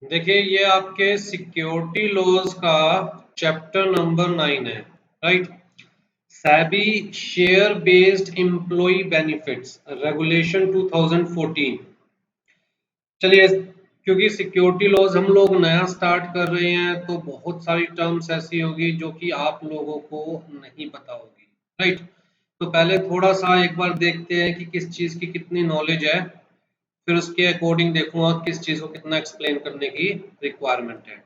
देखिए ये आपके सिक्योरिटी लॉज का चैप्टर नंबर 9 है, right. SEBI share based employee benefits regulation 2014। चलिए, क्योंकि सिक्योरिटी लॉज हम लोग नया स्टार्ट कर रहे हैं तो बहुत सारी टर्म्स ऐसी होगी जो कि आप लोगों को नहीं पता होगी, राइट। तो पहले थोड़ा सा एक बार देखते हैं कि किस चीज की कितनी नॉलेज है, फिर उसके अकॉर्डिंग देखूंगा किस चीज को कितना एक्सप्लेन करने की रिक्वायरमेंट है।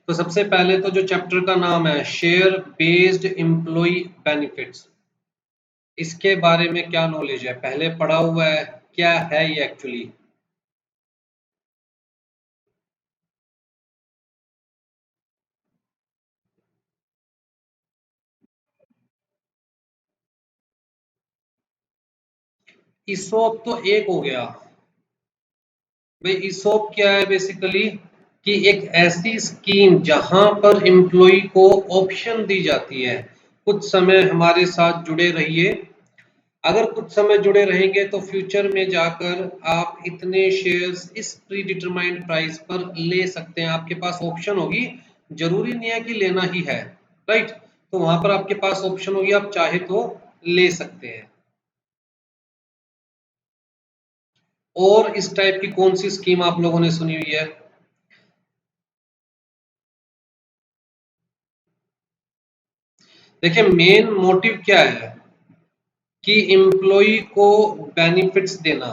तो सबसे पहले तो जो चैप्टर का नाम है शेयर बेस्ड एम्प्लॉय बेनिफिट्स, इसके बारे में क्या नॉलेज है, पहले पढ़ा हुआ है, क्या है ये एक्चुअली। ईसोप तो एक हो गया भाई। ईसोप क्या है बेसिकली कि एक ऐसी स्कीम जहां पर एम्प्लॉय को ऑप्शन दी जाती है, कुछ समय हमारे साथ जुड़े रहिए, अगर कुछ समय जुड़े रहेंगे तो फ्यूचर में जाकर आप इतने शेयर्स इस प्री डिटरमाइंड प्राइस पर ले सकते हैं। आपके पास ऑप्शन होगी, जरूरी नहीं है कि लेना ही है, राइट। तो वहां पर आपके पास ऑप्शन होगी, आप चाहे तो ले सकते हैं। और इस टाइप की कौन सी स्कीम आप लोगों ने सुनी हुई है? देखिए मेन मोटिव क्या है कि एम्प्लॉय को बेनिफिट्स देना।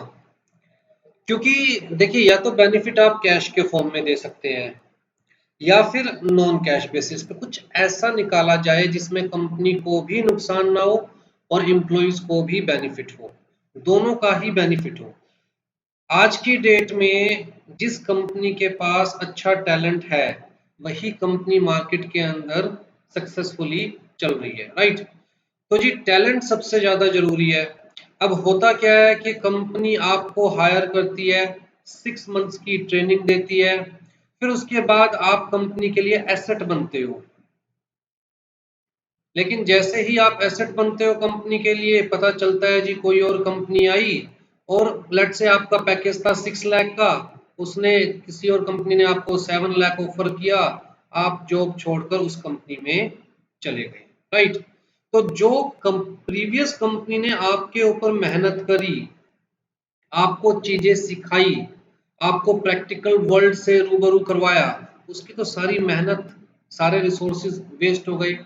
क्योंकि देखिए या तो बेनिफिट आप कैश के फॉर्म में दे सकते हैं या फिर नॉन कैश बेसिस पे कुछ ऐसा निकाला जाए जिसमें कंपनी को भी नुकसान ना हो और एम्प्लॉइज को भी बेनिफिट हो, दोनों का ही बेनिफिट हो। आज की डेट में जिस कंपनी के पास अच्छा टैलेंट है वही कंपनी मार्केट के अंदर सक्सेसफुली चल रही है, राइट। तो जी टैलेंट सबसे ज्यादा जरूरी है। अब होता क्या है कि कंपनी आपको हायर करती है, 6 मंथ्स की ट्रेनिंग देती है, फिर उसके बाद आप कंपनी के लिए एसेट बनते हो। लेकिन जैसे ही आप एसेट बनते हो कंपनी के लिए, पता चलता है जी कोई और कंपनी आई और लेट से आपका पैकेज था 6 लाख का, उसने किसी और कंपनी ने आपको 7 लाख ऑफर किया, आप जॉब छोड़कर उस कंपनी में चले गए, राइट। तो जो प्रीवियस कंपनी ने आपके ऊपर मेहनत करी, आपको चीजें सिखाई, आपको प्रैक्टिकल वर्ल्ड से रूबरू करवाया, उसकी तो सारी मेहनत, सारे रिसोर्सेज वेस्ट हो गए।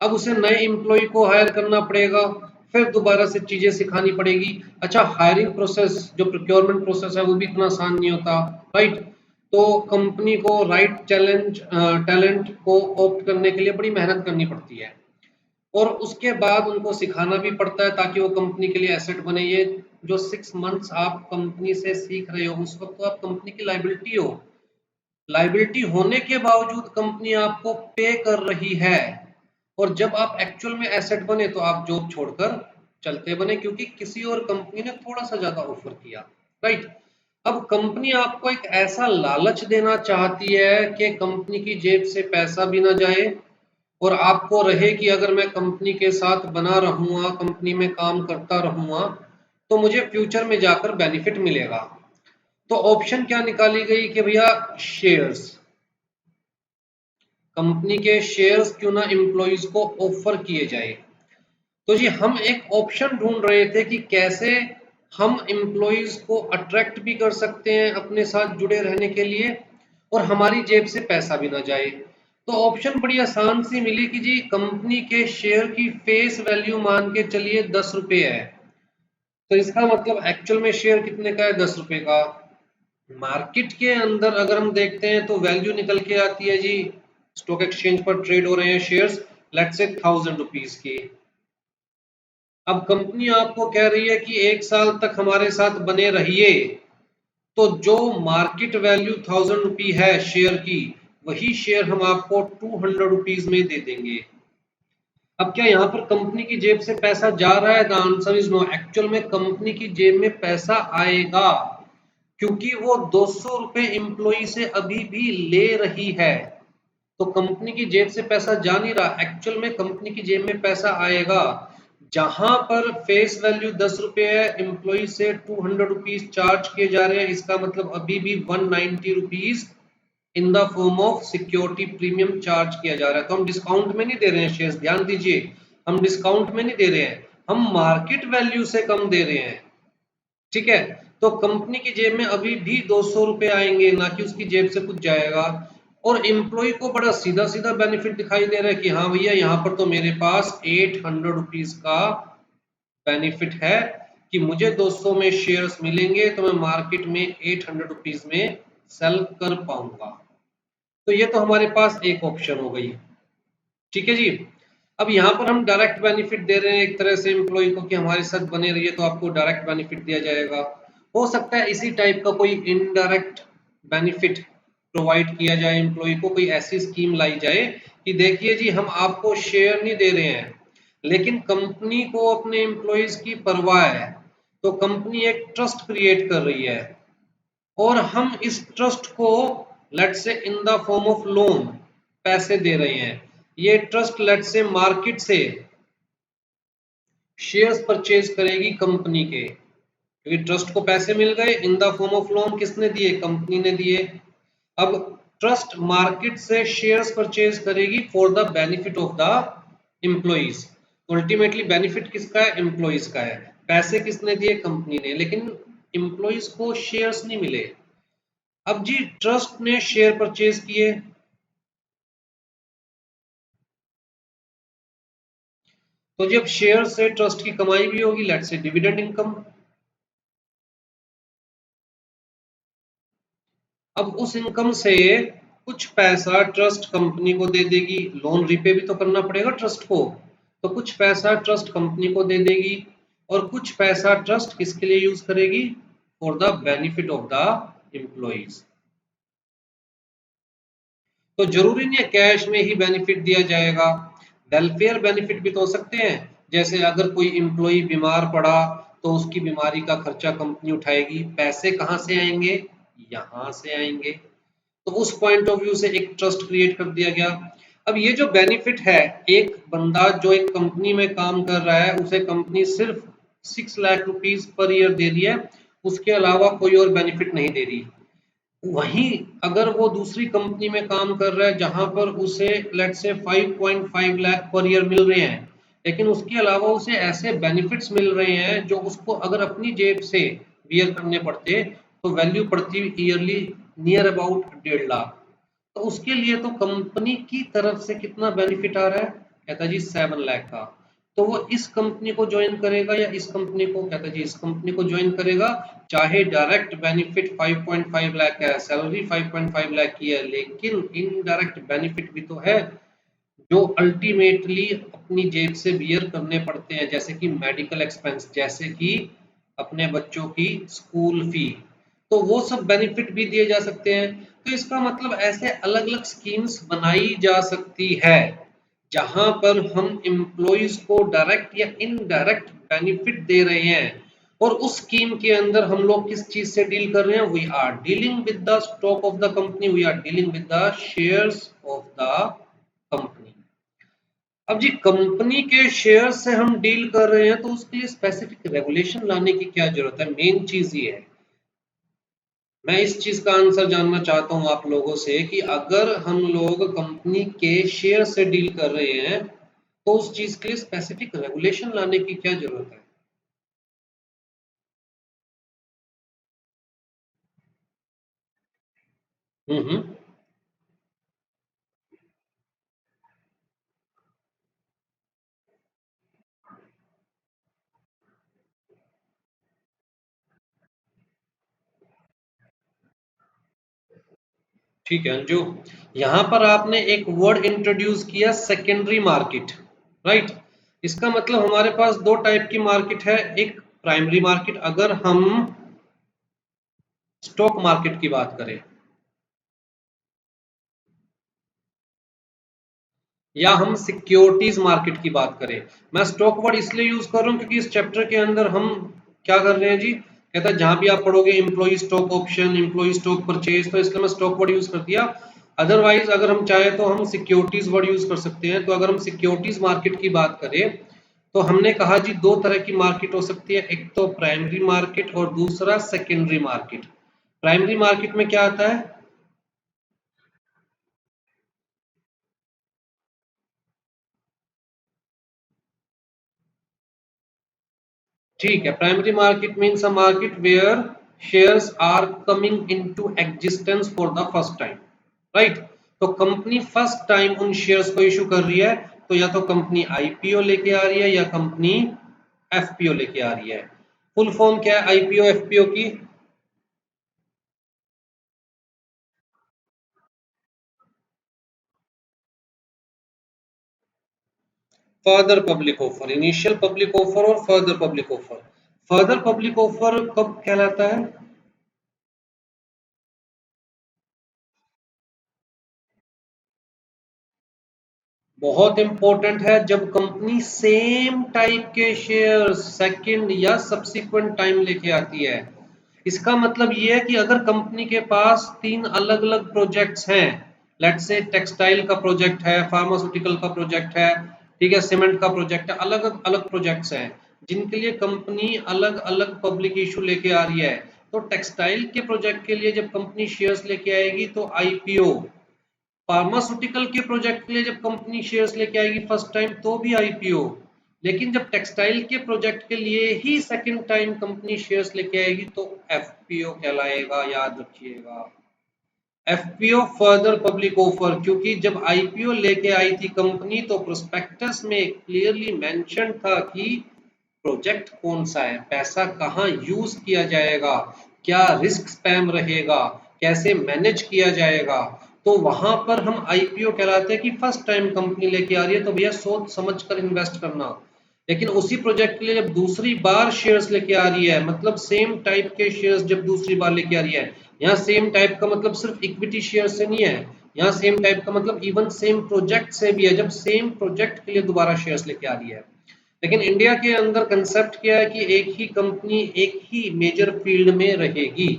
अब उसे नए एम्प्लॉय को हायर करना पड़ेगा, फिर दोबारा से चीजें सिखानी पड़ेगी। अच्छा, हायरिंग प्रोसेस जो प्रोक्योरमेंट प्रोसेस है वो भी इतना आसान नहीं होता, राइट। तो कंपनी को राइट चैलेंज टैलेंट को ऑप्ट करने के लिए बड़ी मेहनत करनी पड़ती है और उसके बाद उनको सिखाना भी पड़ता है ताकि वो कंपनी के लिए एसेट बने। ये जो 6 मंथ्स आप कंपनी से सीख रहे हो उस वक्त तो आप कंपनी की लाइबिलिटी हो, लाइबिलिटी होने के बावजूद कंपनी आपको पे कर रही है। और जब आप एक्चुअल में एसेट बने तो आप जॉब छोड़कर चलते बने क्योंकि किसी और कंपनी ने थोड़ा सा ज्यादा ऑफर किया, राइट। अब कंपनी आपको एक ऐसा लालच देना चाहती है कि कंपनी की जेब से पैसा भी ना जाए और आपको रहे कि अगर मैं कंपनी के साथ बना रहूंगा, कंपनी में काम करता रहूंगा तो मुझे फ्यूचर में जाकर बेनिफिट मिलेगा। तो ऑप्शन क्या निकाली गई कि भैया शेयर्स, कंपनी के शेयर्स क्यों ना एम्प्लॉइज को ऑफर किए जाए। तो जी हम एक ऑप्शन ढूंढ रहे थे कि कैसे हम एम्प्लॉइज को अट्रैक्ट भी कर सकते हैं अपने साथ जुड़े रहने के लिए और हमारी जेब से पैसा भी ना जाए। तो ऑप्शन बड़ी आसान सी मिली कि जी कंपनी के शेयर की फेस वैल्यू मान के चलिए 10 रुपए है, तो इसका मतलब एक्चुअल में शेयर कितने का है, 10 रुपए का। मार्केट के अंदर अगर हम देखते हैं तो वैल्यू निकल के आती है जी, स्टॉक एक्सचेंज पर ट्रेड हो रहे हैं शेयर्स लेट्स से 1000 रुपीज की। अब कंपनी आपको कह रही है कि 1 साल तक हमारे साथ बने रहिए, तो जो मार्केट वैल्यू 1000 रुपी है शेयर की, वही शेयर हम आपको 200 रुपीज में दे देंगे। अब क्या यहाँ पर कंपनी की जेब से पैसा जा रहा है? The answer is no. Actual में कंपनी की जेब में पैसा आएगा क्योंकि वो 200 रुपए एम्प्लॉई से अभी भी ले रही है। तो कंपनी की जेब से पैसा जा नहीं रहा, एक्चुअल में कंपनी की जेब में पैसा आएगा। जहां पर फेस वैल्यू 10 रुपए है, एम्प्लॉय से 200 रुपीज चार्ज किए जा रहे हैं, इसका मतलब अभी भी 190 rupees in the form of security premium charge किया जा रहा है। तो हम डिस्काउंट में नहीं दे रहे हैं शेयर्स, ध्यान दीजिए, हम डिस्काउंट में नहीं दे रहे हैं, हम मार्केट वैल्यू से कम दे रहे हैं। ठीक है, तो कंपनी की जेब में अभी भी 200 रुपए आएंगे, ना कि उसकी जेब से कुछ जाएगा। और एम्प्लॉय को बड़ा सीधा सीधा बेनिफिट दिखाई दे रहा है कि हाँ भैया, यहाँ पर तो मेरे पास 800 रुपीज का बेनिफिट है कि मुझे 200 में शेयर्स मिलेंगे तो मैं मार्केट में 800 रुपीज में सेल कर पाऊंगा। तो ये तो हमारे पास एक ऑप्शन हो गई। ठीक है जी। अब यहाँ पर हम डायरेक्ट बेनिफिट दे रहे हैं एक तरह से एम्प्लॉय को कि हमारे साथ बने रहिए, तो आपको डायरेक्ट बेनिफिट दिया जाएगा। हो सकता है इसी टाइप का कोई इनडायरेक्ट बेनिफिट प्रोवाइड किया जाए एम्प्लॉय को, कोई ऐसी स्कीम लाई जाए कि देखिए जी, हम आपको शेयर नहीं दे रहे हैं, लेकिन कंपनी को अपने एम्प्लॉयज की परवाह है, तो कंपनी एक ट्रस्ट क्रिएट कर रही है और हम इस ट्रस्ट को let's say in the form of loan पैसे दे रहे हैं। ये ट्रस्ट लेट्स से मार्केट से शेयर्स परचेज करेगी कंपनी के, क्योंकि ट्रस्ट को पैसे मिल गए इन द फॉर्म ऑफ लोन, किसने दिए? कंपनी ने दिए। अब ट्रस्ट मार्केट से शेयर्स परचेज करेगी for the benefit of the employees. Ultimately benefit किसका है? एम्प्लॉइज का है। पैसे किसने दिए? कंपनी ने, लेकिन एम्प्लॉइज को शेयर्स नहीं मिले। अब जी ट्रस्ट ने शेयर परचेज किए, तो जब शेयर से ट्रस्ट की कमाई भी होगी, लेट्स से डिविडेंड इनकम। अब उस इनकम से कुछ पैसा ट्रस्ट कंपनी को दे देगी, लोन रिपे भी तो करना पड़ेगा ट्रस्ट को, तो कुछ पैसा ट्रस्ट कंपनी को दे देगी और कुछ पैसा ट्रस्ट किसके लिए यूज करेगी? For the benefit of the employees. तो जरूरी नहीं है कैश में ही बेनिफिट दिया जाएगा, वेलफेयर बेनिफिट भी तो हो सकते हैं। जैसे अगर कोई एम्प्लॉय बीमार पड़ा तो उसकी बीमारी का खर्चा कंपनी उठाएगी, पैसे कहाँ से आएंगे? यहाँ से आएंगे। तो उस पॉइंट ऑफ व्यू से एक ट्रस्ट क्रिएट कर दिया गया। अब ये जो बेनिफिट है, एक बंदा जो एक कंपनी में काम कर रहा है उसे कंपनी सिर्फ 6 लाख रुपीज पर ईयर दे रही है, उसके अलावा कोई और बेनिफिट नहीं दे रही। वहीं अगर वो दूसरी कंपनी में काम कर रहा है जहां पर उसे let's say 5.5 lakh per year मिल रहे हैं, लेकिन उसके अलावा उसे ऐसे बेनिफिट्स मिल रहे हैं जो उसको अगर अपनी जेब से बियर करने पड़ते तो वैल्यू पड़ती ईयरली नियर अबाउट 1.5 लाख। तो उसके लिए तो कंपनी की तरफ से कितना बेनिफिट आ रहा है? कहता जी 7 लाख का। तो वो इस कंपनी को ज्वाइन करेगा या इस कंपनी को? कहता जी इस कंपनी को ज्वाइन करेगा। चाहे डायरेक्ट बेनिफिट 5.5 लाख है, सैलरी 5.5 लाख की है, लेकिन इनडायरेक्ट बेनिफिट भी तो है जो अल्टीमेटली अपनी जेब से बियर करने पड़ते हैं, जैसे कि मेडिकल एक्सपेंस, जैसे कि अपने बच्चों की स्कूल फी। तो वो सब बेनिफिट भी दिए जा सकते हैं। तो इसका मतलब ऐसे अलग अलग स्कीम्स बनाई जा सकती है जहां पर हम एम्प्लॉइज को डायरेक्ट या इनडायरेक्ट बेनिफिट दे रहे हैं। और उस स्कीम के अंदर हम लोग किस चीज से डील कर रहे हैं? We are dealing with the stock of the company, we are dealing with the shares of the company. अब जी कंपनी के शेयर से हम डील कर रहे हैं तो उसके लिए स्पेसिफिक रेगुलेशन लाने की क्या जरूरत है? मेन चीज ये है, मैं इस चीज का आंसर जानना चाहता हूं आप लोगों से कि अगर हम लोग कंपनी के शेयर से डील कर रहे हैं तो उस चीज के लिए स्पेसिफिक रेगुलेशन लाने की क्या जरूरत है? हम्म। ठीक है अंजू, यहाँ पर आपने एक वर्ड इंट्रोड्यूस किया, सेकेंडरी मार्केट, राइट। इसका मतलब हमारे पास दो टाइप की मार्केट है, एक प्राइमरी मार्केट अगर हम स्टॉक मार्केट की बात करें, या हम सिक्योरिटीज मार्केट की बात करें। मैं स्टॉक वर्ड इसलिए यूज कर रहा हूं क्योंकि इस चैप्टर के अंदर हम क्या कर रहे हैं जी, कहता है जहां भी आप पढ़ोगे employee stock option, employee stock purchase, तो इसलिए मैं स्टॉक वर्ड यूज कर दिया। अदरवाइज अगर हम चाहे तो हम सिक्योरिटीज वर्ड यूज कर सकते हैं। तो अगर हम सिक्योरिटीज मार्केट की बात करें तो हमने कहा जी दो तरह की मार्केट हो सकती है, एक तो प्राइमरी मार्केट और दूसरा सेकेंडरी मार्केट। प्राइमरी मार्केट में क्या आता है? ठीक है, primary market means a market where shares are coming into existence for the first time, right. तो कंपनी फर्स्ट टाइम उन शेयर्स को इशू कर रही है, तो या तो कंपनी आईपीओ लेके आ रही है या कंपनी एफपीओ लेके आ रही है। फुल फॉर्म क्या है आईपीओ एफपीओ की? Further public offer, initial public offer और further public offer. Further public offer कब कहलाता है? बहुत इंपॉर्टेंट है, जब कंपनी सेम टाइप के शेयर सेकंड या सब्सिक्वेंट टाइम लेके आती है। इसका मतलब ये है कि अगर कंपनी के पास तीन अलग अलग प्रोजेक्ट्स हैं, लेट्स से टेक्सटाइल का प्रोजेक्ट है, फार्मास्यूटिकल का प्रोजेक्ट है, ठीक है, सीमेंट का प्रोजेक्ट है, अलग अलग प्रोजेक्ट्स हैं जिनके लिए कंपनी अलग अलग पब्लिक इशू लेके आ रही है। तो टेक्सटाइल के प्रोजेक्ट के लिए जब कंपनी शेयर्स लेके आएगी तो आईपीओ, फार्मास्यूटिकल के प्रोजेक्ट के लिए जब कंपनी शेयर्स लेके आएगी फर्स्ट टाइम तो भी आईपीओ। लेकिन जब टेक्सटाइल के प्रोजेक्ट के लिए ही सेकंड टाइम कंपनी शेयर्स लेके आएगी तो एफपीओ कहलाएगा, याद रखिएगा। एफपीओ फर्दर पब्लिक ऑफर, क्योंकि जब आईपीओ लेके आई थी कंपनी तो प्रोस्पेक्टस में क्लियरली मेंशन था कि प्रोजेक्ट कौन सा है, पैसा कहाँ यूज किया जाएगा, क्या रिस्क स्पैम रहेगा, कैसे मैनेज किया जाएगा। तो वहां पर हम आईपीओ कहलाते हैं कि फर्स्ट टाइम कंपनी लेके आ रही है तो भैया सोच समझ कर इन्वेस्ट करना। लेकिन उसी प्रोजेक्ट के लिए जब दूसरी बार शेयर्स लेके आ रही है, मतलब सेम टाइप के शेयर्स जब दूसरी बार लेके आ रही है, यहाँ सेम टाइप का मतलब सिर्फ इक्विटी शेयर से नहीं है, यहाँ सेम टाइप का मतलब इवन सेम प्रोजेक्ट से भी है, जब सेम प्रोजेक्ट के लिए दोबारा शेयर्स लेके आ रही है। लेकिन इंडिया के अंदर कंसेप्ट क्या है कि एक ही कंपनी एक ही मेजर फील्ड में रहेगी।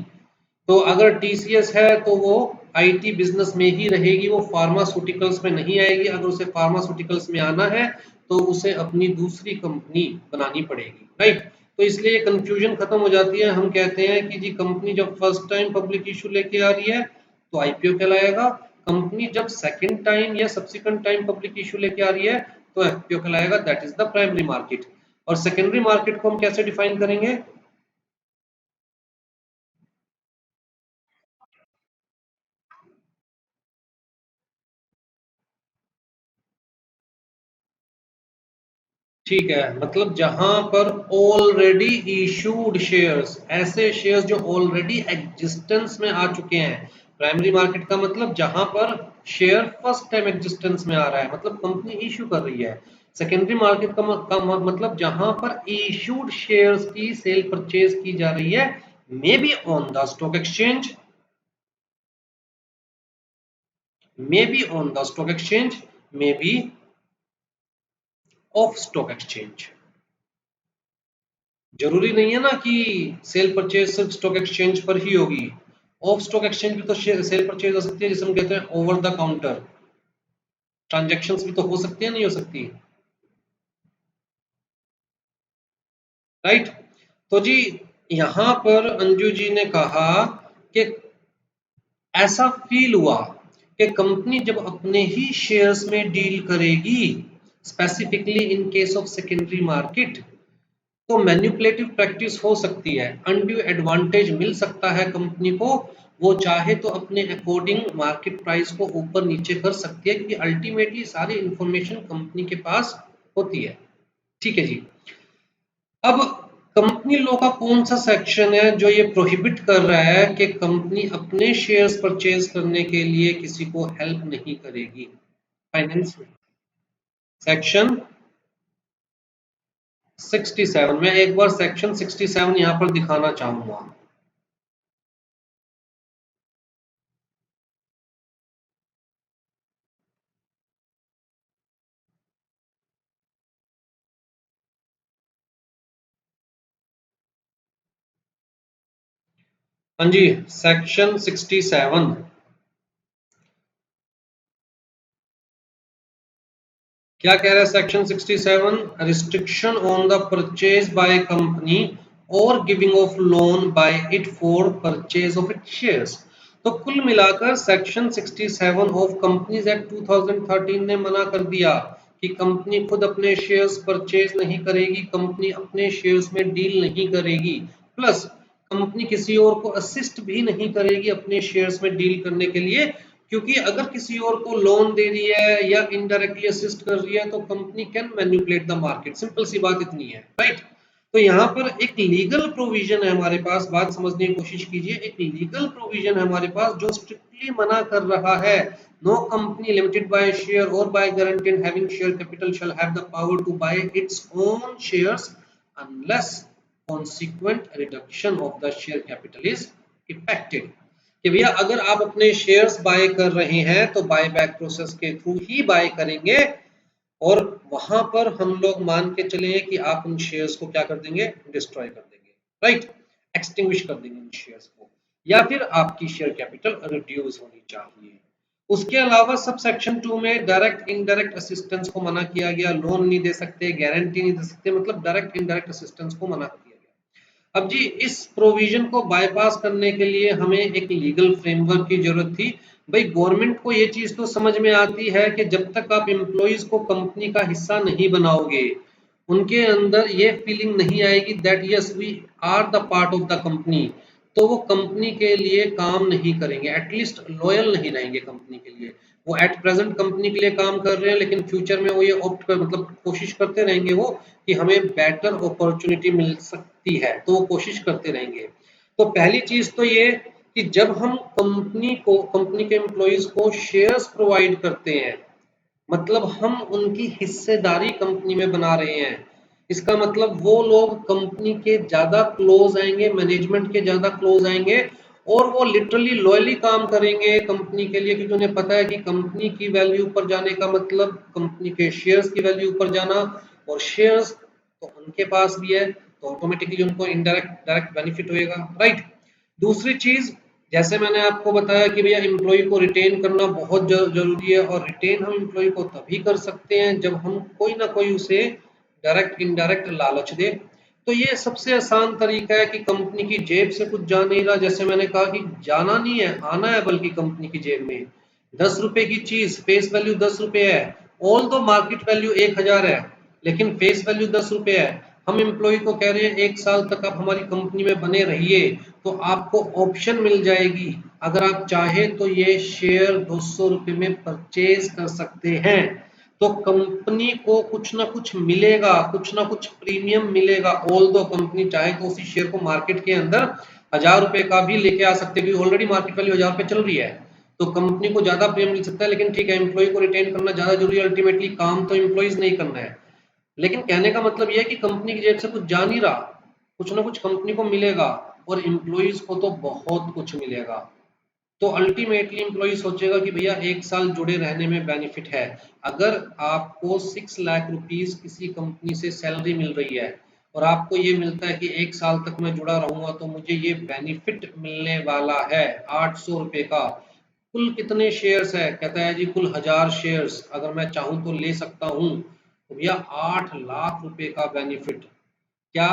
तो अगर टीसीएस है तो वो आईटी बिजनेस में ही रहेगी, वो फार्मास्यूटिकल्स में नहीं आएगी। अगर उसे फार्मास्यूटिकल्स में आना है तो उसे अपनी दूसरी कंपनी बनानी पड़ेगी, राइट। तो इसलिए ये कंफ्यूजन खत्म हो जाती है। हम कहते हैं कि जी कंपनी जब फर्स्ट टाइम पब्लिक इशू लेके आ रही है तो आईपीओ कहलाएगा, कंपनी जब सेकंड टाइम या सब्सिक्वेंट टाइम पब्लिक इशू लेके आ रही है तो एफपीओ कहलाएगा, that is the primary market. और सेकेंडरी मार्केट को हम कैसे डिफाइन करेंगे? ठीक है, मतलब जहां पर ऑलरेडी इशूड शेयर्स, ऐसे शेयर्स जो ऑलरेडी एग्जिस्टेंस में आ चुके हैं। प्राइमरी मार्केट का मतलब जहां पर शेयर फर्स्ट टाइम एग्जिस्टेंस में आ रहा है, मतलब कंपनी इशू कर रही है। सेकेंडरी मार्केट मतलब जहां पर इशूड शेयर्स की सेल परचेज की जा रही है, मे be on the stock exchange, may be on the stock exchange, may be of stock exchange. जरूरी नहीं है ना कि सेल परचेज सिर्फ स्टॉक एक्सचेंज पर ही होगी। ऑफ स्टॉक एक्सचेंज भी तो सेल परचेज हो सकती है, जिसे हम कहते हैं ओवर द काउंटर ट्रांजैक्शंस भी तो हो सकती है, नहीं हो सकती, राइट। तो जी यहां पर अंजू जी ने कहा कि ऐसा फील हुआ कि कंपनी जब अपने ही शेयर्स में डील करेगी, specifically in case of secondary market, तो मैन्युपुलेटिव प्रैक्टिस हो सकती है, अनड्यू एडवांटेज मिल सकता है कंपनी को। वो चाहे तो अपने अकॉर्डिंग मार्केट प्राइस को ऊपर नीचे कर सकती है, क्योंकि अल्टीमेटली सारी इंफॉर्मेशन कंपनी के पास होती है। ठीक है जी। अब कंपनी लॉ का कौन सा सेक्शन है जो ये प्रोहिबिट कर रहा है कि कंपनी अपने शेयर्स परचेज करने के लिए किसी को हेल्प नहीं करेगी? फाइनेंस में सेक्शन 67, मैं एक बार सेक्शन 67 यहां पर दिखाना चाहूंगा। हाँ जी, सेक्शन 67 क्या कह रहा है? Section 67, restriction on the purchase by company और giving off loan by it for purchase of it shares. तो कुल मिलाकर सेक्शन 67 ऑफ कंपनीज एक्ट 2013 ने मना कर दिया कि कंपनी खुद अपने शेयर्स परचेज नहीं करेगी, कंपनी अपने शेयर्स में डील नहीं करेगी, प्लस कंपनी किसी और को असिस्ट भी नहीं करेगी अपने शेयर्स में डील करने के लिए, क्योंकि अगर किसी और को लोन दे रही है या इनडायरेक्टली असिस्ट कर रही है तो company can manipulate the market, simple सी बात इतनी है, राइट। तो यहाँ पर एक लीगल प्रोविजन है हमारे पास, बात समझने की कोशिश कीजिए, एक लीगल प्रोविजन है हमारे पास जो स्ट्रिक्टली मना कर रहा है, no company limited by share और by guarantee having share capital shall have the power to buy its own shares unless consequent reduction of the share capital is effected। कि भैया अगर आप अपने शेयर्स बाय कर रहे हैं तो बाय बैक प्रोसेस के थ्रू ही बाय करेंगे, और वहां पर हम लोग मान के चले कि आप उन शेयर्स को क्या कर देंगे, डिस्ट्रॉय कर देंगे, राइट, एक्सटिंग्विश कर देंगे उन शेयर्स को, या फिर आपकी शेयर कैपिटल रिड्यूस होनी चाहिए। उसके अलावा सब सेक्शन 2 में डायरेक्ट इनडायरेक्ट असिस्टेंस को मना किया गया, लोन नहीं दे सकते, गारंटी नहीं दे सकते, मतलब डायरेक्ट इनडायरेक्ट असिस्टेंस को मना किया गया। अब जी इस प्रोविजन को बाईपास करने के लिए हमें एक लीगल फ्रेमवर्क की जरूरत थी। भाई गवर्नमेंट को ये चीज तो समझ में आती है कि जब तक आप एम्प्लॉइज को कंपनी का हिस्सा नहीं बनाओगे, उनके अंदर ये फीलिंग नहीं आएगी that yes we are the part of the company, तो वो कंपनी के लिए काम नहीं करेंगे, एटलीस्ट लॉयल नहीं रहेंगे कंपनी के लिए। वो एट प्रेजेंट कंपनी के लिए काम कर रहे हैं, लेकिन फ्यूचर में वो ये ऑप्ट कर मतलब कोशिश करते रहेंगे वो कि हमें बेटर अपॉर्चुनिटी मिल सकती है, तो वो कोशिश करते रहेंगे। तो पहली चीज तो ये कि जब हम कंपनी के एम्प्लॉइज को शेयर्स प्रोवाइड करते हैं, मतलब हम उनकी हिस्सेदारी कंपनी में बना रहे हैं, इसका मतलब वो लोग कंपनी के ज्यादा क्लोज आएंगे, मैनेजमेंट के ज्यादा क्लोज आएंगे, और वो लिटरली लॉयली काम करेंगे कंपनी के लिए, क्योंकि उन्हें पता है कि कंपनी की वैल्यू ऊपर जाने का मतलब कंपनी के शेयर्स की वैल्यू ऊपर जाना, और शेयर्स तो उनके पास भी है तो ऑटोमेटिकली उनको इनडायरेक्ट डायरेक्ट बेनिफिट होएगा, राइट। दूसरी चीज, जैसे मैंने आपको बताया कि भैया एम्प्लॉय को रिटेन करना बहुत जरूरी है, और रिटेन हम एम्प्लॉय को तभी कर सकते हैं जब हम कोई ना कोई उसे डायरेक्ट इनडायरेक्ट लालच दे। तो ये सबसे आसान तरीका है कि कंपनी की जेब से कुछ जा नहीं रहा, जैसे मैंने कहा कि जाना नहीं है, आना है, बल्कि कंपनी की जेब में 10 रुपए की चीज फेस वैल्यू 10 रुपए है, ऑल दो मार्केट वैल्यू 1000 है, लेकिन फेस वैल्यू 10 रुपए है। हम एम्प्लॉय को कह रहे हैं 1 साल तक आप हमारी कंपनी में बने रहिए, तो आपको ऑप्शन मिल जाएगी, अगर आप चाहे तो ये शेयर 200 रुपए में परचेज कर सकते हैं, तो कंपनी को कुछ ना कुछ मिलेगा, कुछ ना कुछ प्रीमियम मिलेगा। ऑल दो कंपनी चाहे तो उसी शेयर को मार्केट के अंदर 1000 रुपए का भी लेके आ सकते हैं, ऑलरेडी मार्केट वैल्यू 1000 रुपए चल रही है, तो कंपनी को ज्यादा प्रीमियम मिल सकता है। लेकिन ठीक है, एम्प्लॉय को रिटेन करना ज्यादा जरूरी है, अल्टीमेटली काम तो एम्प्लॉइज नहीं करना है। लेकिन कहने का मतलब यह है कि कंपनी की जेब से कुछ जा नहीं रहा, कुछ ना कुछ कंपनी को मिलेगा, और एम्प्लॉइज को तो बहुत कुछ मिलेगा। तो अल्टीमेटली एम्प्लॉय सोचेगा कि भैया 1 साल जुड़े रहने में बेनिफिट है। अगर आपको 6 लाख रुपीस किसी कंपनी से सैलरी मिल रही है और आपको ये मिलता है कि 1 साल तक मैं जुड़ा रहूंगा तो मुझे ये बेनिफिट मिलने वाला है 800 रुपए का। कुल कितने शेयर्स है, कहता है जी कुल 1000 शेयर्स, अगर मैं चाहूं तो ले सकता हूं, तो भैया 8 लाख रुपए का बेनिफिट। क्या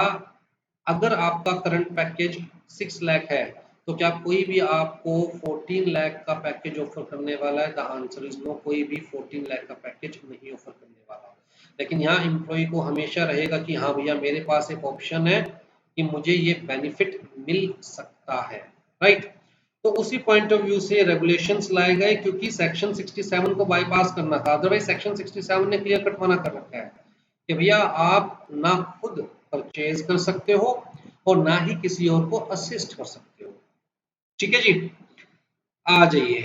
अगर आपका करंट पैकेज 6 लाख है तो क्या कोई भी आपको 14 लाख का पैकेज ऑफर करने वाला है? द आंसर इज नो, कोई भी 14 लाख का पैकेज नहीं ऑफर करने वाला। लेकिन यहाँ एम्प्लॉय को हमेशा रहेगा कि हाँ भैया मेरे पास एक ऑप्शन है कि मुझे ये बेनिफिट मिल सकता है, राइट। तो उसी पॉइंट ऑफ व्यू से रेगुलेशंस लाए गए, क्योंकि सेक्शन 67 को बाईपास करना था, अदरवाइज सेक्शन 67 ने क्लियर कट मना कर रखा है कि भैया आप ना खुद परचेज कर सकते हो और ना ही किसी और को असिस्ट कर सकते हो। ठीक है जी, आ जाइए।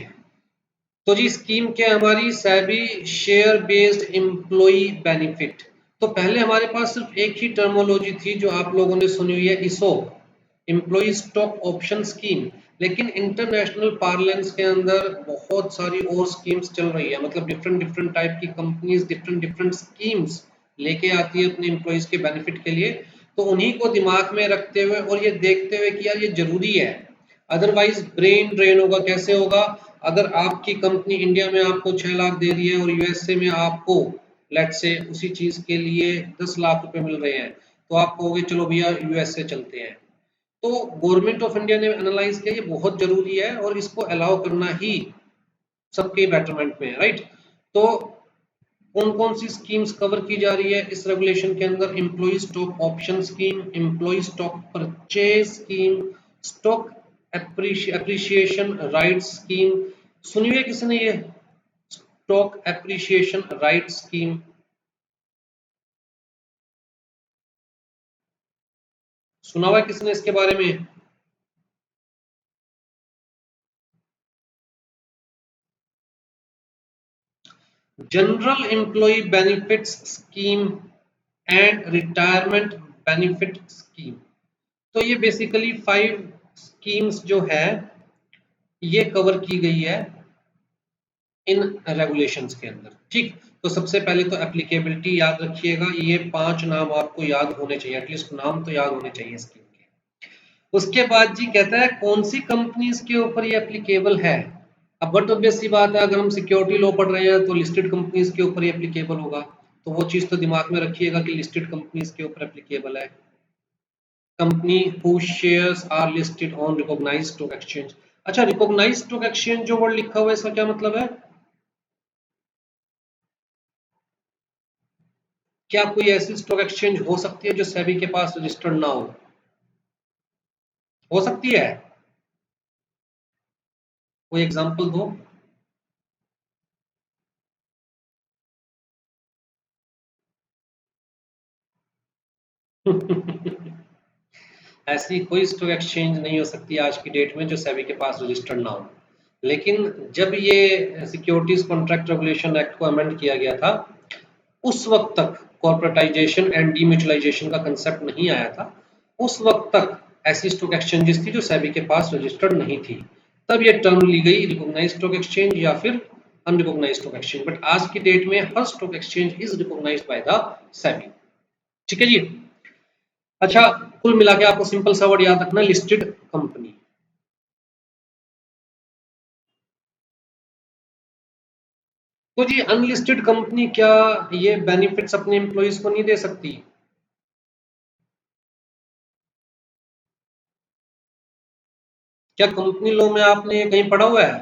तो जी स्कीम क्या हमारी, SEBI share based employee benefit. तो पहले हमारे पास सिर्फ एक ही टर्मोलॉजी थी जो आप लोगों ने सुनी हुई है, इसोप, एम्प्लॉय स्टॉक ऑप्शन स्कीम। लेकिन इंटरनेशनल पार्लेंस के अंदर बहुत सारी और स्कीम्स चल रही है, मतलब डिफरेंट डिफरेंट टाइप की कंपनीज डिफरेंट डिफरेंट स्कीम्स लेके आती है अपने एम्प्लॉइज के बेनिफिट के लिए। तो उन्हीं को दिमाग में रखते हुए और ये देखते हुए कि यार ये जरूरी है, अदरवाइज ब्रेन ड्रेन होगा। कैसे होगा? अगर आपकी कंपनी इंडिया में आपको 6 लाख दे रही है और यूएसए में आपको लेट से उसी चीज के लिए 10 लाख रुपए मिल रहे हैं, तो आप कहोगे चलो भैया यूएसए चलते हैं। तो गवर्नमेंट ऑफ इंडिया ने एनालाइज किया ये बहुत जरूरी है और इसको अलाउ करना ही सबके बेटरमेंट में, राइट। तो कौन कौन सी स्कीम्स कवर की जा रही है इस रेगुलेशन के अंदर? Employ stock option scheme, employ stock purchase scheme, stock appreciation right scheme. सुनी हुई है किसी ने ये स्टॉक एप्रिसिएशन राइट स्कीम? सुना हुआ है किसने इसके बारे में? General employ benefits scheme and retirement benefit scheme. तो ये बेसिकली 5 स्कीम्स जो है ये कवर की गई है इन रेगुलेशंस के अंदर। ठीक, तो सबसे पहले तो एप्लीकेबिलिटी याद रखिएगा, ये 5 नाम आपको याद होने चाहिए, एटलीस्ट नाम तो याद होने चाहिए स्कीम के। उसके बाद जी कहता है कौन सी कंपनीज के ऊपर ये एप्लीकेबल है। अब बट ऑब्वियस सी बात है, अगर हम सिक्योरिटी लॉ पढ़ रहे हैं तो लिस्टेड कंपनीज के ऊपर ये एप्लीकेबल होगा, तो वो चीज तो दिमाग में रखिएगा कि लिस्टेड कंपनीज के ऊपर एप्लीकेबल है। Company whose shares are listed on recognized stock exchange। अच्छा, रिकॉग्नाइज्ड स्टॉक एक्सचेंज जो वर्ड लिखा हुआ है इसका क्या मतलब है? क्या कोई ऐसी स्टॉक एक्सचेंज हो सकती है जो सेबी के पास रजिस्टर्ड ना हो सकती है? कोई एग्जांपल दो। ऐसी कोई स्टॉक एक्सचेंज नहीं हो सकती आज की डेट में जो सेबी के पास रजिस्टर्ड ना हो। लेकिन जब ये सिक्योरिटीज कॉन्ट्रैक्ट रेगुलेशन एक्ट को अमेंड किया गया था, उस वक्त तक कॉर्पोरेटाइजेशन एंड डीम्यूचुअलाइजेशन का कंसेप्ट नहीं आया था। उस वक्त तक ऐसी स्टॉक एक्सचेंजेस थी जो सेबी के पास रजिस्टर्ड नहीं थी। तब ये टर्म ली गई रिकॉग्नाइज्ड स्टॉक एक्सचेंज या फिर अनरिकॉग्नाइज्ड स्टॉक एक्सचेंज। बट आज की डेट में हर stock exchange is recognised by the SEBI. ठीक है जी। अच्छा, कुल मिला के आपको सिंपल सा वर्ड याद रखना, लिस्टेड कंपनी। तो जी अनलिस्टेड कंपनी क्या ये बेनिफिट्स अपने एम्प्लॉइज को नहीं दे सकती? क्या कंपनी लॉ में आपने ये कहीं पढ़ा हुआ है?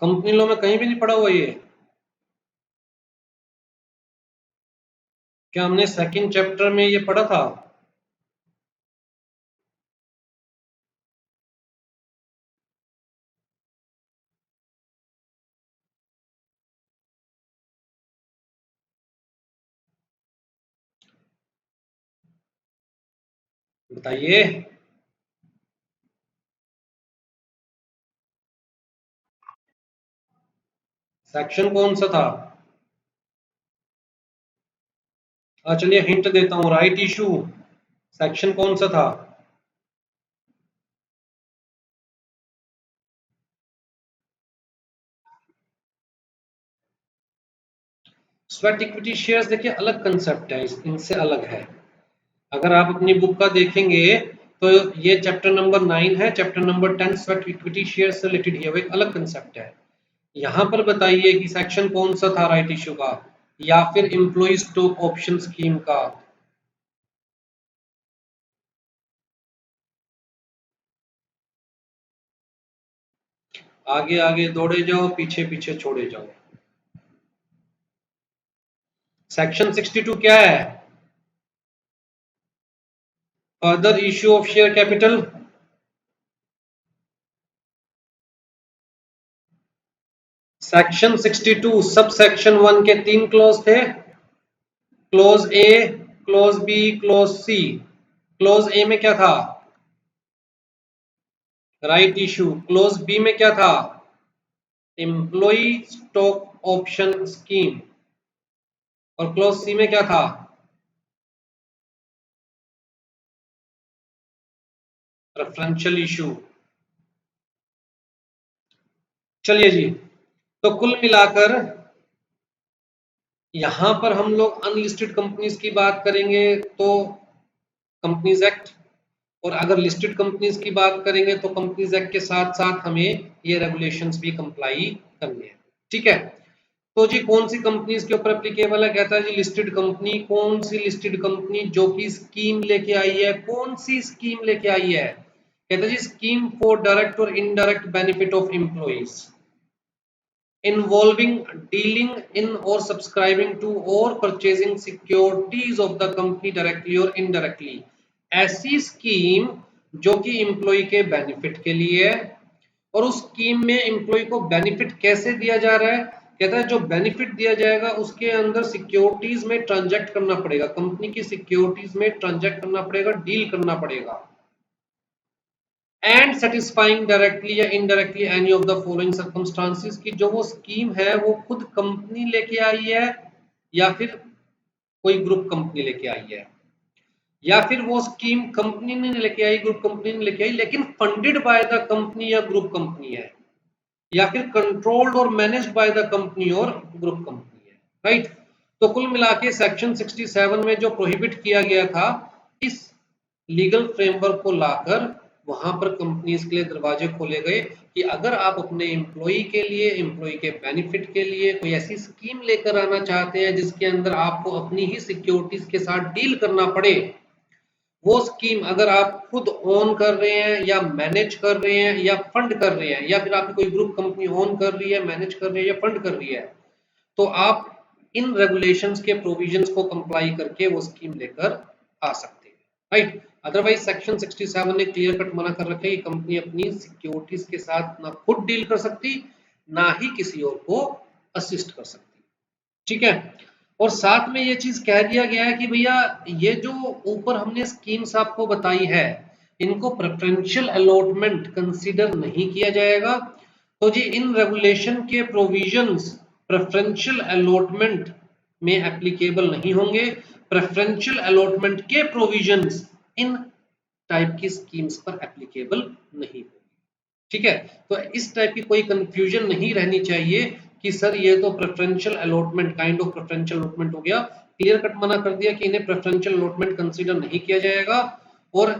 कंपनी लॉ में कहीं भी नहीं पढ़ा हुआ ये? क्या हमने सेकंड चैप्टर में ये पढ़ा था? बताइए। सेक्शन कौन सा था? चलिए हिंट देता हूँ, राइट इशू। सेक्शन कौन सा था? स्वेट इक्विटी शेयर्स देखिए अलग कंसेप्ट है, इनसे अलग है। अगर आप अपनी बुक का देखेंगे तो ये चैप्टर नंबर 9 है, chapter number 10 sweat equity share से रिलेटेड है, वो एक अलग कंसेप्ट है। यहाँ पर बताइए कि सेक्शन कौन सा था राइट इशू का, या फिर एम्प्लॉय स्टॉक ऑप्शन स्कीम का? आगे आगे दौड़े जाओ, पीछे पीछे छोड़े जाओ। सेक्शन 62 क्या है? Further issue of share capital. Section 62 sub section 1 के 3 क्लॉज थे, clause A, clause B, clause C. Clause A में क्या था? Right issue. क्लॉज बी में क्या था? Employ stock option scheme. और क्लॉज सी में क्या था? Preferential issue. चलिए जी, तो कुल मिलाकर यहां पर हम लोग अनलिस्टेड कंपनीज की बात करेंगे तो कंपनीज एक्ट, और अगर लिस्टेड कंपनीज की बात करेंगे तो कंपनीज एक्ट के साथ साथ हमें ये रेगुलेशंस भी कंप्लाई करने हैं। ठीक है, तो जी कौन सी कंपनी इसके ऊपर एप्लीकेबल है? कहता है जी लिस्टेड कंपनी। कौन सी लिस्टेड कंपनी जो कि स्कीम लेके आई है? कौन सी स्कीम लेके आई है? कहता है जी स्कीम फॉर डायरेक्ट और indirect benefit of employees involving dealing in or subscribing to or purchasing securities of the company directly or indirectly। ऐसी स्कीम जो कि एम्प्लॉय के बेनिफिट के लिए है। और उस स्कीम में एम्प्लॉय को बेनिफिट कैसे दिया जा रहा है? कहता है जो बेनिफिट दिया जाएगा उसके अंदर सिक्योरिटीज में ट्रांजैक्ट करना पड़ेगा, कंपनी की सिक्योरिटीज में ट्रांजैक्ट करना पड़ेगा, डील करना पड़ेगा। एंड सेटिस्फाइंग डायरेक्टली या indirectly any of the following circumstances की जो वो स्कीम है वो खुद कंपनी लेके आई है या फिर कोई ग्रुप कंपनी लेके आई है, या फिर वो स्कीम कंपनी ने लेके आई, ग्रुप कंपनी ने लेके आई, लेकिन फंडेड बाय द कंपनी या ग्रुप कंपनी है, या फिर कंट्रोल्ड और मैनेज्ड बाय द कंपनी और ग्रुप कंपनी है। राइट। तो कुल मिला के सेक्शन 67 में जो प्रोहिबिट किया गया था, इस लीगल फ्रेमवर्क को लाकर वहां पर कंपनीज के लिए दरवाजे खोले गए कि अगर आप अपने एम्प्लॉय के लिए, एम्प्लॉय के बेनिफिट के लिए कोई ऐसी स्कीम लेकर आना चाहते हैं जिसके अंदर आपको अपनी ही सिक्योरिटीज के साथ डील करना पड़े, वो स्कीम अगर आप खुद ओन कर रहे हैं या मैनेज कर रहे हैं या फंड कर रहे हैं, या फिर आपकी कोई ग्रुप कंपनी ओन कर रही है, मैनेज कर रही है या फंड कर रही है, तो आप इन रेगुलेशंस के प्रोविजंस को कंप्लाई करके वो स्कीम लेकर आ सकते हैं। राइट। अदरवाइज सेक्शन 67 ने क्लियर कट मना कर रखा है कि कंपनी अपनी सिक्योरिटीज के साथ ना खुद डील कर सकती, ना ही किसी और को असिस्ट कर सकती। ठीक है। और साथ में ये चीज कह दिया गया है कि भैया ये जो ऊपर हमने स्कीम्स आपको बताई है इनको प्रेफरेंशियल अलॉटमेंट कंसीडर नहीं किया जाएगा। तो जी इन रेगुलेशन के प्रोविजंस प्रेफरेंशियल अलॉटमेंट में एप्लीकेबल नहीं होंगे। प्रेफरेंशियल अलॉटमेंट के प्रोविजंस इन टाइप की स्कीम्स पर एप्लीकेबल नहीं होंगे। ठीक है। तो इस टाइप की कोई कंफ्यूजन नहीं रहनी चाहिए कि सर ये तो preferential allotment, kind of preferential allotment हो गया। क्लियर कट मना कर दिया कि इन्हें प्रेफरेंशियल अलॉटमेंट कंसीडर नहीं किया जाएगा और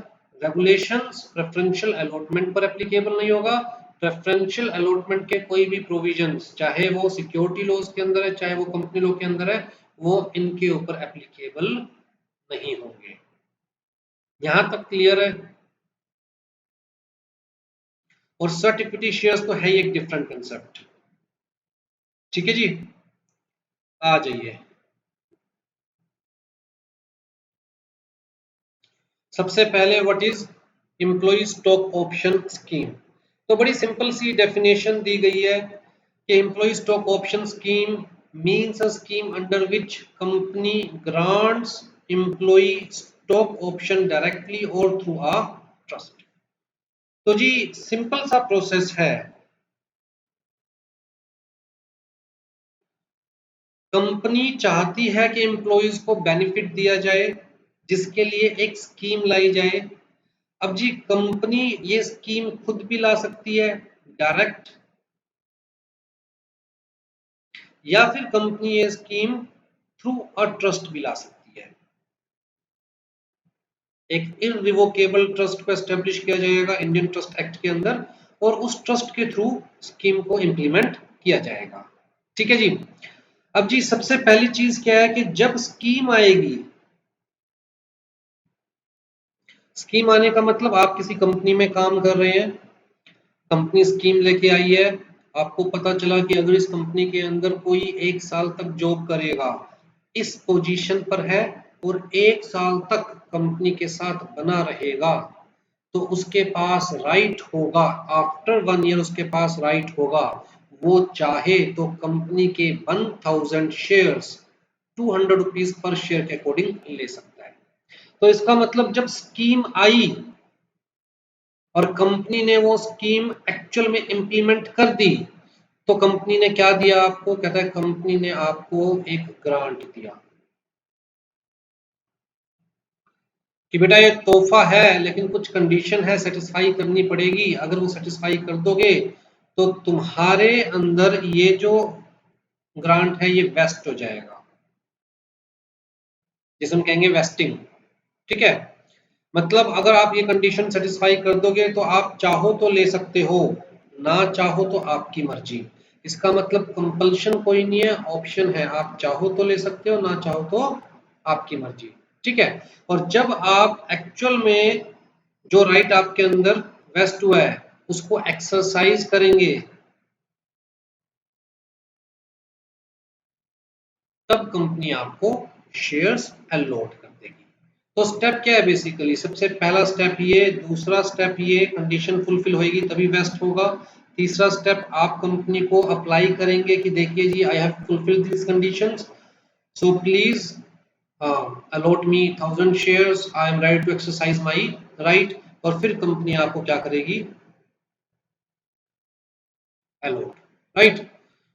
रेगुलेशंस प्रेफरेंशियल अलॉटमेंट पर एप्लीकेबल नहीं होगा। प्रेफरेंशियल अलॉटमेंट के कोई भी प्रोविजंस, चाहे वो सिक्योरिटी लॉज के अंदर है, चाहे वो कंपनी लॉ के अंदर है, वो इनके ऊपर एप्लीकेबल नहीं होंगे। यहां तक क्लियर है? और सर्टिफिकेट शेयर्स तो है ही एक डिफरेंट कंसेप्ट। ठीक है जी, आ जाइए। सबसे पहले what is employ stock option scheme. तो बड़ी सिंपल सी डेफिनेशन दी गई है कि employ stock option scheme means a scheme under which company grants employ stock option directly और थ्रू अ ट्रस्ट। तो जी सिंपल सा प्रोसेस है। कंपनी चाहती है कि एम्प्लॉयज को बेनिफिट दिया जाए जिसके लिए एक स्कीम लाई जाए। अब जी कंपनी ये स्कीम खुद भी ला सकती है डायरेक्ट, या फिर कंपनी ये स्कीम थ्रू अ ट्रस्ट भी ला सकती है। एक इररिवोकेबल ट्रस्ट को एस्टेब्लिश किया जाएगा इंडियन ट्रस्ट एक्ट के अंदर और उस ट्रस्ट के थ्रू स्कीम को इंप्लीमेंट किया जाएगा। ठीक है जी। अब जी सबसे पहली चीज क्या है कि जब स्कीम आएगी, स्कीम आने का मतलब आप किसी कंपनी में काम कर रहे हैं, कंपनी स्कीम लेके आई है, आपको पता चला कि अगर इस कंपनी के अंदर कोई 1 साल तक जॉब करेगा, इस पोजीशन पर है और 1 साल तक कंपनी के साथ बना रहेगा, तो उसके पास राइट होगा, आफ्टर 1 ईयर उसके पास राइट होगा, वो चाहे तो कंपनी के 1000 शेयर्स 200 रुपीज पर शेयर के अकॉर्डिंग ले सकता है। तो इसका मतलब जब स्कीम आई और कंपनी ने वो स्कीम एक्चुअल में इंप्लीमेंट कर दी, तो कंपनी ने क्या दिया आपको? कहता है कंपनी ने आपको एक ग्रांट दिया कि बेटा ये तोहफा है लेकिन कुछ कंडीशन है, सेटिस्फाई करनी पड़ेगी। अगर वो सेटिस्फाई कर दोगे तो तुम्हारे अंदर ये जो ग्रांट है ये वेस्ट हो जाएगा, जिसे हम कहेंगे वेस्टिंग। ठीक है। मतलब अगर आप ये कंडीशन सेटिस्फाई कर दोगे तो आप चाहो तो ले सकते हो, ना चाहो तो आपकी मर्जी। इसका मतलब कंपल्शन कोई नहीं है, ऑप्शन है, आप चाहो तो ले सकते हो, ना चाहो तो आपकी मर्जी। ठीक है। और जब आप एक्चुअल में जो राइट आपके अंदर वेस्ट हुआ है उसको एक्सरसाइज करेंगे, तब कंपनी आपको शेयर्स अलॉट कर देगी। तो स्टेप क्या है बेसिकली, सबसे पहला स्टेप ये, दूसरा स्टेप ये, कंडीशन फुलफिल होगी तभी वेस्ट होगा। तीसरा स्टेप आप कंपनी को अप्लाई करेंगे कि देखिए जी I have fulfil this conditions, so please allot me 1000 shares, I am ready to exercise my right. और फिर कंपनी आपको क्या करेगी, अलॉट, राइट।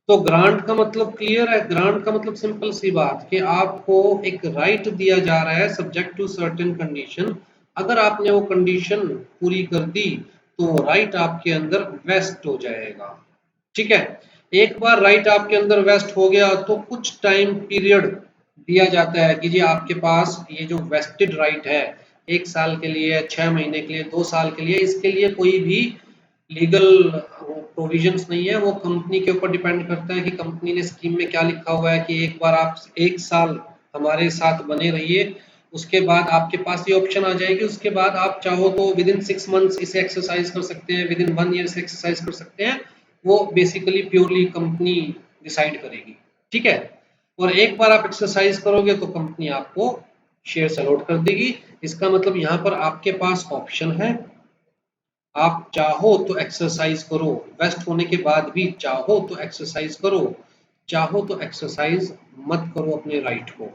तो ग्रांट का मतलब क्लियर है, ग्रांट का मतलब सिंपल सी बात कि आपको एक राइट दिया जा रहा है सब्जेक्ट टू सर्टेन कंडीशन। अगर आपने वो कंडीशन पूरी कर दी तो राइट आपके अंदर वेस्ट हो जाएगा। ठीक है। एक बार राइट आपके अंदर वेस्ट हो गया तो कुछ टाइम पीरियड दिया जाता है कि जी आपके पास ये जो वेस्टेड राइट है, 1 साल के लिए, 6 महीने के लिए, 2 साल के लिए, इसके लिए कोई भी लीगल प्रोविजंस नहीं है। वो कंपनी के ऊपर डिपेंड करता है कि कंपनी ने स्कीम में क्या लिखा हुआ है कि एक बार आप 1 साल हमारे साथ बने रहिए, उसके बाद आपके पास ये ऑप्शन आ जाएगी, उसके बाद आप चाहो तो विद इन 6 मंथ्स इसे एक्सरसाइज कर सकते हैं, विद इन 1 ईयर से एक्सरसाइज कर सकते हैं। वो बेसिकली प्योरली कंपनी डिसाइड करेगी। ठीक है। और एक बार आप एक्सरसाइज करोगे तो कंपनी आपको शेयर अलॉट कर देगी। इसका मतलब यहाँ पर आपके पास ऑप्शन है, आप चाहो तो एक्सरसाइज करो, वेस्ट होने के बाद भी चाहो तो एक्सरसाइज करो, चाहो तो एक्सरसाइज मत करो अपने राइट को।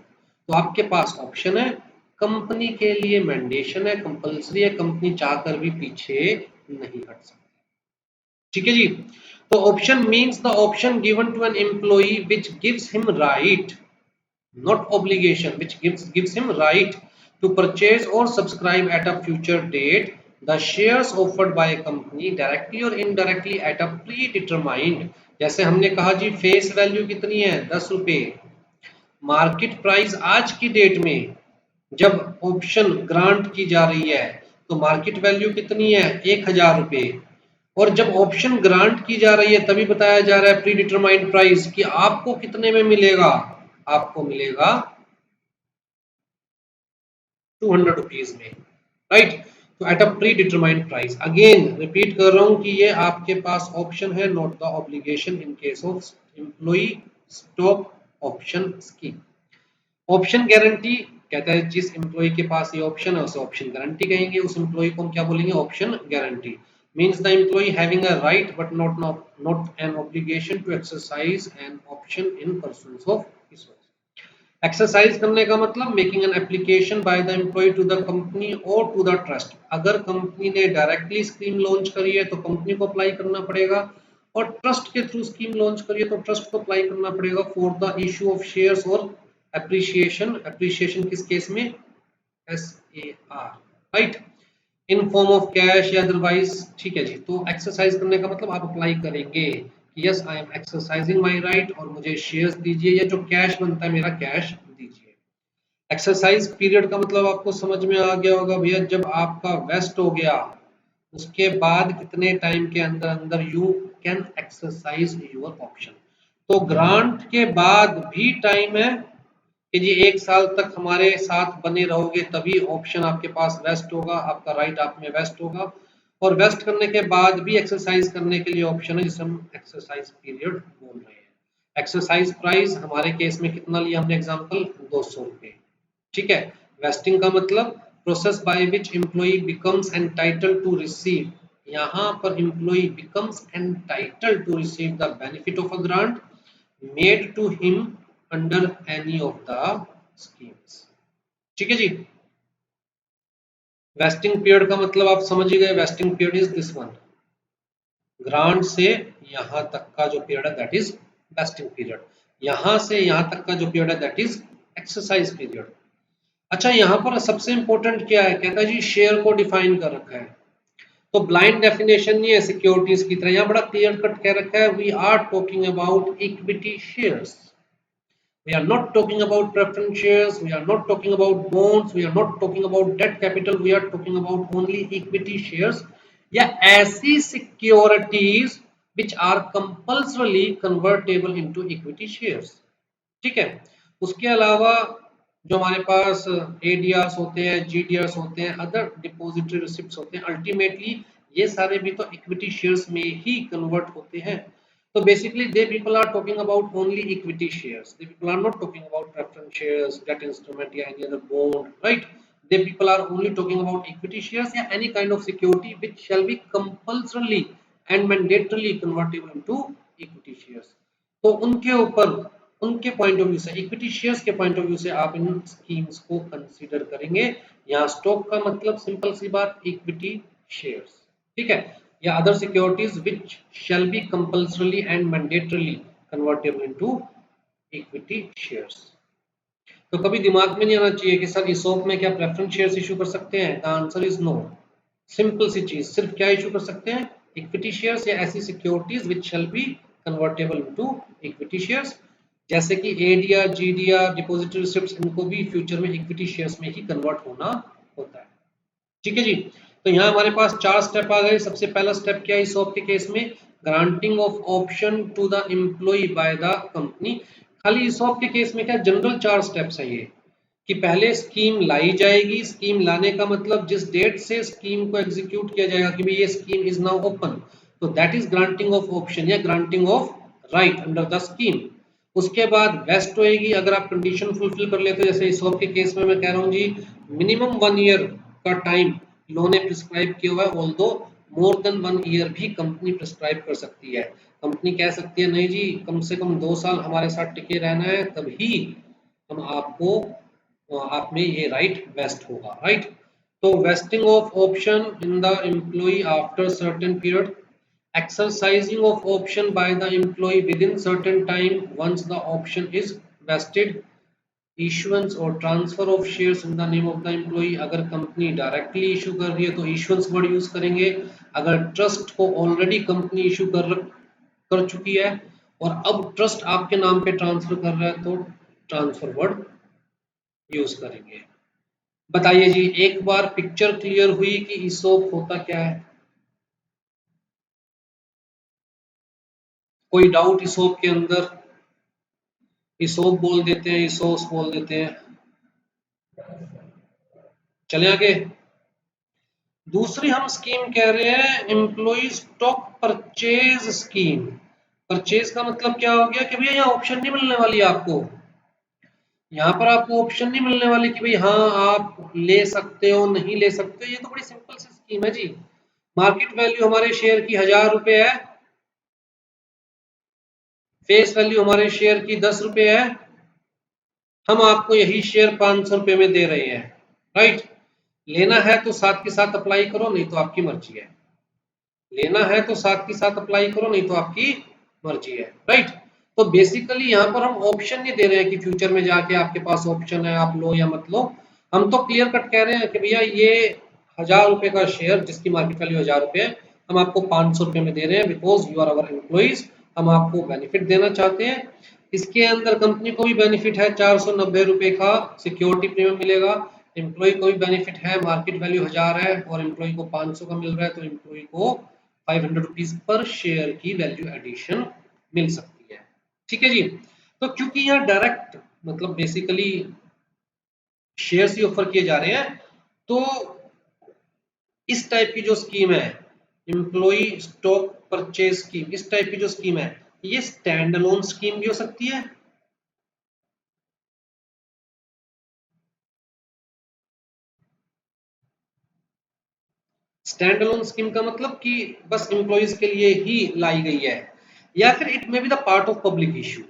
तो आपके पास ऑप्शन है, कंपनी के लिए मैंडेशन है, कंपल्सरी है, कंपनी चाहकर भी पीछे नहीं हट सकती। ठीक है जी। तो option means the option given to an employee which gives him right, not obligation, which gives him right to purchase or subscribe at a future date the shares offered by a company directly or indirectly at a predetermined। जैसे हमने कहा जी face value कितनी है, 10 रुपए, market price आज की date में जब ऑप्शन ग्रांट की जा रही है तो मार्केट वैल्यू कितनी है, 1000 रुपए। और जब ऑप्शन ग्रांट की जा रही है तभी बताया जा रहा है प्री डिटरमाइंड प्राइस कि आपको कितने में मिलेगा, आपको मिलेगा 200 रुपीज में, राइट। तो at a pre determined price, again repeat कर रहा हूं कि ये आपके पास ऑप्शन है, not the obligation in case of employee stock option scheme. Option guarantee कहता है जिस एम्प्लॉय के पास ये ऑप्शन है उसे ऑप्शन गारंटी कहेंगे, उस एम्प्लॉय को हम क्या बोलेंगे, option grantee. Means the employ having a right but not an obligation to exercise an option in pursuance of his. Exercise करने का मतलब making an application by the employ to the company और to the trust. अगर company ने directly scheme launch करी है तो company को अप्लाई करना पड़ेगा, और ट्रस्ट के थ्रू स्कीम लॉन्च करी है तो ट्रस्ट को अप्लाई करना पड़ेगा for the issue of shares और एप्रिसिएशन। एप्रिसिएशन किस केस में, SAR, right, in form of cash या अदरवाइज। ठीक है जी। तो एक्सरसाइज करने का मतलब आप अप्लाई करेंगे कि yes I am exercising my right और मुझे शेयर्स दीजिए, या जो कैश बनता है मेरा कैश दीजिए। एक्सरसाइज पीरियड का मतलब आपको समझ में आ गया होगा भैया, जब आपका वेस्ट हो गया उसके बाद कितने टाइम के अंदर अंदर you can exercise your option. तो ग्रांट के बाद भी टाइम है कि जी 1 साल तक हमारे साथ बने रहोगे तभी ऑप्शन आपके पास वेस्ट होगा, आपका राइट आप में वेस्ट होगा। और वेस्ट करने के बाद भी एक्सरसाइज करने के लिए ऑप्शन है जिसे हम एक्सरसाइज पीरियड बोल रहे हैं। एक्सरसाइज प्राइस हमारे केस में कितना लिया हमने एग्जांपल, 200 रुपए। ठीक है। वेस्टिंग का मतलब process by which employ becomes entitled to receive, यहाँ पर employ becomes entitled to receive the benefit of a grant made to him under any of the schemes. ठीक है जी। वेस्टिंग पीरियड का मतलब आप समझ ही गए, vesting period is this one, grant से यहां तक का जो पीरियड है दैट इज वेस्टिंग पीरियड, यहां से यहां तक का जो पीरियड है दैट इज एक्सरसाइज पीरियड। अच्छा यहाँ पर सबसे इंपॉर्टेंट क्या है, कहता है जी शेयर को डिफाइन कर रखा है, तो ब्लाइंड डेफिनेशन नहीं है सिक्योरिटीज की तरह, यहाँ बड़ा क्लियर कट कह रखा है we are talking about equity shares. We are not talking about preference shares, we are not talking about bonds, we are not talking about debt capital, we are talking about only equity shares या ऐसी securities which are compulsorily convertible into equity shares। ठीक है, उसके अलावा जो हमारे पास एडीआरस होते हैं, जीडीआरस होते हैं, अदर डिपॉजिटरी रिसिप्ट्स होते हैं, अल्टीमेटली ये सारे भी तो इक्विटी शेयर्स में ही कन्वर्ट होते हैं। तो basically they people are talking about only equity shares, they people are not talking about preference shares, debt instrument या any other bond, right. They people are only talking about equity shares या any kind of security which shall be compulsorily and mandatorily convertible into equity shares। तो उनके ऊपर, उनके point of view से, equity shares के point of view से आप इन schemes को कंसीडर करेंगे। यहाँ स्टॉक का मतलब सिंपल सी बात इक्विटी शेयर्स, ठीक है, या other securities which shall B compulsorily and mandatorily convertible into equity shares. तो कभी दिमाग में नहीं आना चाहिए कि सर ईसॉप में क्या प्रेफरेंस शेयर्स इशू कर सकते हैं, the answer is no. Simple सी चीज, सिर्फ क्या इशू कर सकते हैं, इक्विटी शेयर्स या ऐसी securities which shall B convertible into equity shares, जैसे कि एडीआर, जीडीआर, डिपॉजिटरी रिसिप्ट्स, इनको भी फ्यूचर में इक्विटी शेयर्स में ही कन्वर्ट होना होता है। ठीक है जी, तो यहाँ हमारे पास 4 स्टेप आ गए। सबसे पहला स्टेप क्या है ईसॉप के केस में, granting of option to the employ by the company. खाली ईसॉप के केस में क्या जनरल 4 स्टेप्स है ये, कि पहले स्कीम लाई जाएगी, स्कीम लाने का मतलब जिस डेट से स्कीम को एग्जीक्यूट किया जाएगा कि भाई ये स्कीम इज नाउ ओपन, तो that is granting of option या granting of right under the scheme. उसके बाद वेस्ट होएगी अगर आप कंडीशन फुलफिल कर लेते हो, जैसे ईसॉप के केस में मैं कह रहा हूँ जी मिनिमम 1 ईयर का टाइम लॉ ने प्रिस्क्राइब किया हुआ है, ऑल्दो मोर देन 1 ईयर भी कंपनी प्रिस्क्राइब कर सकती है। कंपनी कह सकती है नहीं जी कम से कम 2 साल हमारे साथ टिके रहना है, तभी हम आपको, आप में ये राइट वेस्ट होगा, राइट। तो vesting of option in the employ after certain period, exercising of option by the employee within certain time once the option is vested, issuance or transfer of shares in the name of the employee। अगर company directly issue कर रही है तो issuance word use करेंगे, अगर trust को already company issue कर चुकी है और अब ट्रस्ट आपके नाम पे ट्रांसफर कर रहा है तो ट्रांसफर वर्ड यूज करेंगे। बताइए जी, एक बार पिक्चर क्लियर हुई कि ईसॉप होता क्या है? कोई डाउट ईसॉप के अंदर? ईसॉप बोल देते हैं, ईसोस बोल देते हैं। चले आगे। दूसरी हम स्कीम कह रहे हैं employ stock purchase scheme. Purchase का मतलब क्या हो गया कि भैया यहाँ ऑप्शन नहीं मिलने वाली आपको, यहाँ पर आपको ऑप्शन नहीं मिलने वाली कि भाई हाँ आप ले सकते हो नहीं ले सकते हो। ये तो बड़ी सिंपल सी स्कीम है जी। मार्केट वैल्यू हमारे शेयर की 1000 रुपए है, फेस वैल्यू हमारे शेयर की 10 रुपए है, हम आपको यही शेयर 500 रुपए में दे रहे हैं, राइट। लेना है तो साथ के साथ अप्लाई करो, नहीं तो आपकी मर्जी है। लेना है तो साथ के साथ अप्लाई करो, नहीं तो आपकी मर्जी है, राइट। तो बेसिकली यहाँ पर हम ऑप्शन नहीं दे रहे हैं कि फ्यूचर में जाके आपके पास ऑप्शन है आप लो या मत लो। हम तो क्लियर कट कह रहे हैं कि भैया ये 1000 रुपए का शेयर जिसकी मार्केट वैल्यू 1000 रुपए है, हम आपको 500 रुपए में दे रहे हैं because you are our employees, हम आपको बेनिफिट देना चाहते हैं। इसके अंदर कंपनी को भी बेनिफिट है, 490 रुपए का सिक्योरिटी प्रीमियम मिलेगा। एम्प्लॉय को भी बेनिफिट है, मार्केट वैल्यू 1000 है और एम्प्लॉय को 500 का मिल रहा है, तो एम्प्लॉय को 500 रुपीज पर शेयर की वैल्यू एडिशन मिल सकती है। ठीक है जी। तो क्योंकि यहाँ डायरेक्ट मतलब बेसिकली शेयर्स ही ऑफर किए जा रहे हैं, तो इस टाइप की जो स्कीम है एम्प्लॉय स्टॉक परचेज स्कीम, इस टाइप की जो स्कीम है ये स्टैंड अलोन स्कीम भी हो सकती है। स्टैंड अलोन स्कीम का मतलब कि बस एम्प्लॉइज के लिए ही लाई गई है, या फिर it may be the part of public issue.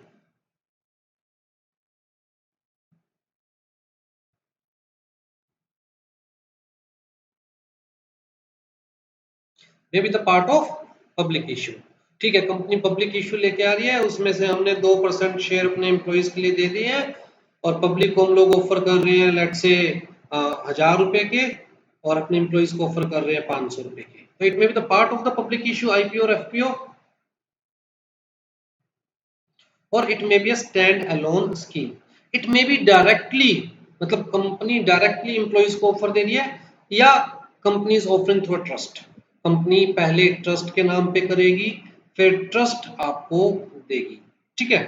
May be the part of public issue. ठीक है, कंपनी पब्लिक इशू लेके आ रही है, उसमें से हमने 2% शेयर अपने एम्प्लॉइज के लिए दे दिए हैं और पब्लिक को हम लोग ऑफर कर रहे हैं लेट से 1000 रुपए के और अपने एम्प्लॉइज को ऑफर कर रहे हैं 500 रुपए के। तो it may be the part of the public issue, IPO और एफपीओ, और it may be a stand alone scheme. It may be directly मतलब कंपनी डायरेक्टली एम्प्लॉइज को ऑफर दे रही है, या company is offering through a trust. Company पहले trust के नाम पे करेगी, फिर ट्रस्ट आपको देगी। ठीक है।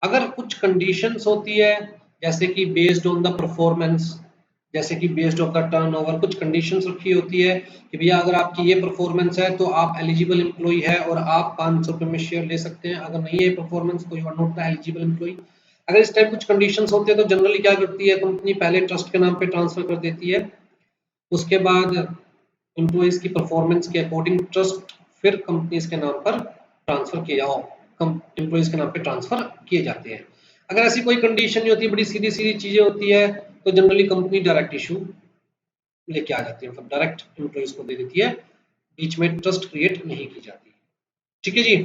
अगर कुछ कंडीशंस होती है जैसे कि बेस्ड ऑन द परफॉर्मेंस, जैसे कि बेस्ड ऑन द टर्नओवर, कुछ कंडीशंस रखी होती है कि भैया अगर आपकी ये परफॉर्मेंस है तो आप एलिजिबल एम्प्लॉय है और आप 500 रुपये में शेयर ले सकते हैं, अगर नहीं है परफॉर्मेंस तो you are not the eligible employ. अगर इस टाइप कुछ कंडीशंस होते हैं तो जनरली क्या करती है कंपनी, पहले ट्रस्ट के नाम पे ट्रांसफर कर देती है, उसके बाद एम्प्लॉइज की परफॉर्मेंस के अकॉर्डिंग ट्रस्ट फिर कंपनीज के नाम पर ट्रांसफर किया एम्प्लॉइज के नाम पे ट्रांसफर किए जाते हैं। अगर ऐसी कोई कंडीशन नहीं होती, बड़ी सीधी सीधी चीजें होती है, तो जनरली कंपनी डायरेक्ट इशू लेके आ जाती है, मतलब डायरेक्ट एम्प्लॉइज को दे देती है, बीच में ट्रस्ट क्रिएट नहीं की जाती। ठीक है जी।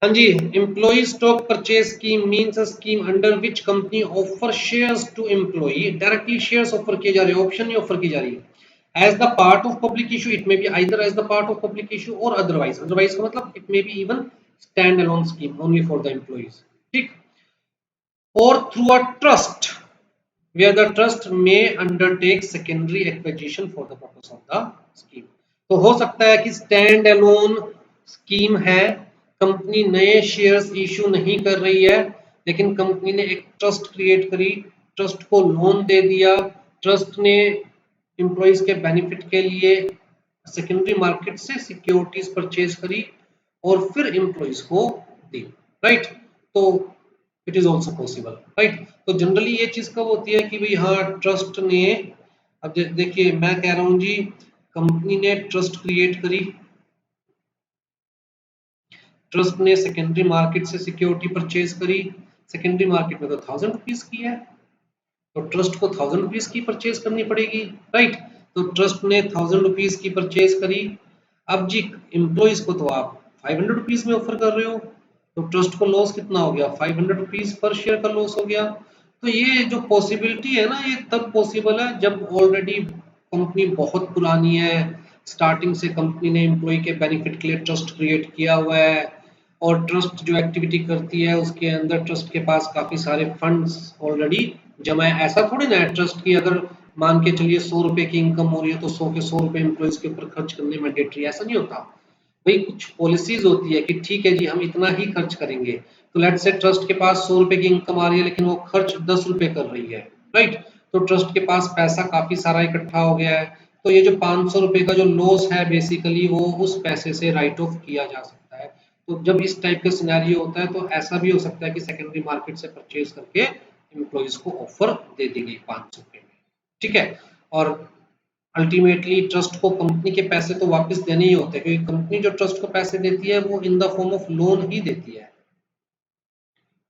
हाँ जी। Employee stock purchase scheme means a scheme under which company offer shares to employee, directly shares offer किए जा रहे हैं, ऑप्शन नहीं ऑफर की जा रही है। As the part of public issue, it may be either as the part of public issue और अदरवाइज, अदरवाइज का मतलब it may be even stand alone scheme only for the employees. ठीक। और through a trust where the trust may undertake secondary acquisition for the purpose of the scheme। तो हो सकता है कि स्टैंड अलोन स्कीम है, कंपनी नए shares issue नहीं कर रही है, लेकिन कंपनी ने एक ट्रस्ट क्रिएट करी, ट्रस्ट को लोन दे दिया, ट्रस्ट ने एम्प्लॉइज के बेनिफिट के लिए सेकेंडरी मार्केट से सिक्योरिटीज परचेज करी और फिर एम्प्लॉइज को दी। राइट। तो it is also possible. Right. तो जनरली ये चीज कब होती है कि भाई हाँ ट्रस्ट ने, अब देखिए मैं कह रहा हूं जी, कंपनी ने ट्रस्ट क्रिएट करी, ट्रस्ट ने सेकेंडरी मार्केट से सिक्योरिटी परचेज करी, सेकेंडरी मार्केट में तो 1000 रुपीज की है, तो ट्रस्ट को 1000 रुपीज की परचेज करनी पड़ेगी। राइट। तो ट्रस्ट ने 1000 रुपीज की परचेज करी। अब जी एम्प्लॉइज को तो आप 500 रुपीज में ऑफर कर रहे हो, तो ट्रस्ट को लॉस कितना हो गया, 500 रुपीज पर शेयर का लॉस हो गया। तो ये जो पॉसिबिलिटी है ना, ये तब पॉसिबल है जब ऑलरेडी कंपनी बहुत पुरानी है, स्टार्टिंग से कंपनी ने एम्प्लॉय के बेनिफिट के लिए ट्रस्ट क्रिएट किया हुआ है, और ट्रस्ट जो एक्टिविटी करती है उसके अंदर ट्रस्ट के पास काफी सारे फंड्स ऑलरेडी जमा है। ऐसा थोड़ी ना है ट्रस्ट की अगर मान के चलिए 100 रुपए की इनकम हो रही है तो 100 के 100 रुपए एम्प्लॉइज के ऊपर खर्च करने मैंडेटरी, ऐसा नहीं होता भाई। कुछ पॉलिसीज होती है कि ठीक है जी हम इतना ही खर्च करेंगे, तो लेट्स से ट्रस्ट के पास 100 रुपए की इनकम आ रही है लेकिन वो खर्च 10 रुपए कर रही है। राइट। तो ट्रस्ट के पास पैसा काफी सारा इकट्ठा हो गया है, तो ये जो 500 रुपए का जो लॉस है बेसिकली वो उस पैसे से राइट ऑफ किया जा सकता है। तो जब इस टाइप का सिनेरियो होता है तो ऐसा भी हो सकता है कि सेकेंडरी मार्केट से परचेज करके एम्प्लॉइज को ऑफर दे दी गई 500 रुपए में। ठीक है। और अल्टीमेटली ट्रस्ट को कंपनी के पैसे तो वापस देने ही होते हैं, क्योंकि कंपनी जो ट्रस्ट को पैसे देती है वो in the form of loan ही देती है।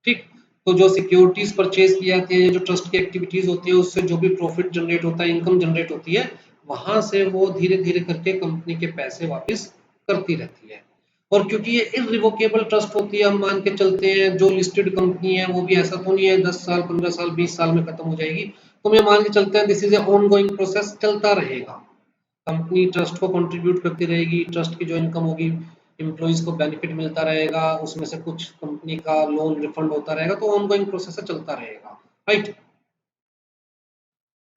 ठीक। तो जो सिक्योरिटीज परचेज की जाती है, जो ट्रस्ट की एक्टिविटीज होती है, उससे जो भी प्रॉफिट जनरेट होता है, इनकम जनरेट होती है, वहां से वो धीरे धीरे करके कंपनी के पैसे वापस करती रहती है। और क्योंकि ये इररिवोकेबल ट्रस्ट होती है, हम मान के चलते हैं जो लिस्टेड कंपनी है वो भी ऐसा तो नहीं है 10 साल 15 साल 20 साल में खत्म हो जाएगी, तो मैं मान के चलते हैं this is a on going process, चलता रहेगा। कंपनी ट्रस्ट को कंट्रीब्यूट करती रहेगी, ट्रस्ट की जो इनकम होगी एम्प्लॉइज को बेनिफिट मिलता रहेगा, उसमें से कुछ कंपनी का लोन रिफंड होता रहेगा, तो ऑनगोइंग प्रोसेस चलता रहेगा। राइट।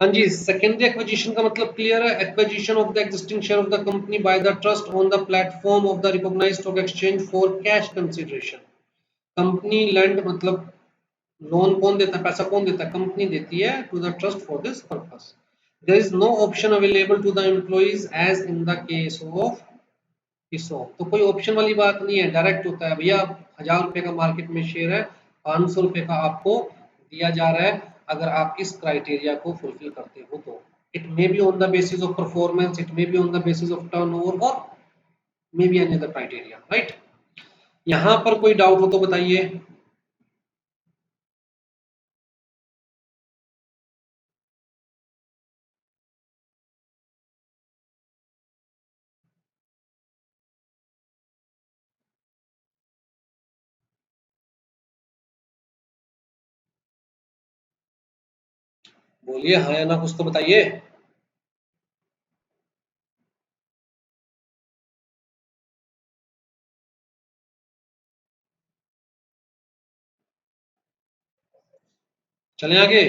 हाँ जी। सेकेंडरी एक्विजिशन का मतलब क्लियर है, acquisition of the existing share of the company by the trust on the platform of the recognised stock exchange for cash consideration. Company lend मतलब लोन कौन देता है, पैसा कौन देता है, कंपनी देती है to the trust for this purpose. There is no option available to the employees as in the case of ESOP। तो कोई ऑप्शन वाली बात नहीं है, डायरेक्ट होता है भैया 1000 रुपए का मार्केट में शेयर है, 500 रुपए का आपको दिया जा रहा है अगर आप इस क्राइटेरिया को फुलफिल करते हो तो। It may be on the basis of performance, it may be on the basis of turnover और may be any other criteria. Right. यहाँ पर कोई डाउट हो तो बताइए। बोलिए हाँ या ना, कुछ तो बताइए। चलें आगे।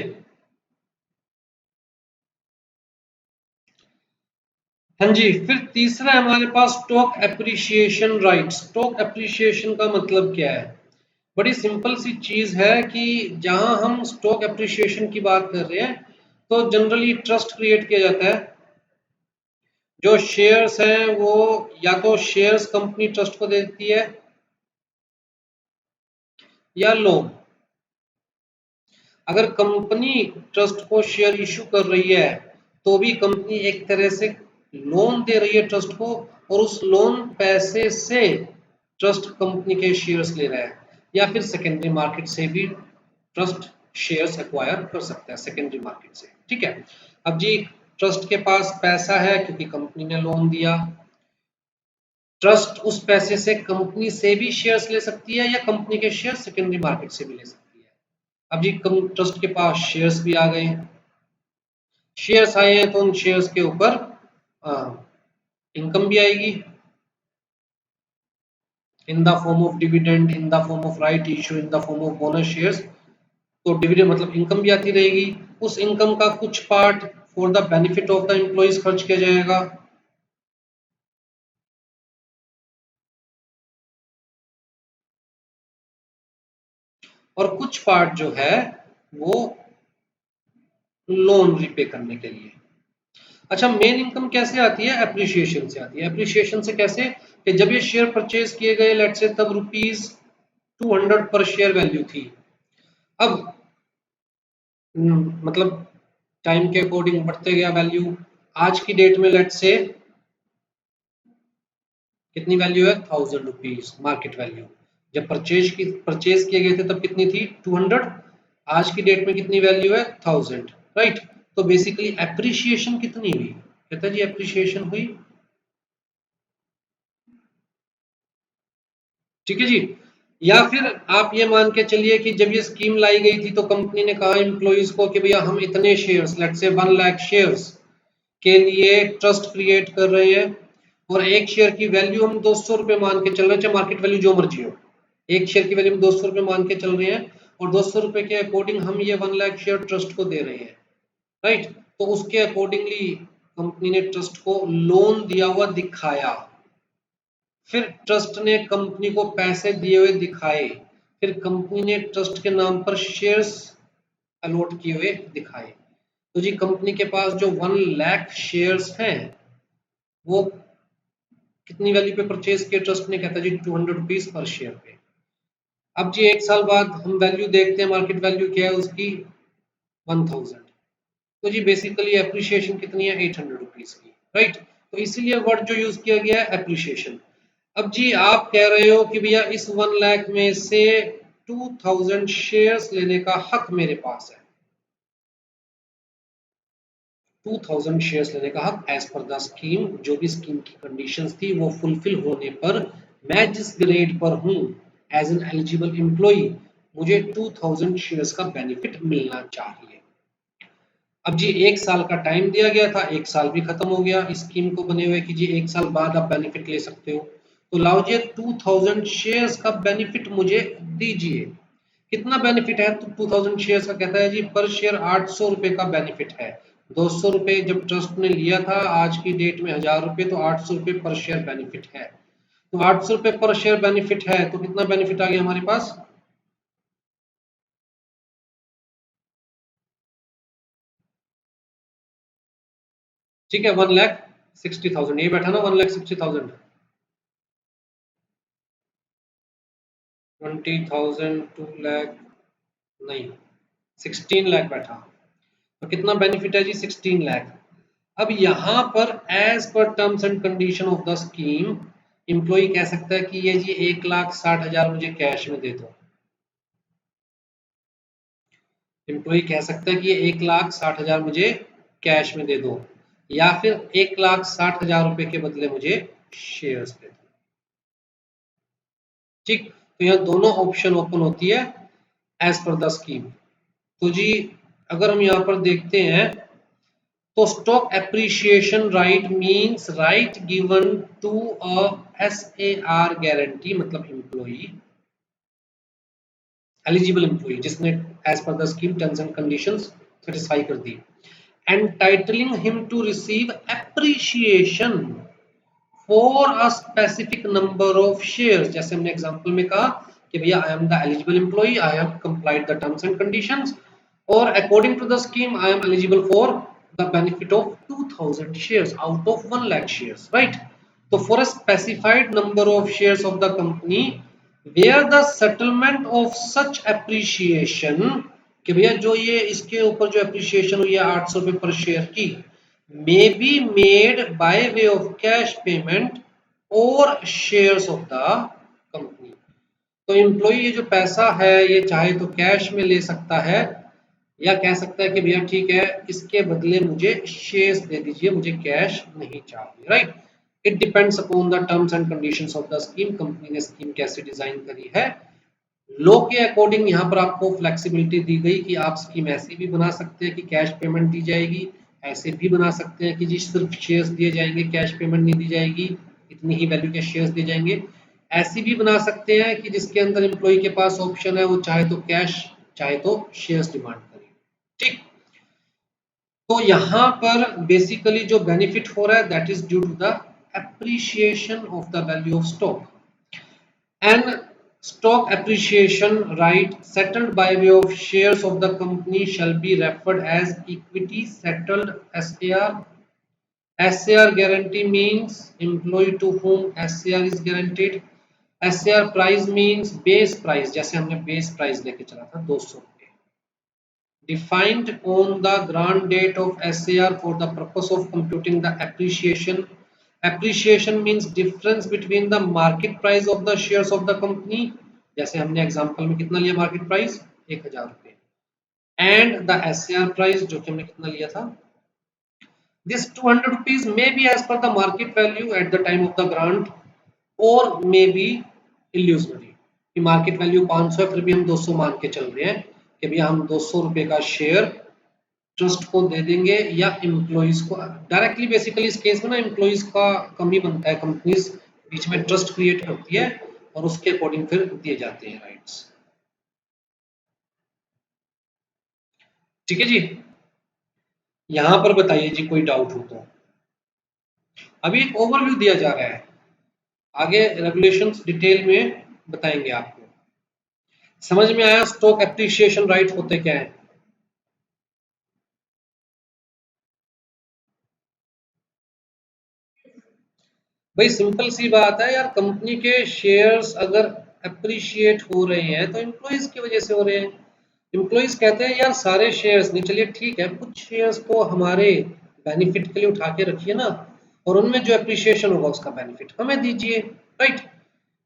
हाँ जी, फिर तीसरा है हमारे पास stock appreciation right. Stock appreciation का मतलब क्या है? बड़ी सिंपल सी चीज है कि जहां हम स्टॉक एप्रिसिएशन की बात कर रहे हैं तो जनरली ट्रस्ट क्रिएट किया जाता है। जो शेयर्स हैं वो या तो शेयर्स कंपनी ट्रस्ट को देती है या लोन। अगर कंपनी ट्रस्ट को शेयर इशू कर रही है तो भी कंपनी एक तरह से लोन दे रही है ट्रस्ट को, और उस लोन पैसे से ट्रस्ट कंपनी के शेयर्स ले रहा है, या फिर सेकेंडरी मार्केट से भी ट्रस्ट शेयर्स एक्वायर कर सकता है सेकेंडरी मार्केट से। ठीक है। अब जी ट्रस्ट के पास पैसा है क्योंकि कंपनी ने लोन दिया। ट्रस्ट उस पैसे से कंपनी से भी शेयर्स ले सकती है या कंपनी के शेयर सेकेंडरी मार्केट से भी ले सकती है। अब जी ट्रस्ट के पास शेयर्स भी आ गए। शेयर्स आए हैं तो उन शेयर्स के ऊपर इनकम भी आएगी इन the form of dividend, in the form of right issue, in the form of bonus shares. तो डिविडेंड मतलब इनकम भी आती रहेगी। उस इनकम का कुछ part for the benefit of the employees खर्च किया जाएगा। और कुछ पार्ट जो है वो लोन रिपे करने के लिए। अच्छा, मेन इनकम कैसे आती है? एप्रिसिएशन से आती है। एप्रिसिएशन से कैसे? कि जब ये शेयर परचेज किए गए लेट्स से तब ₹200 पर शेयर वैल्यू थी। अब मतलब टाइम के अकॉर्डिंग बढ़ते गया वैल्यू। आज की डेट में लेट्स से कितनी वैल्यू है? ₹1000 मार्केट वैल्यू। जब परचेज किए गए थे तब कितनी थी? 200। आज की डेट में कितनी वैल्यू है? 1000। राइट। तो बेसिकली एप्रिसिएशन कितनी हुई? कहता है जी एप्रिसिएशन हुई। ठीक है जी। या फिर आप ये मान के चलिए कि जब ये स्कीम लाई गई थी तो कंपनी ने कहा एम्प्लॉइज को कि भैया हम इतने shares let's say 1 lakh shares के लिए ट्रस्ट क्रिएट कर रहे हैं, और एक शेयर की वैल्यू हम ₹200 मान के चल रहे हैं, चाहे मार्केट वैल्यू जो मर्जी हो। एक शेयर की वैल्यू हम ₹200 मान के चल रहे हैं, और ₹200 के अकॉर्डिंग हम ये 1 लाख शेयर ट्रस्ट को दे रहे हैं। राइट। तो उसके अकॉर्डिंगली कंपनी ने ट्रस्ट को लोन दिया हुआ दिखाया, फिर ट्रस्ट ने कंपनी को पैसे दिए हुए दिखाए, फिर कंपनी ने ट्रस्ट के नाम पर शेयर्स अलॉट किए हुए दिखाए। तो जी कंपनी के पास जो 1 लाख शेयर्स हैं वो कितनी वैल्यू पे परचेज किए ट्रस्ट ने? कहता है जी ₹200 पर शेयर पे। अब जी एक साल बाद हम वैल्यू देखते हैं, मार्केट वैल्यू क्या है उसकी? 1000। तो जी बेसिकली एप्रिसिएशन कितनी है? ₹800 की। राइट। तो इसीलिए वर्ड जो यूज किया गया है एप्रिसिएशन। अब जी आप कह रहे हो कि भैया इस 1 लाख में से 2000 शेयर्स लेने का हक मेरे पास है। 2000 शेयर्स लेने का हक एज पर द स्कीम, जो भी स्कीम की कंडीशंस थी वो फुलफिल होने पर मैं जिस ग्रेड पर हूं एज एन एलिजिबल एम्प्लॉई, मुझे 2000 शेयर्स का बेनिफिट मिलना चाहिए। अब जी एक साल का टाइम दिया गया था, एक साल भी खत्म हो गया इस स्कीम को बने हुए कि जी एक साल बाद आप बेनिफिट ले सकते हो। तो लाओ जी 2000 शेयर्स का बेनिफिट मुझे दीजिए। कितना बेनिफिट है? तो 2000 शेयर्स का कहता है जी पर शेयर ₹800 का बेनिफिट है। ₹200 जब ट्रस्ट ने लिया था, आज की डेट में ₹1000, तो ₹800 पर शेयर बेनिफिट है। तो ₹800 पर शेयर बेनिफिट है तो कितना बेनिफिट आ गया हमारे पास? ठीक है, 1,60,000। ये बैठा ना 1,60,000। 20,000 2 लाख नहीं, 16 लाख बैठा। तो कितना बेनिफिट है जी? 16 लाख। अब यहां पर as per terms and condition of the scheme employ कह सकता है कि ये जी 1,60,000 मुझे कैश में दे दो। एम्प्लॉय कह सकता है कि ये 1,60,000 मुझे कैश में दे दो, या फिर 1,60,000 रुपए के बदले मुझे शेयर्स दे दो। ठीक। तो यहाँ दोनों ऑप्शन ओपन होती है एज पर द स्कीम। तो जी अगर हम यहाँ पर देखते हैं तो stock appreciation right means right given to a SAR grantee, मतलब एम्प्लॉई एलिजिबल एम्प्लॉई जिसने as per the scheme terms and conditions satisfy कर दी। entitling him to receive appreciation for a specific number of shares. जैसे हमने example में कहा कि भैया I am the eligible employee, I have complied the terms and conditions, or according to the scheme I am eligible for the benefit of 2000 shares out of 1 lakh shares, right? So for a specified number of shares of the company where the settlement of such appreciation, कि भैया जो ये इसके ऊपर जो appreciation हुई है 800 रुपए पर शेयर की, may be made by way of cash payment or shares of the company. तो एम्प्लॉय ये जो पैसा है ये चाहे तो कैश में ले सकता है या कह सकता है कि भैया ठीक है इसके बदले मुझे शेयर्स दे दीजिए, मुझे कैश नहीं चाहिए, right? It depends upon the terms and conditions of the scheme, company ने स्कीम कैसे डिजाइन करी है। लॉ के अकॉर्डिंग यहाँ पर आपको फ्लेक्सिबिलिटी दी गई कि आप स्कीम ऐसी भी बना सकते हैं कि कैश पेमेंट दी जाएगी, ऐसे भी बना सकते हैं कि जी सिर्फ शेयर्स दिए जाएंगे, कैश पेमेंट नहीं दी जाएगी, इतनी ही वैल्यू के शेयर्स दिए जाएंगे। ऐसी भी बना सकते हैं कि जिसके अंदर एम्प्लॉय के पास ऑप्शन है, वो चाहे तो कैश चाहे तो शेयर्स डिमांड करे, ठीक। तो यहाँ पर बेसिकली जो बेनिफिट हो रहा है that is due to the appreciation of the value of stock. An stock appreciation right settled by way of shares of the company shall be referred as equity settled SAR. SAR guarantee means employee to whom SAR is guaranteed. SAR price means base price, जैसे हमने base price लेके चला था 200 रुपए, defined on the grant date of SAR for the purpose of computing the appreciation. Appreciation means difference between the market price of the shares of the company, जैसे हमने example में कितना लिया मार्केट प्राइस 1000 रुपए, एंड द SAR प्राइस जो कि हमने कितना लिया था, this 200 rupees may be as per the market value at the time of the grant or may be illusory, कि मार्केट वैल्यू 500 है फिर भी हम 200 मान के चल रहे हैं कि भैया हम 200 रुपए का शेयर ट्रस्ट को दे देंगे या एम्प्लॉइज को डायरेक्टली। बेसिकली इस केस में ना एम्प्लॉइज का कम ही बनता है, कंपनीज बीच में ट्रस्ट क्रिएट करती है और उसके अकॉर्डिंग फिर दिए जाते हैं राइट्स, ठीक है जी। यहां पर बताइए जी कोई डाउट हो तो। अभी एक ओवरव्यू दिया जा रहा है, आगे रेगुलेशंस डिटेल में बताएंगे आपको। समझ में आया स्टॉक एप्रिसिएशन राइट होते क्या है? भाई सिंपल सी बात है यार, कंपनी के शेयर्स अगर अप्रिशिएट हो रहे हैं तो एम्प्लॉइज की वजह से हो रहे हैं। एम्प्लॉइज कहते हैं यार सारे शेयर्स नहीं, चलिए ठीक है कुछ शेयर्स तो हमारे बेनिफिट के लिए उठा के रखिए ना, और उनमें जो अप्रिशिएशन होगा उसका बेनिफिट हमें दीजिए, राइट?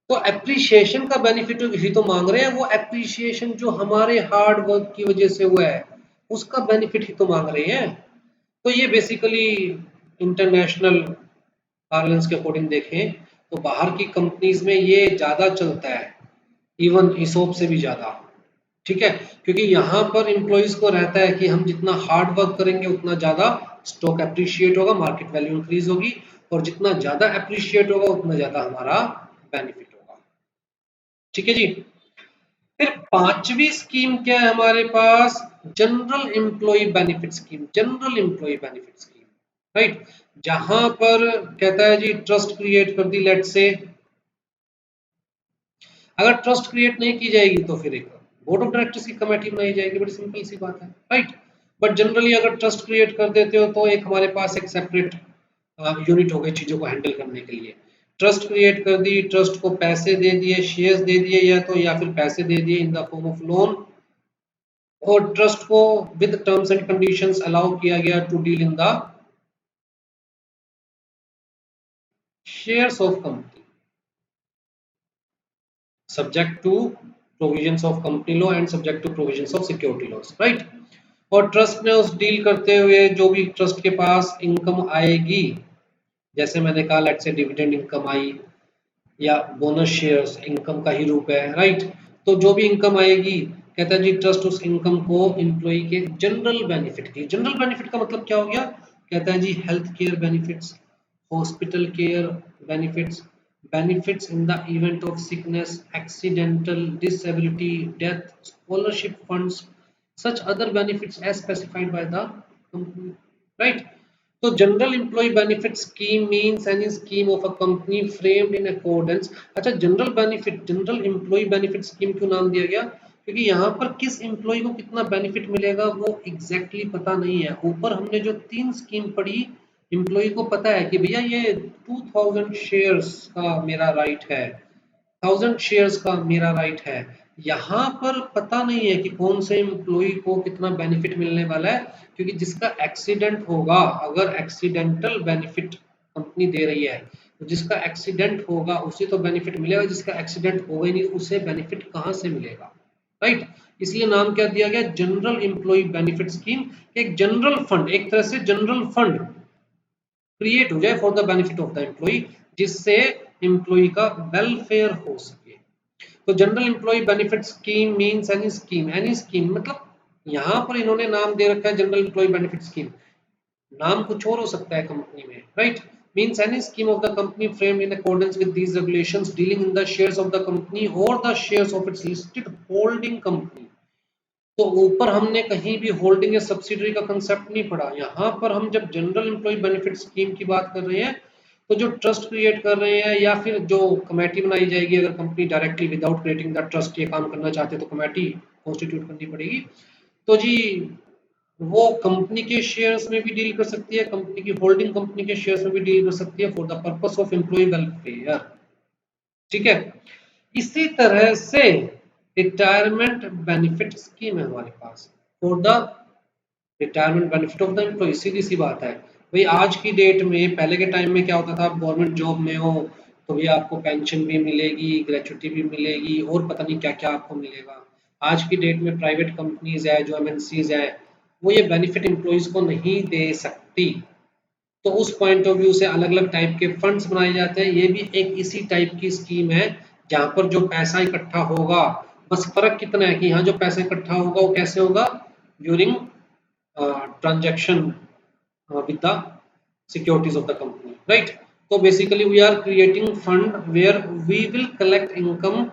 तो अप्रिशिएशन का बेनिफिट ही तो मांग रहे हैं, वो अप्रिशिएशन जो हमारे हार्ड वर्क की वजह से हुआ है उसका बेनिफिट ही तो मांग रहे हैं। तो ये बेसिकली इंटरनेशनल पार्लेंस के अकॉर्डिंग देखें तो बाहर की कंपनीज में ये ज्यादा चलता है, इवन ईसोप से भी ज्यादा, ठीक है, क्योंकि यहाँ पर एम्प्लॉइज को रहता है कि हम जितना हार्ड वर्क करेंगे उतना ज्यादा स्टॉक अप्रिशिएट होगा, मार्केट वैल्यू इंक्रीज होगी, और जितना ज्यादा अप्रिशिएट होगा उतना ज्यादा हमारा बेनिफिट होगा, ठीक है जी। फिर पांचवी स्कीम क्या है हमारे पास? General employ benefit scheme. General employ benefit scheme, right, जहां पर कहता है जी ट्रस्ट क्रिएट कर दी, लेट से अगर ट्रस्ट क्रिएट नहीं की जाएगी तो फिर एक बोर्ड ऑफ डायरेक्टर्स की कमेटी बनाई जाएगी, बड़ी सिंपल सी बात है, राइट। बट जनरली अगर ट्रस्ट क्रिएट कर देते हो तो एक हमारे पास एक सेपरेट यूनिट हो गई चीजों को हैंडल करने के लिए। ट्रस्ट क्रिएट कर दी, ट्रस्ट को पैसे दे दिए, शेयर्स दे दिए या तो, या फिर पैसे दे दिए in the form of loan, और ट्रस्ट को with terms and conditions allow किया गया to deal in the shares of company subject to provisions of company law and subject to provisions of security laws, right? और trust ने उस deal करते हुए जो भी ट्रस्ट के पास इनकम आएगी, जैसे मैंने कहा लेट्स से डिविडेंड इनकम आई या बोनस शेयर्स इनकम का ही रूप है, राइट? तो जो भी इनकम आएगी कहता है जी ट्रस्ट उस इनकम को एम्प्लॉय के जनरल बेनिफिट की, जनरल बेनिफिट का मतलब क्या हो गया? कहता है जी health care benefits, hospital care benefits, benefits in the event of sickness, accidental disability, death, scholarship funds, such other benefits as specified by the company. राइट। तो general employ benefit scheme means any scheme of a company framed in accordance. अच्छा, general employ benefit scheme क्यों नाम दिया गया? क्योंकि यहाँ पर किस एम्प्लॉय को कितना बेनिफिट मिलेगा वो एग्जैक्टली पता नहीं है। ऊपर हमने जो 3 स्कीम पढ़ी, एम्प्लॉय को पता है कि भैया ये 2000 शेयर्स का मेरा राइट है, 1000 शेयर्स का मेरा राइट है। यहाँ पर पता नहीं है कि कौन से एम्प्लॉय को कितना बेनिफिट मिलने वाला है, क्योंकि जिसका एक्सीडेंट होगा, अगर एक्सीडेंटल बेनिफिट कंपनी दे रही है तो जिसका एक्सीडेंट होगा उसे तो बेनिफिट मिलेगा, जिसका एक्सीडेंट होगा ही नहीं उसे बेनिफिट कहाँ से मिलेगा, राइट। इसलिए नाम क्या दिया गया, जनरल एम्प्लॉय बेनिफिट स्कीम। एक जनरल फंड, एक तरह से जनरल फंड क्रिएट हो जाए for the benefit of the employ, जिससे एम्प्लॉय का वेलफेयर हो सके। तो general employ benefit scheme means any scheme मतलब यहाँ पर इन्होंने नाम दे रखा है जनरल एम्प्लॉय बेनिफिट स्कीम, नाम कुछ और हो सकता है कंपनी में, right. Means any scheme of the company framed in accordance with these regulations dealing in the shares of the company और the shares of its listed holding company. तो ऊपर हमने कहीं भी होल्डिंग या सब्सिडरी का कंसेप्ट नहीं पढ़ा। यहाँ पर हम जब जनरल एम्प्लॉय बेनिफिट स्कीम की बात कर रहे हैं, तो जो ट्रस्ट क्रिएट कर रहे हैं या फिर जो कमेटी बनाई जाएगी, अगर company directly without creating the trust ये काम करना चाहते हैं तो कमेटी कॉन्स्टिट्यूट करनी पड़ेगी। तो जी वो कंपनी के शेयर्स में भी डील कर सकती है, कंपनी की होल्डिंग कंपनी के शेयर्स में भी डील कर सकती है for the purpose of employ welfare, ठीक है। इसी तरह से रिटायरमेंट बेनिफिट स्कीम है हमारे पास for the retirement benefit of the employee. सीधी सी बात है भाई, आज की डेट में, पहले के टाइम में क्या होता था, आप गवर्नमेंट जॉब में हो तो भी आपको पेंशन भी मिलेगी, ग्रेचुटी भी मिलेगी और पता नहीं क्या क्या आपको मिलेगा। आज की डेट में प्राइवेट कंपनीज है, जो एमएनसीज है, वो ये बेनिफिट एम्प्लॉयज को नहीं दे सकती। तो उस पॉइंट ऑफ व्यू से अलग अलग टाइप के फंड्स बनाए जाते हैं। ये भी एक इसी टाइप की स्कीम है जहां पर जो पैसा इकट्ठा होगा, बस फर्क कितना है कि यहाँ जो पैसा इकट्ठा होगा वो कैसे होगा, during transaction with the securities of the company, right? So basically we are creating fund where we will collect income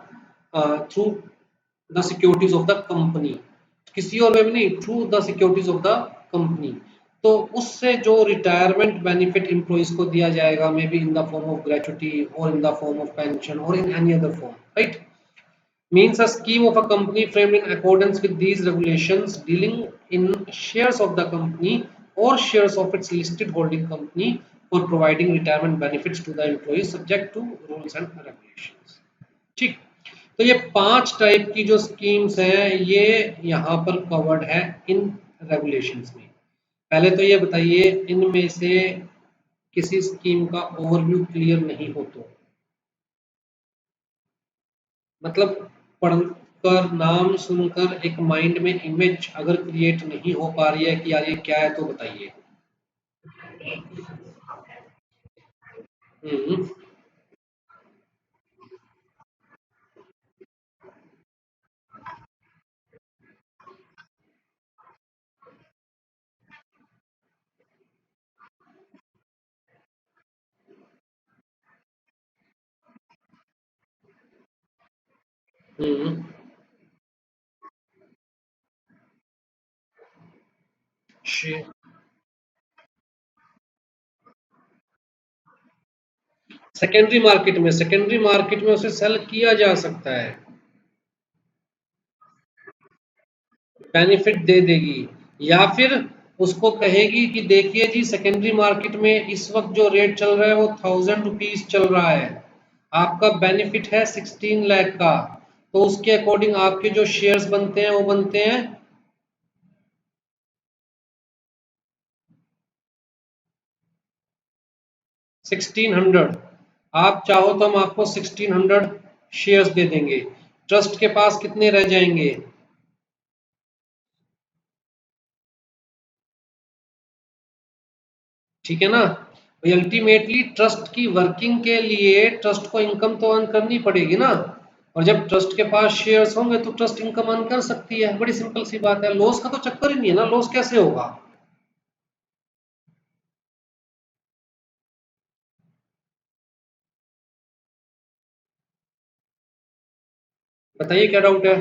through the securities of the company, किसी और में भी नहीं, through the securities of the company। तो उससे जो retirement benefit employees को दिया जाएगा, may be in the form of gratuity और in the form of pension और in any other form, right. Means a scheme of a company framed in accordance with these regulations dealing in shares of the company or shares of its listed holding company for providing retirement benefits to the employees subject to rules and regulations। ठीक। तो ये 5 type की जो schemes हैं ये यहाँ पर covered है इन रेगुलेशंस में। पहले तो ये बताइए, इनमें से किसी स्कीम का ओवरव्यू क्लियर नहीं हो तो, मतलब पढ़कर नाम सुनकर एक माइंड में इमेज अगर क्रिएट नहीं हो पा रही है कि यार ये क्या है, तो बताइए। हम्म। हम्म। सेकेंडरी मार्केट में उसे सेल किया जा सकता है, बेनिफिट दे देगी, या फिर उसको कहेगी कि देखिए जी सेकेंडरी मार्केट में इस वक्त जो रेट चल रहा है वो 1000 रुपीज चल रहा है, आपका बेनिफिट है 16 लाख का, तो उसके अकॉर्डिंग आपके जो शेयर्स बनते हैं वो बनते हैं 1600। आप चाहो तो हम आपको 1600 शेयर्स दे देंगे। ट्रस्ट के पास कितने रह जाएंगे? ठीक है ना भाई, अल्टीमेटली ट्रस्ट की वर्किंग के लिए ट्रस्ट को इनकम तो अर्न करनी पड़ेगी ना, और जब ट्रस्ट के पास शेयर्स होंगे तो ट्रस्ट इनकम अर्न कर सकती है। बड़ी सिंपल सी बात है, लॉस का तो चक्कर ही नहीं है ना, लॉस कैसे होगा? बताइए क्या डाउट है?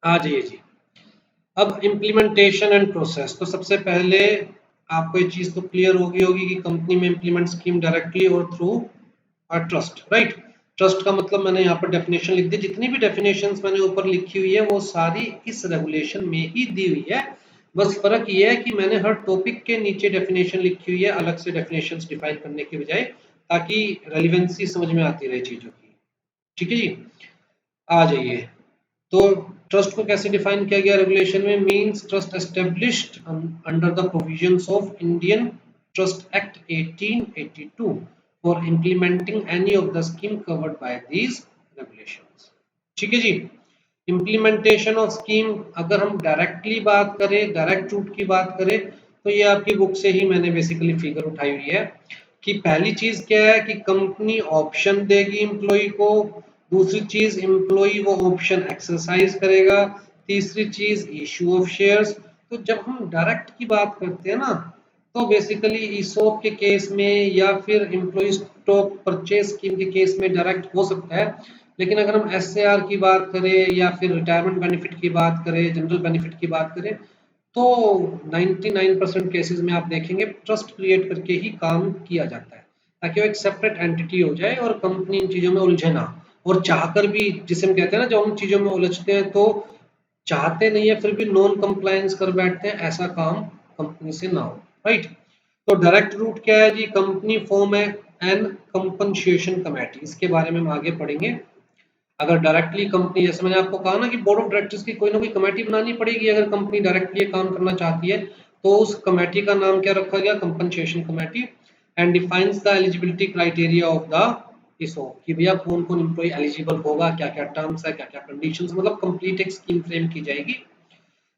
आ जाइए जी। अब इम्प्लीमेंटेशन एंड प्रोसेस, तो सबसे पहले आपको ये चीज तो क्लियर होगी कि कंपनी में इम्प्लीमेंट स्कीम डायरेक्टली और थ्रू ट्रस्ट, राइट। ट्रस्ट का मतलब मैंने यहाँ पर डेफिनेशन लिख दी, जितनी भी डेफिनेशंस मैंने ऊपर लिखी हुई है वो सारी इस रेगुलेशन में ही दी हुई है। बस फर्क ये है कि मैंने हर टॉपिक के नीचे डेफिनेशन लिखी हुई है अलग से डेफिनेशंस डिफाइन करने के बजाय, ताकि रेलिवेंसी समझ में आती रहे चीजों की। ठीक है जी, आ जाइए। तो ट्रस्ट को कैसे डिफाइन किया गया रेगुलेशन में? Means trust established under the provisions of Indian trust act 1882 for implementing any of the scheme covered by these regulations. ठीक है जी। इम्प्लीमेंटेशन ऑफ स्कीम, अगर हम डायरेक्टली बात करें, डायरेक्ट रूट की बात करें, तो ये आपकी बुक से ही मैंने बेसिकली फिगर उठाई हुई है कि पहली चीज क्या है कि कंपनी ऑप्शन देगी एम्प्लॉय को, दूसरी चीज एम्प्लॉय वो ऑप्शन एक्सरसाइज करेगा, तीसरी चीज इशू ऑफ शेयर्स। तो जब हम डायरेक्ट की बात करते हैं ना, तो बेसिकली ईसोप के केस में या फिर एम्प्लॉय स्टॉक परचेज स्कीम के केस में डायरेक्ट हो सकता है, लेकिन अगर हम एसएआर की बात करें या फिर रिटायरमेंट बेनिफिट की बात करें, जनरल बेनिफिट की बात करें, तो 99% केसेस में आप देखेंगे ट्रस्ट क्रिएट करके ही काम किया जाता है, ताकि वो एक सेपरेट एंटिटी हो जाए और कंपनी इन चीजों में उलझे ना। और चाहकर भी, जिसे हम कहते हैं ना, जब हम चीजों में उलझते हैं तो चाहते नहीं है फिर भी नॉन कंप्लायंस कर बैठते हैं, ऐसा काम कंपनी से ना हो, राइट। तो डायरेक्ट रूट क्या है जी? कंपनी फॉर्म है एन कंपनसेशन कमेटी, इसके बारे में हम आगे पढ़ेंगे। अगर डायरेक्टली कंपनी, जैसे मैंने आपको कहा ना कि बोर्ड ऑफ डायरेक्टर्स की कोई ना कोई कमेटी बनानी पड़ेगी अगर कंपनी डायरेक्टली काम करना चाहती है, तो उस कमेटी का नाम क्या रखा गया? Compensation committee. And defines the eligibility criteria of the ESOP, कि भैया कौन कौन एम्प्लॉय एलिजिबल होगा, क्या क्या टर्म्स है, क्या क्या कंडीशंस, मतलब कंप्लीट एक स्कीम फ्रेम की जाएगी।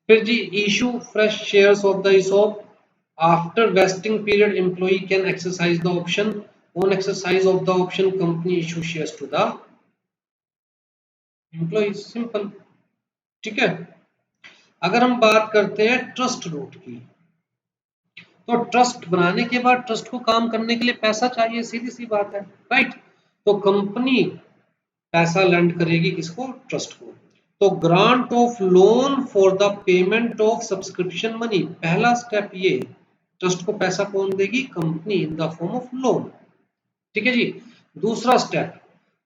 फिर जी, issue fresh shares of the ESOP after vesting period, employee can exercise the option, on exercise of the option company issue shares to the employee, simple. ठीक है। अगर हम बात करते हैं ट्रस्ट रूट की, तो ट्रस्ट बनाने के बाद ट्रस्ट को काम करने के लिए पैसा चाहिए, सीधी सी बात है, राइट। तो कंपनी पैसा लेंड करेगी किसको? ट्रस्ट को। तो grant of loan for the payment of subscription money, पहला स्टेप ये, ट्रस्ट को पैसा कौन देगी? Company, in the form of loan. ठीक है जी। दूसरा स्टेप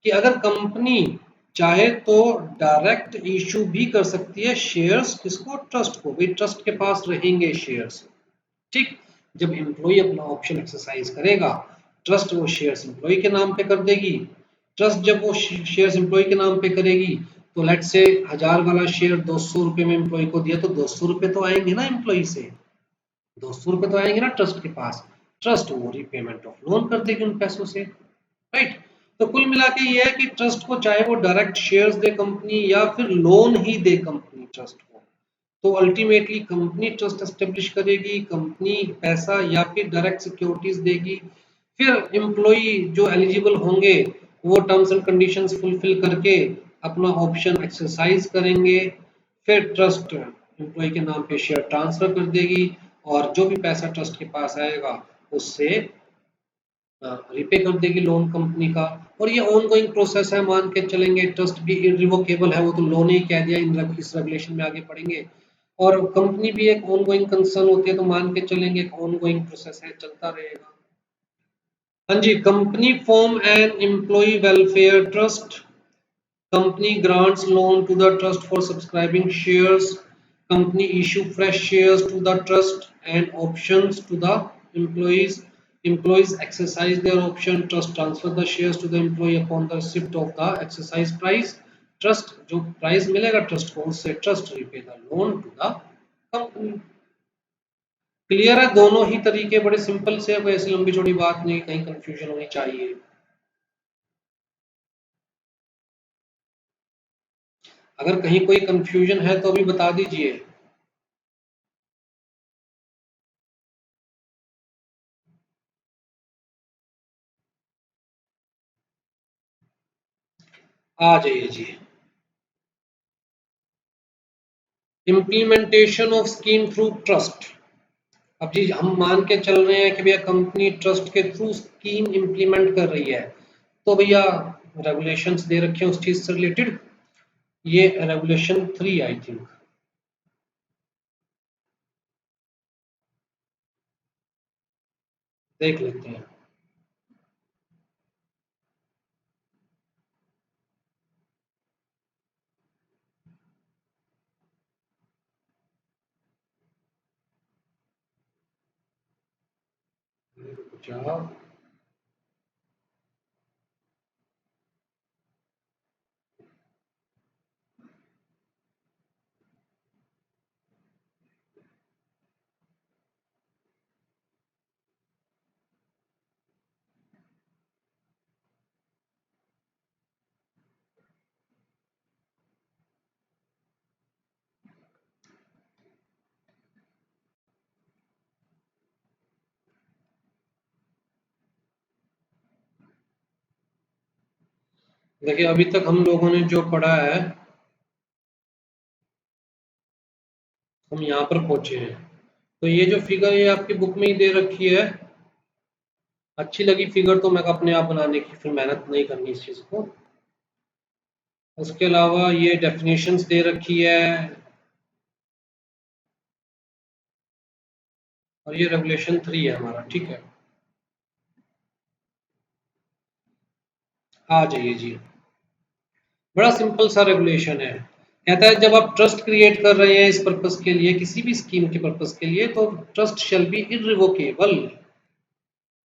कि अगर कंपनी चाहे तो डायरेक्ट इशू भी कर सकती है शेयर्स, किसको? ट्रस्ट को, भाई ट्रस्ट के पास रहेंगे शेयर्स। ठीक। जब एम्प्लॉय अपना ऑप्शन एक्सरसाइज करेगा, ट्रस्ट वो शेयर्स एम्प्लॉय के नाम पे कर देगी। ट्रस्ट जब वो शेयर्स एम्प्लॉय के नाम पे करेगी, तो लेट से 1000 वाला शेयर 200 रुपए में एम्प्लॉय को दिया, तो 200 रुपए तो आएंगे ना एम्प्लॉय से, 200 रुपए तो आएंगे ना ट्रस्ट के पास। ट्रस्ट वो रीपेमेंट ऑफ लोन कर देगी उन पैसों से, राइट। तो कुल मिला के ये है कि ट्रस्ट को चाहे वो डायरेक्ट शेयर्स दे कंपनी या फिर लोन ही दे कंपनी ट्रस्ट को, तो अल्टीमेटली कंपनी ट्रस्ट एस्टेब्लिश करेगी, कंपनी पैसा या फिर डायरेक्ट सिक्योरिटीज देगी। फिर एम्प्लॉई जो एलिजिबल होंगे वो टर्म्स एंड कंडीशंस फुलफिल करके अपना ऑप्शन एक्सरसाइज करेंगे। फिर ट्रस्ट एम्प्लॉय के नाम पे शेयर ट्रांसफर कर देगी और जो भी पैसा ट्रस्ट के पास आएगा उससे रिपे कर देगी लोन कंपनी का। और ये ऑनगोइंग प्रोसेस है, मान के चलेंगे ट्रस्ट भी इरिवोकेबल है, वो तो लोन ही कह दिया, इस रेगुलेशन में आगे पढ़ेंगे। और कंपनी भी एक ऑनगोइंग कंसर्न होती है, तो मान के चलेंगे एक ऑनगोइंग प्रोसेस है, चलता रहेगा। हाँ जी, company form and employee welfare trust, company grants loan to the trust for subscribing shares, company issue fresh shares to the trust and options to the employees, employees exercise their option, trust transfer the shares to the employee upon the receipt of the exercise price, trust जो price मिलेगा trust को उससे trust repay the loan to the company। Clear है? दोनों ही तरीके बड़े simple से, कोई ऐसी लंबी चौड़ी बात नहीं, कहीं कंफ्यूजन होनी चाहिए। अगर कहीं कोई कंफ्यूजन है तो अभी बता दीजिए। आ जाइए जी। Implementation of scheme through trust. अब जी हम मान के चल रहे हैं कि भैया कंपनी ट्रस्ट के थ्रू स्कीम इंप्लीमेंट कर रही है, तो भैया रेगुलेशंस दे रखे हैं उस चीज से रिलेटेड। ये रेगुलेशन 3 आई थिंक, देख लेते हैं। जाओ, देखिए अभी तक हम लोगों ने जो पढ़ा है, हम यहाँ पर पहुंचे हैं। तो ये जो फिगर ये आपकी बुक में ही दे रखी है, अच्छी लगी फिगर तो मैं अपने आप बनाने की फिर मेहनत नहीं करनी इस चीज को। उसके अलावा ये डेफिनेशंस दे रखी है, और ये रेगुलेशन 3 है हमारा, ठीक है। आ जाइए जी, बड़ा सिंपल सा रेगुलेशन है। कहता है जब आप ट्रस्ट क्रिएट कर रहे हैं इस पर्पस के लिए, किसी भी स्कीम के पर्पस के लिए, तो ट्रस्ट शैल बी इररिवोकेबल।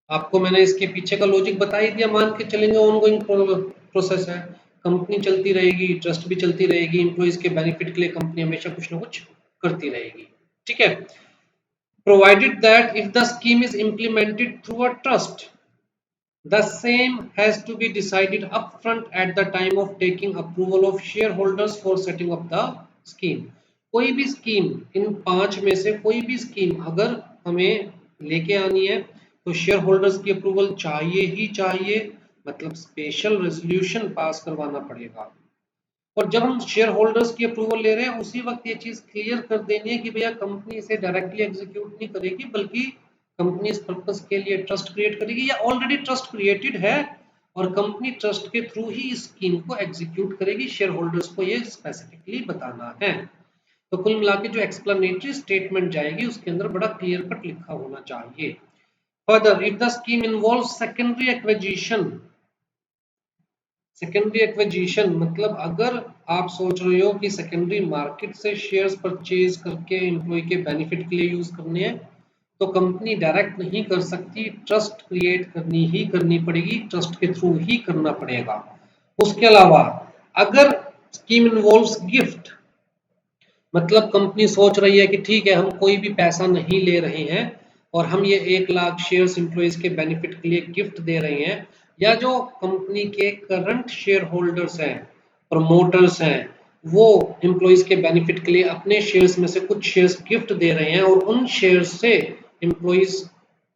आपको मैंने इसके पीछे का लॉजिक बता ही दिया, मान के चलेंगे ऑनगोइंग प्रोसेस है, कंपनी चलती रहेगी, ट्रस्ट भी चलती रहेगी, एम्प्लॉइज के बेनिफिट के लिए कंपनी हमेशा कुछ ना कुछ करती रहेगी, ठीक है। Provided that if the scheme is implemented through a trust, the same has to be decided upfront at the time of taking approval of shareholders for setting up the scheme। कोई भी स्कीम, इन 5 में से कोई भी scheme अगर हमें लेके आनी है तो शेयर होल्डर्स की अप्रूवल चाहिए ही चाहिए, मतलब स्पेशल रेजोल्यूशन पास करवाना पड़ेगा। और जब हम शेयर होल्डर्स की अप्रूवल ले रहे हैं उसी वक्त ये चीज क्लियर कर देनी है कि भैया कंपनी इसे डायरेक्टली एग्जीक्यूट नहीं करेगी, बल्कि कंपनी इस पर्पस के लिए ट्रस्ट क्रिएट करेगी या ऑलरेडी ट्रस्ट क्रिएटेड है, और कंपनी ट्रस्ट के थ्रू ही इस स्कीम को एग्जीक्यूट करेगी। शेयर होल्डर्स को ये स्पेसिफिकली बताना है। तो कुल मिला के जो एक्सप्लेनेटरी स्टेटमेंट जाएगी उसके अंदर बड़ा क्लियर कट लिखा होना चाहिए। Further if the scheme involve secondary acquisition, secondary acquisition मतलब अगर आप सोच रहे हो कि सेकेंडरी मार्केट से शेयर्स परचेज करके एम्प्लॉय के बेनिफिट के लिए यूज करने हैं, तो कंपनी डायरेक्ट नहीं कर सकती, ट्रस्ट क्रिएट करनी ही करनी पड़ेगी, ट्रस्ट के थ्रू ही करना पड़ेगा। उसके अलावा अगर स्कीम इन्वॉल्व्स गिफ्ट, मतलब कंपनी सोच रही है कि ठीक है हम कोई भी पैसा नहीं ले रहे हैं और हम ये 1 लाख शेयर्स एम्प्लॉइज के बेनिफिट के लिए गिफ्ट दे रहे हैं, या जो कंपनी के करंट शेयर होल्डर्स हैं, प्रमोटर्स हैं, वो एम्प्लॉइज के बेनिफिट के लिए अपने शेयर्स में से कुछ शेयर्स गिफ्ट दे रहे हैं और उन शेयर्स से एम्प्लॉइज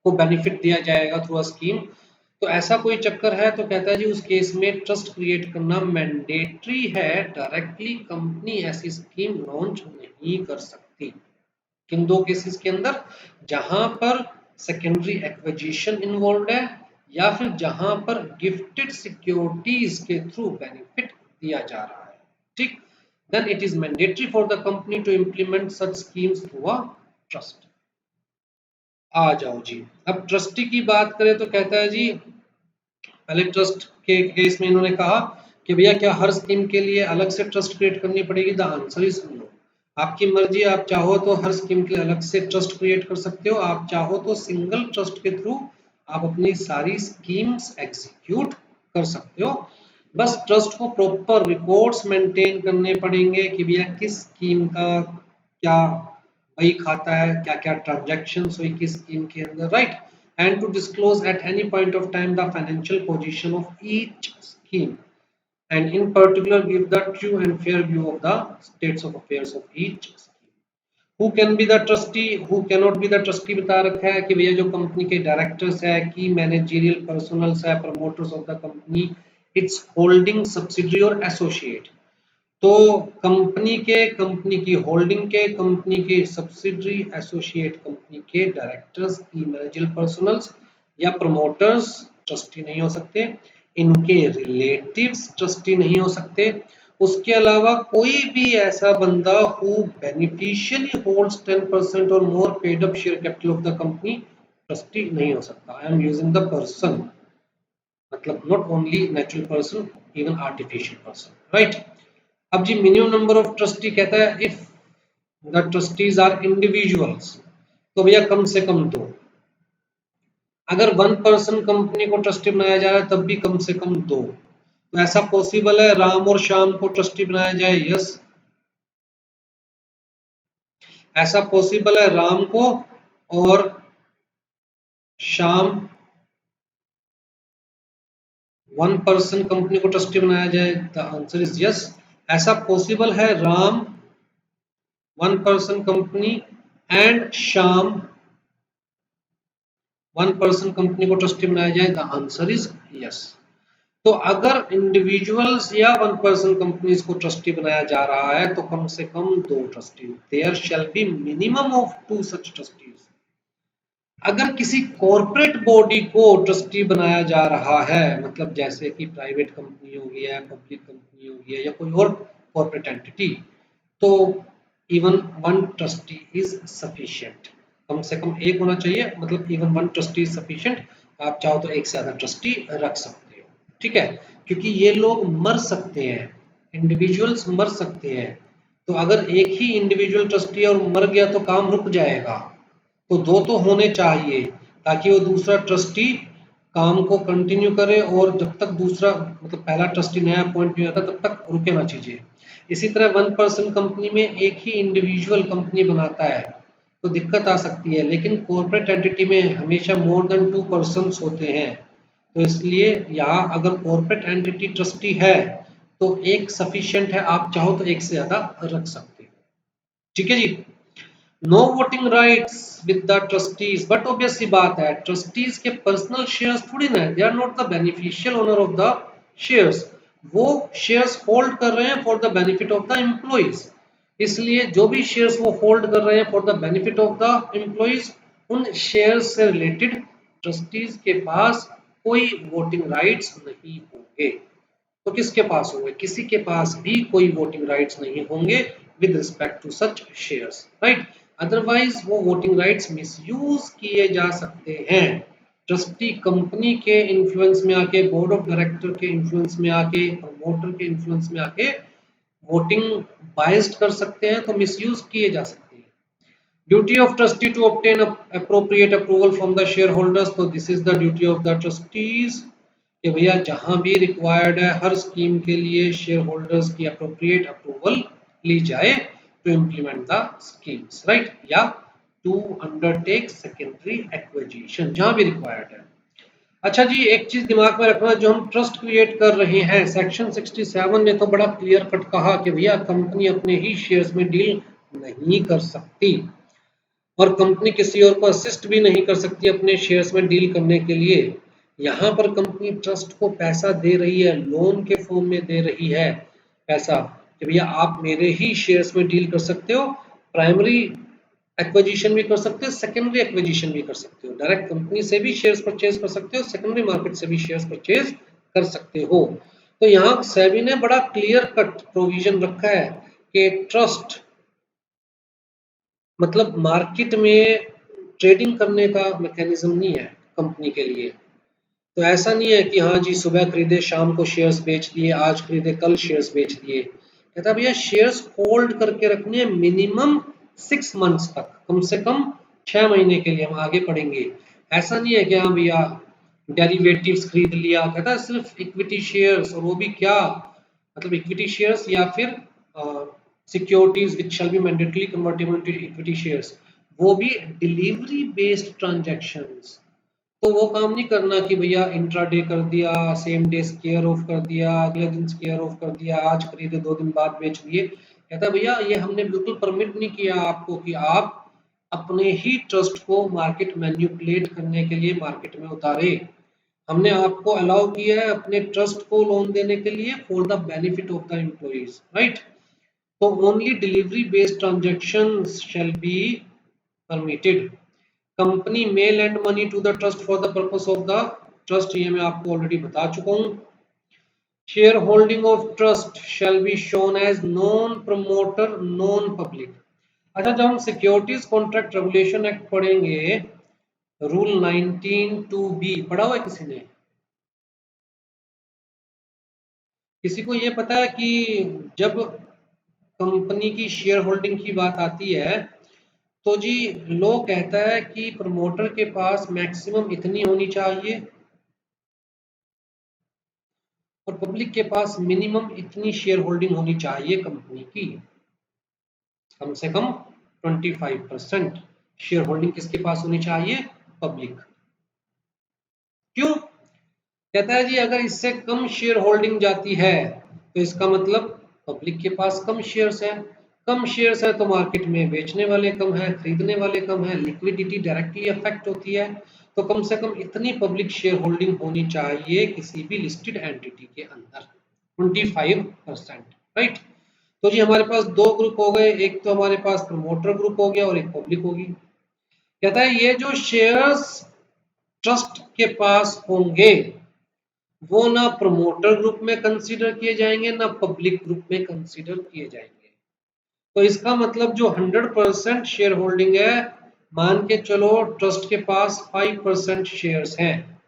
को बेनिफिट दिया जाएगा थ्रू अ स्कीम, तो ऐसा कोई चक्कर है तो कहता है जी उस केस में ट्रस्ट क्रिएट करना मैंडेटरी है, डायरेक्टली कंपनी ऐसी स्कीम लॉन्च नहीं कर सकती। किन 2 केसेस के अंदर, जहां पर सेकेंडरी एक्विजिशन इन्वॉल्व है या फिर जहां पर गिफ्टेड सिक्योरिटीज के थ्रू बेनिफिट दिया जा रहा है, ठीक। Then it is mandatory for the company to implement such schemes through a trust. आ जाओ जी, अब ट्रस्टी की बात करें तो कहता है जी पहले ट्रस्ट के केस में इन्होंने कहा कि भैया क्या हर स्कीम के लिए अलग से ट्रस्ट क्रिएट करनी पड़ेगी। द आंसर इज नो, आपकी मर्जी, आप चाहो तो हर स्कीम के लिए अलग से ट्रस्ट क्रिएट कर सकते हो, आप चाहो तो सिंगल ट्रस्ट के थ्रू आप अपनी सारी स्कीम्स एग्जीक्यूट कर सकते हो। बस ट्रस्ट को प्रॉपर रिकॉर्ड्स मेंटेन करने पड़ेंगे कि भैया किस स्कीम का क्या वही खाता है, क्या क्या ट्रांजेक्शन हुई किस स्कीम के अंदर, right. And to disclose at any point of time the financial position of each scheme and in particular give the true and fair view of the states of affairs of each scheme. Who can be the trustee, who cannot be the trustee बता रखा है कि भैया जो company के directors है, की managerial personnels है, promoters of the company, it's holding subsidiary और एसोसिएट। तो कंपनी की होल्डिंग के, कंपनी के सब्सिडरी, एसोसिएट कंपनी के डायरेक्टर्स, की मैनेजरियल पर्सनल्स या प्रमोटर्स ट्रस्टी नहीं हो सकते, इनके रिलेटिव्स ट्रस्टी नहीं हो सकते, उसके अलावा कोई भी ऐसा बंदा हु बेनिफिशियली होल्ड्स 10% और more paid up share capital of the company trustee नहीं हो सकता। I am using the person, मतलब not only natural person, even artificial person, right. अब जी मिनिमम नंबर ऑफ ट्रस्टी कहता है if the trustees are individuals, तो भैया कम से कम दो। अगर वन पर्सन कंपनी को ट्रस्टी बनाया जा रहा है तब भी कम से कम दो। तो ऐसा पॉसिबल है राम और श्याम को ट्रस्टी बनाया जाए? यस, ऐसा पॉसिबल है राम को और श्याम वन पर्सन कंपनी को ट्रस्टी बनाया जाए? The answer is yes. ऐसा पॉसिबल है Ram one person company and Shyam one person company को ट्रस्टी बनाया जाए? The answer is yes. तो अगर इंडिविजुअल्स या वन पर्सन कंपनीज को ट्रस्टी बनाया जा रहा है तो कम से कम दो trustee, there shall be minimum of 2 such trustees. अगर किसी कॉर्पोरेट बॉडी को ट्रस्टी बनाया जा रहा है, मतलब जैसे कि प्राइवेट कंपनी हो गया, पब्लिक कंपनी हो गया या कोई और कॉर्पोरेट एंटिटी, तो even one trustee is sufficient. कम से कम एक होना चाहिए, मतलब even one trustee is sufficient. आप चाहो तो एक से ज्यादा ट्रस्टी रख सकते हो, ठीक है, क्योंकि ये लोग मर सकते हैं, इंडिविजुअल्स मर सकते हैं। तो अगर एक ही इंडिविजुअल ट्रस्टी और मर गया तो काम रुक जाएगा। तो दो तो होने चाहिए ताकि वो दूसरा ट्रस्टी काम को कंटिन्यू करे, और जब तक दूसरा मतलब पहला ट्रस्टी नया अपॉइंट नहीं होता तब तक रुके ना चीजें। इसी तरह वन पर्सन कंपनी में एक ही इंडिविजुअल कंपनी बनाता है तो दिक्कत आ सकती है, लेकिन कॉर्पोरेट एंटिटी में हमेशा मोर देन 2 पर्सन्स होते हैं। तो इसलिए यहाँ अगर कॉर्पोरेट एंटिटी ट्रस्टी है तो एक सफिशिएंट है, आप चाहो तो एक से ज्यादा रख सकते हो, ठीक है जी। No voting rights with the trustees, but obvious सी बात है ट्रस्टीज के पर्सनल शेयर्स थोड़ी ना है, they are not the beneficial owner of the shares. वो शेयर्स होल्ड कर रहे हैं for the benefit of the employees, इसलिए जो भी शेयर्स वो होल्ड कर रहे हैं for the benefit of the employees, उन शेयर्स से रिलेटेड ट्रस्टीज के पास कोई वोटिंग राइट्स नहीं होंगे। तो किसके पास होंगे? किसी के पास भी कोई वोटिंग राइट्स नहीं होंगे with respect to such shares, right. Otherwise वो वोटिंग राइट्स मिसयूज किए जा सकते हैं। ट्रस्टी कंपनी के इन्फ्लुएंस में आके, बोर्ड ऑफ डायरेक्टर के इन्फ्लुएंस में आके, प्रमोटर के इन्फ्लुएंस में आके वोटिंग बायस्ड कर सकते हैं, तो मिसयूज किए जा सकते हैं। Duty of trustee to obtain appropriate approval from the shareholders, तो this is the duty of the trustees कि भैया जहां भी रिक्वायर्ड है हर स्कीम के लिए शेयर होल्डर्स की अप्रोप्रिएट अप्रूवल ली जाए to implement the schemes, right, या टू अंडरटेक सेकेंडरी एक्विजिशन जहां भी रिक्वायर्ड है। अच्छा जी, एक चीज दिमाग में रखना, जो हम ट्रस्ट क्रिएट कर रहे हैं, सेक्शन 67 ने तो बड़ा क्लियर कट कहा कि भैया कंपनी अपने ही शेयर्स में डील नहीं कर सकती, और कंपनी किसी और को असिस्ट भी नहीं कर सकती अपने शेयर्स में डील करने के लिए। यहाँ पर कंपनी ट्रस्ट को पैसा दे रही है, लोन के फॉर्म में दे रही है पैसा, कि भैया आप मेरे ही शेयर्स में डील कर सकते हो, प्राइमरी एक्विजिशन भी कर सकते हो, सेकेंडरी एक्विजिशन भी कर सकते हो, डायरेक्ट कंपनी से भी शेयर्स परचेज कर सकते हो, सेकेंडरी मार्केट से भी शेयर्स परचेज कर सकते हो। तो यहाँ सेबी ने बड़ा क्लियर कट प्रोविजन रखा है कि ट्रस्ट मतलब मार्केट में ट्रेडिंग करने का मैकेनिज्म नहीं है कंपनी के लिए। तो ऐसा नहीं है कि हाँ जी सुबह खरीदे शाम को शेयर्स बेच दिए, आज खरीदे कल शेयर्स बेच दिए। कहता भैया शेयर्स होल्ड करके रखने हैं मिनिमम 6 मंथ्स तक, कम से कम 6 महीने के लिए, हम आगे पढ़ेंगे। ऐसा नहीं है कि हाँ भैया डेरिवेटिव्स खरीद लिया, कहता है सिर्फ इक्विटी शेयर्स, और वो भी क्या, मतलब इक्विटी शेयर्स या फिर securities which shall be mandatory convertible to equity shares, वो भी डिलीवरी बेस्ड ट्रांजैक्शंस। तो वो काम नहीं करना कि भैया इंट्राडे कर दिया, सेम डे स्केयर ऑफ कर दिया, अगले दिन स्केयर ऑफ कर दिया, आज खरीदे 2 दिन बाद बेच दिए। कहता भैया ये हमने बिल्कुल परमिट नहीं किया आपको कि आप अपने ही ट्रस्ट को मार्केट मैन्युपुलेट करने के लिए मार्केट में उतारे। हमने आपको अलाउ किया है अपने ट्रस्ट को लोन देने के लिए for the benefit of the employees, right. तो only delivery based transactions shall be permitted. Company may lend money to the trust for the purpose of the trust, ये मैं आपको ऑलरेडी बता चुका हूँ। Shareholding of trust shall be shown as non promoter non public. अच्छा, जब हम securities contract regulation act पढ़ेंगे, रूल 19(2)(b) पढ़ा हुआ है किसी ने? किसी को ये पता है कि जब कंपनी की शेयर होल्डिंग की बात आती है तो जी लो कहता है कि प्रमोटर के पास मैक्सिमम इतनी होनी चाहिए और पब्लिक के पास मिनिमम इतनी शेयर होल्डिंग होनी चाहिए कंपनी की, कम से कम 25% शेयर होल्डिंग किसके पास होनी चाहिए? पब्लिक। क्यों? कहता है जी अगर इससे कम शेयर होल्डिंग जाती है तो इसका मतलब पब्लिक के पास कम शेयर्स है, कम शेयर्स है तो मार्केट में बेचने वाले कम है, खरीदने वाले कम है, लिक्विडिटी डायरेक्टली अफेक्ट होती है। तो कम से कम इतनी पब्लिक शेयर होल्डिंग होनी चाहिए किसी भी लिस्टेड एंटिटी के अंदर, 25%, राइट। तो जी हमारे पास दो ग्रुप हो गए, एक तो हमारे पास प्रमोटर ग्रुप हो गया और एक पब्लिक होगी। कहता है ये जो शेयर्स ट्रस्ट के पास होंगे वो ना प्रमोटर ग्रुप में कंसीडर किए जाएंगे ना पब्लिक ग्रुप में कंसीडर किए जाएंगे। तो इसका मतलब जो 100% शेयर होल्डिंग है, मान के चलो ट्रस्ट के पास 5% शेयर्स हैं,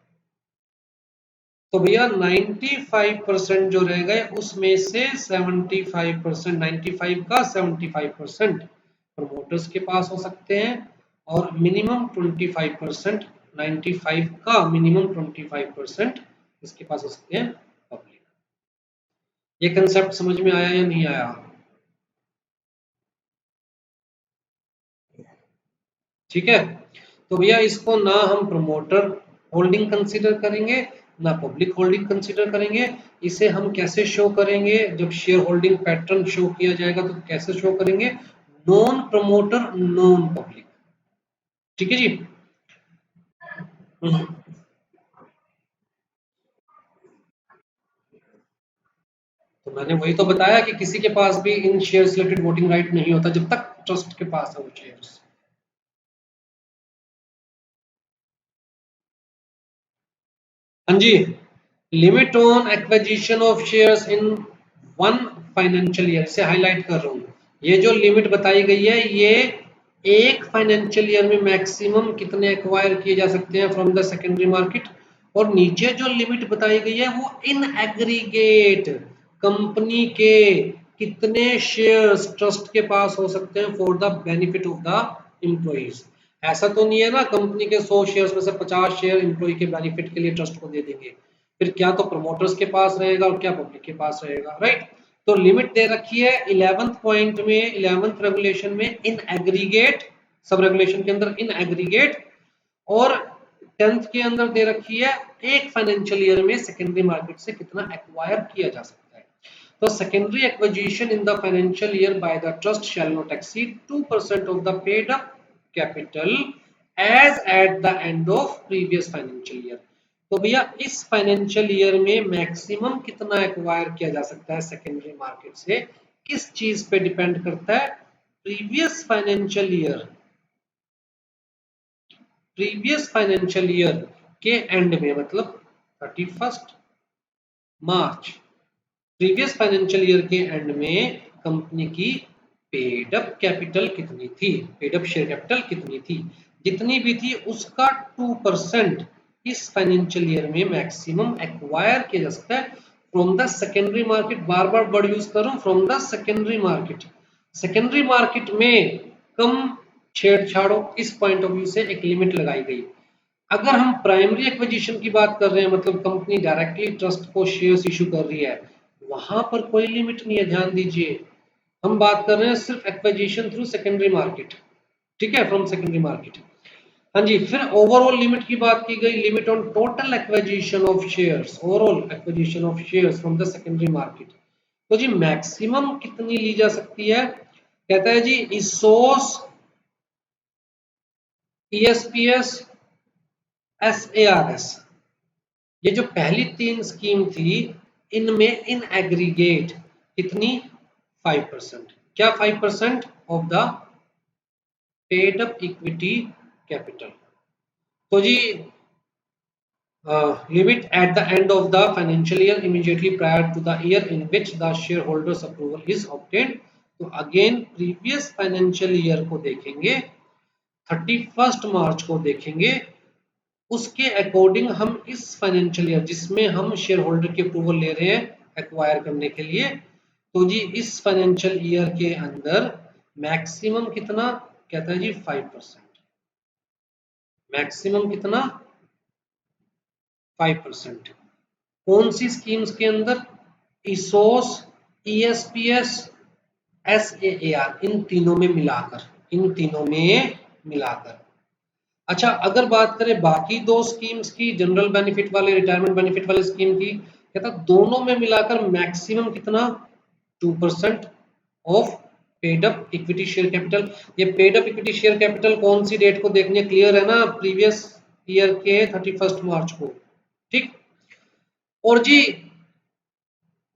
तो भैया 95% जो रह गए उसमें से 75%, 95 का 75% प्रमोटर्स के पास हो सकते हैं और मिनिमम 25%, 95 का मिनिमम 25% इसके पास हो सकते हैं पब्लिक। ये कंसेप्ट समझ में आया या नहीं आया? ठीक है, तो भैया इसको ना हम प्रमोटर होल्डिंग कंसीडर करेंगे ना पब्लिक होल्डिंग कंसीडर करेंगे। इसे हम कैसे शो करेंगे? जब शेयर होल्डिंग पैटर्न शो किया जाएगा तो कैसे शो करेंगे? Non promoter non public. ठीक है जी। हम्म, तो मैंने वही तो बताया कि किसी के पास भी इन शेयर रिलेटेड वोटिंग राइट नहीं होता जब तक ट्रस्ट के पास है वो शेयर्स। हाँ जी, limit on acquisition of shares in one financial year, इसे हाईलाइट कर रहा हूँ। ये जो लिमिट बताई गई है ये एक फाइनेंशियल ईयर में मैक्सिमम कितने एक्वायर किए जा सकते हैं फ्रॉम द सेकेंडरी मार्केट, और नीचे जो लिमिट बताई गई है वो इन एग्रीगेट कंपनी के कितने शेयर्स ट्रस्ट के पास हो सकते हैं for the benefit of the employees. ऐसा तो नहीं है ना कंपनी के 100 शेयर्स में से 50 शेयर एम्प्लॉय के बेनिफिट के लिए ट्रस्ट को दे देंगे, फिर क्या तो प्रमोटर्स के पास रहेगा और क्या पब्लिक के पास रहेगा, राइट। तो लिमिट दे रखी है 11th पॉइंट में, 11th रेगुलेशन में इन एग्रीगेट, सब रेगुलेशन के अंदर इन एग्रीगेट, और 10th के अंदर दे रखी है एक फाइनेंशियल ईयर में सेकेंडरी मार्केट से कितना एक्वायर किया जा सकता है। तो secondary acquisition in the financial year by the trust shall not exceed 2% of the paid up capital as at the end of previous financial year। तो भैया इस फाइनेंशियल ईयर में मैक्सिमम कितना एक्वायर किया जा सकता है सेकेंडरी मार्केट से, किस चीज पे डिपेंड करता है? Previous financial year, previous financial year के एंड में, मतलब 31 मार्च, प्रीवियस फाइनेंशियल ईयर के एंड में कंपनी की पेड अप कैपिटल कितनी थी, पेड अप शेयर कैपिटल कितनी थी, जितनी भी थी उसका 2% इस फाइनेंशियल ईयर में मैक्सिमम एक्वायर किया जा सकता है from the secondary market. Bar bar word use कर रहा हूं, from the secondary market. Secondary market में कम छेड़छाड़ों, इस पॉइंट ऑफ व्यू से एक लिमिट लगाई गई। अगर हम प्राइमरी एक्विजिशन की बात कर रहे हैं, मतलब कंपनी डायरेक्टली ट्रस्ट को शेयर्स इशू कर रही है, वहां पर कोई लिमिट नहीं है, ध्यान दीजिए। हम बात कर रहे हैं सिर्फ एक्विजिशन थ्रू सेकेंडरी मार्केट, ठीक है, फ्रॉम सेकेंडरी मार्केट। हाँ जी, फिर ओवरऑल लिमिट की बात की गई, limit on total acquisition of shares, overall acquisition of shares from the secondary market. तो जी मैक्सिमम कितनी ली जा सकती है? कहता है जी इसोस, ईएसपीएस, एसएआरएस, ये जो पहली तीन स्कीम थी इनमें इन एग्रीगेट कितनी? 5%। क्या 5% of the paid up equity capital. तो जी limit at the end of the financial year immediately prior to the year in which the shareholders approval is obtained. तो अगेन प्रीवियस फाइनेंशियल ईयर को देखेंगे, 31 मार्च को देखेंगे, उसके according हम इस financial year जिसमें हम शेयर होल्डर की अप्रूवल ले रहे हैं एक्वायर करने के लिए, तो जी इस फाइनेंशियल ईयर के अंदर मैक्सिमम कितना कहता है जी 5%, मैक्सिमम कितना 5%। कौन सी स्कीम्स के अंदर? ईसोस, ईएसपीएस, एसएएआर, इन तीनों में मिलाकर, इन तीनों में मिलाकर। अच्छा, अगर बात करें बाकी दो स्कीम्स की, जनरल बेनिफिट वाले, रिटायरमेंट बेनिफिट वाले स्कीम की, कहता दोनों में मिलाकर मैक्सिमम कितना 2% of paid up equity share capital. ये paid up equity share capital कौन सी डेट को देखनी है? क्लियर है ना? प्रीवियस ईयर के 31 मार्च को। ठीक। और जी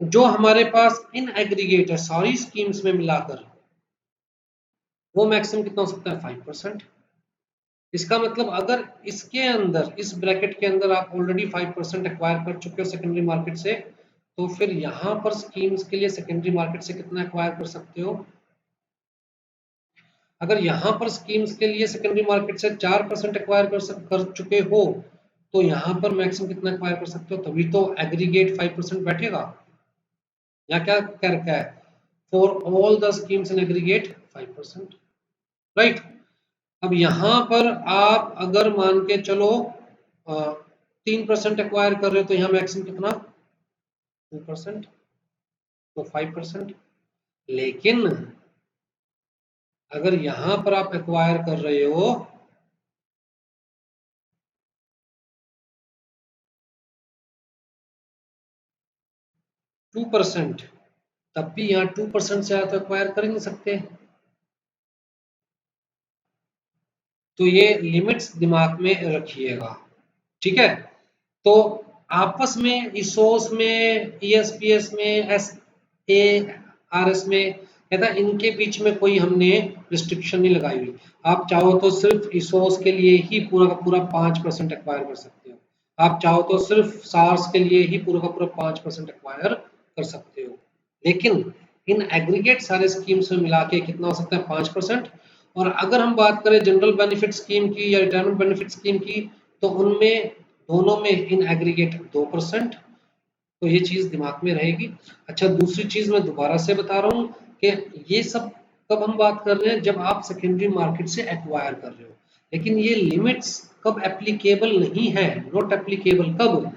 जो हमारे पास इन एग्रीगेट है सारी स्कीम्स में मिलाकर, वो मैक्सिमम कितना हो सकता है? 5%। इसका मतलब अगर इसके अंदर, इस ब्रैकेट के अंदर आप ऑलरेडी 5% एक्वायर कर चुके हो सेकेंडरी मार्केट से, तो फिर यहां पर स्कीम्स के लिए सेकेंडरी मार्केट से कितना एक्वायर कर सकते हो? अगर यहां पर स्कीम्स के लिए सेकेंडरी मार्केट से 4% एक्वायर कर चुके हो, तो यहां पर मैक्सिमम कितना एक्वायर कर सकते हो? तभी तो एग्रीगेट 5% बैठेगा। या क्या कर रखा है? For all the schemes in aggregate 5%, right. अब यहां पर आप अगर मान के चलो 3% एक्वायर कर रहे हो, तो यहाँ मैक्सिमम कितना? 2%, तो 5%। लेकिन अगर यहां पर आप एक्वायर कर रहे हो 2%, तब भी यहाँ 2% से तो एक्वायर कर ही नहीं सकते। तो ये लिमिट्स दिमाग में रखिएगा, ठीक है। तो आपस में इसोस में, ईएसपीएस में, एसएआरएस में, कहता इनके बीच में कोई हमने रिस्ट्रिक्शन नहीं लगाई हुई। आप चाहो तो सिर्फ इसोस के लिए ही पूरा का पूरा 5% एक्वायर कर सकते हो, आप चाहो तो सिर्फ सार्स के लिए ही पूरा का पूरा 5% एक्वायर कर सकते हो। लेकिन इन एग्रीगेट सारे स्कीम्स में मिला के कितना हो सकता है? 5%। और अगर हम बात करें जनरल बेनिफिट स्कीम की या रिटायरमेंट बेनिफिट स्कीम की, तो उनमें दोनों में इन एग्रीगेट 2%। तो ये चीज दिमाग में रहेगी। अच्छा, दूसरी चीज मैं दोबारा से बता रहा हूँ कि ये सब कब हम बात कर रहे हैं? जब आप सेकेंडरी मार्केट से एक्वायर कर रहे हो। लेकिन ये लिमिट्स कब एप्लीकेबल नहीं है? नॉट एप्लीकेबल कब?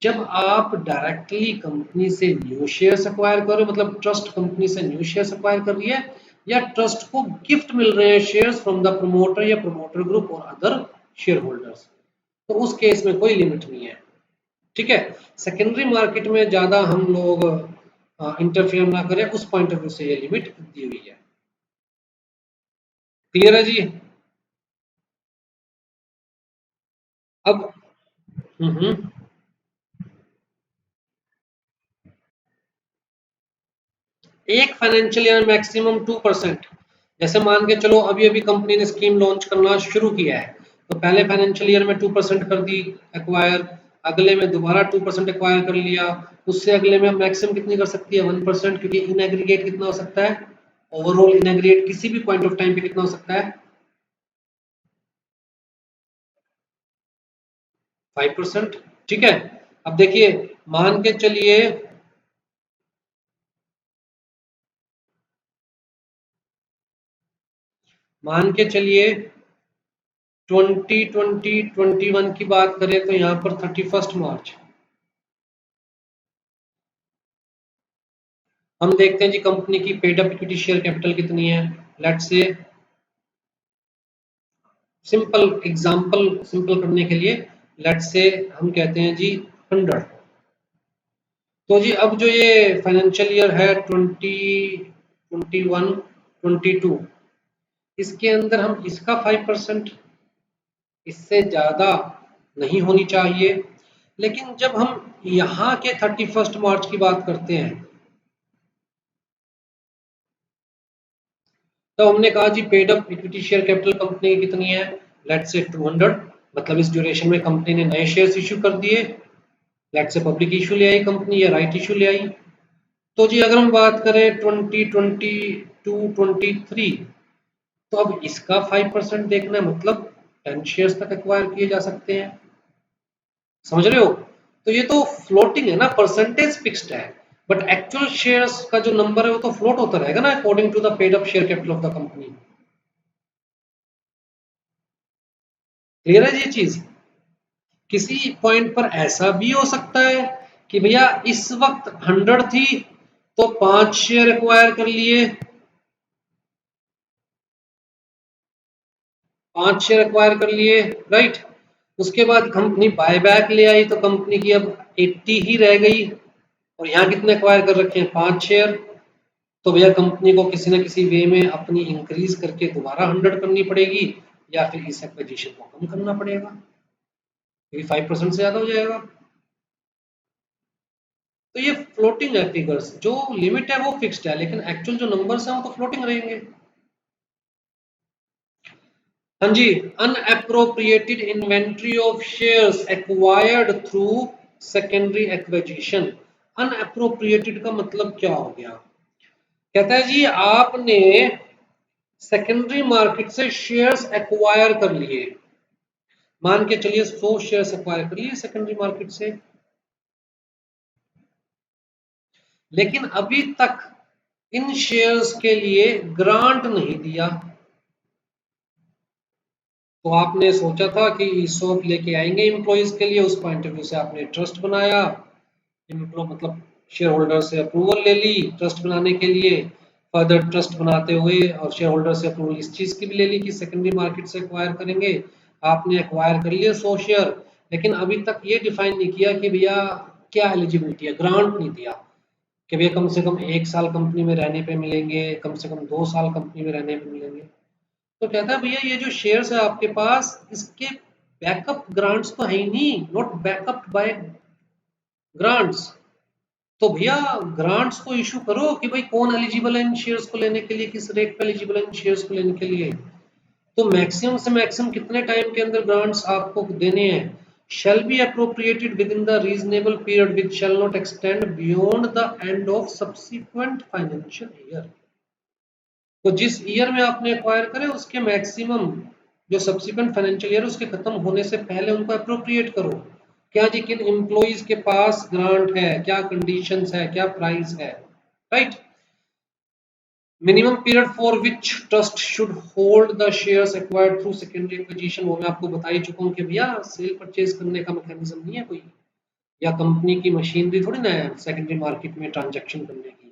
जब आप डायरेक्टली कंपनी से न्यू शेयर्स एक्वायर कर रहे हो, मतलब ट्रस्ट कंपनी से न्यू शेयर्स एक्वायर कर रही है, या ट्रस्ट को गिफ्ट मिल रहे हैं शेयर्स फ्रॉम द प्रमोटर या प्रमोटर ग्रुप और अदर शेयर होल्डर्स, तो उस केस में कोई लिमिट नहीं है, ठीक है। सेकेंडरी मार्केट में ज्यादा हम लोग इंटरफेयर ना करें, उस पॉइंट ऑफ व्यू से ये लिमिट दी हुई है। क्लियर है जी? अब हम्म, एक फाइनेंशियल ईयर मैक्सिमम 2%। जैसे मान के चलो अभी अभी कंपनी ने स्कीम लॉन्च करना शुरू किया है, तो पहले फाइनेंशियल ईयर में 2% कर दी एक्वायर, अगले में दोबारा 2% एक्वायर कर लिया, उससे अगले में मैक्सिमम कितनी कर सकती है? 1%, क्योंकि इन एग्रीगेट कितना हो सकता है? ओवरऑल इन एग्रीगेट किसी भी पॉइंट ऑफ टाइम पे कितना हो सकता है? 5%, ठीक है। अब देखिए, मान के चलिए मान के चलिए 2021 की बात करें, तो यहाँ पर 31 मार्च हम देखते हैं जी कंपनी की paid up equity share capital कितनी है। Let's say simple example, simple करने के लिए लेट्स से हम कहते हैं जी 100। तो जी अब जो ये फाइनेंशियल ईयर है 2021-22, इसके अंदर हम इसका 5%, इससे ज्यादा नहीं होनी चाहिए। लेकिन जब हम यहाँ के 31 मार्च की बात करते हैं, तो हमने कहा जी paid up equity share capital company की कितनी है? Let's say 200। मतलब इस ड्यूरेशन में कंपनी ने नए शेयर्स इश्यू कर दिए, लेट्स से पब्लिक इश्यू ले आई कंपनी या राइट इश्यू ले आई। तो जी अगर हम बात करें 2022-23, तो अब इसका 5% देखना है, मतलब 10 शेयर्स तक एक्वायर किए जा सकते हैं। समझ रहे हो? तो ये तो फ्लोटिंग है ना, परसेंटेज फिक्स्ड है, बट एक्चुअल शेयर्स का जो नंबर है वो तो फ्लोट होता रहेगा ना according to the paid up share capital of the company. Clear है ये चीज? किसी पॉइंट पर ऐसा भी हो सकता है कि भैया इस वक्त 100 थी तो 5 शेयर एक्वायर कर लिए, 5 शेयर एक्वायर कर लिए, राइट। उसके बाद कंपनी बायबैक ले आई तो कंपनी की अब 80 ही रह गई, और यहाँ कितने एक्वायर कर रखे हैं, 5 शेयर। तो भैया कंपनी को किसी ना किसी वे में अपनी इंक्रीज करके दोबारा 100 करनी पड़ेगी, या फिर इस एक्विजिशन को कम करना पड़ेगा, क्योंकि 5% से ज्यादा हो जाएगा। तो ये फ्लोटिंग है फिगर्स, जो लिमिट है वो फिक्स्ड है, लेकिन एक्चुअल जो नंबर्स हैं वो तो फ्लोटिंग रहेंगे। हाँ जी, unappropriated inventory of shares acquired through secondary acquisition. Unappropriated का मतलब क्या हो गया? कहता है जी आपने सेकेंडरी मार्केट से शेयर्स एक्वायर कर लिए, मान के चलिए 100 शेयर्स एक्वायर कर लिए सेकेंडरी मार्केट से, लेकिन अभी तक इन शेयर्स के लिए ग्रांट नहीं दिया। तो आपने सोचा था कि ईसॉप लेके आएंगे एम्प्लॉइज के लिए, उस पॉइंट ऑफ व्यू से आपने ट्रस्ट बनाया, मतलब शेयर होल्डर से अप्रूवल ले ली ट्रस्ट बनाने के लिए, फर्दर ट्रस्ट बनाते हुए और शेयर होल्डर से अप्रूवल इस चीज की भी ले ली कि सेकेंडरी मार्केट से एक्वायर करेंगे। आपने एक्वायर कर लिए 100 शेयर, लेकिन अभी तक ये डिफाइन नहीं किया कि भैया क्या एलिजिबिलिटी है, ग्रांट नहीं दिया कि भैया कम से कम 1 साल कंपनी में रहने पे मिलेंगे, कम से कम 2 साल कंपनी में रहने पे मिलेंगे। तो कहता है भैया ये जो शेयर्स है आपके पास, इसके बैकअप ग्रांट्स तो है ही नहीं, नॉट बैकअप बाय ग्रांट्स। तो भैया ग्रांट्स को इशू करो कि भाई कौन एलिजिबल है इन शेयर्स को लेने के लिए, किस रेट पे एलिजिबल है इन शेयर्स को लेने के लिए। तो मैक्सिमम से मैक्सिमम कितने टाइम के अंदर ग्रांट्स आपको देने हैं? shall be appropriated within the reasonable period which shall not extend beyond the end of subsequent financial year। तो जिस ईयर में आपने एक्वायर करे उसके मैक्सिमम जो सब्सिक्वेंट फाइनेंशियल ईयर उसके खत्म होने से पहले उनको अप्रोप्रिएट करो। क्या जी किन एम्प्लॉइज के पास ग्रांट है, क्या कंडीशंस है, क्या प्राइस है, right. Minimum period for which trust should hold the shares acquired through secondary acquisition, वो मैं आपको बता ही चुका हूँ कि भैया सेल परचेज करने का मैकेनिज्म नहीं है कोई, या कंपनी की मशीनरी थोड़ी ना है सेकेंडरी मार्केट में ट्रांजैक्शन करने की,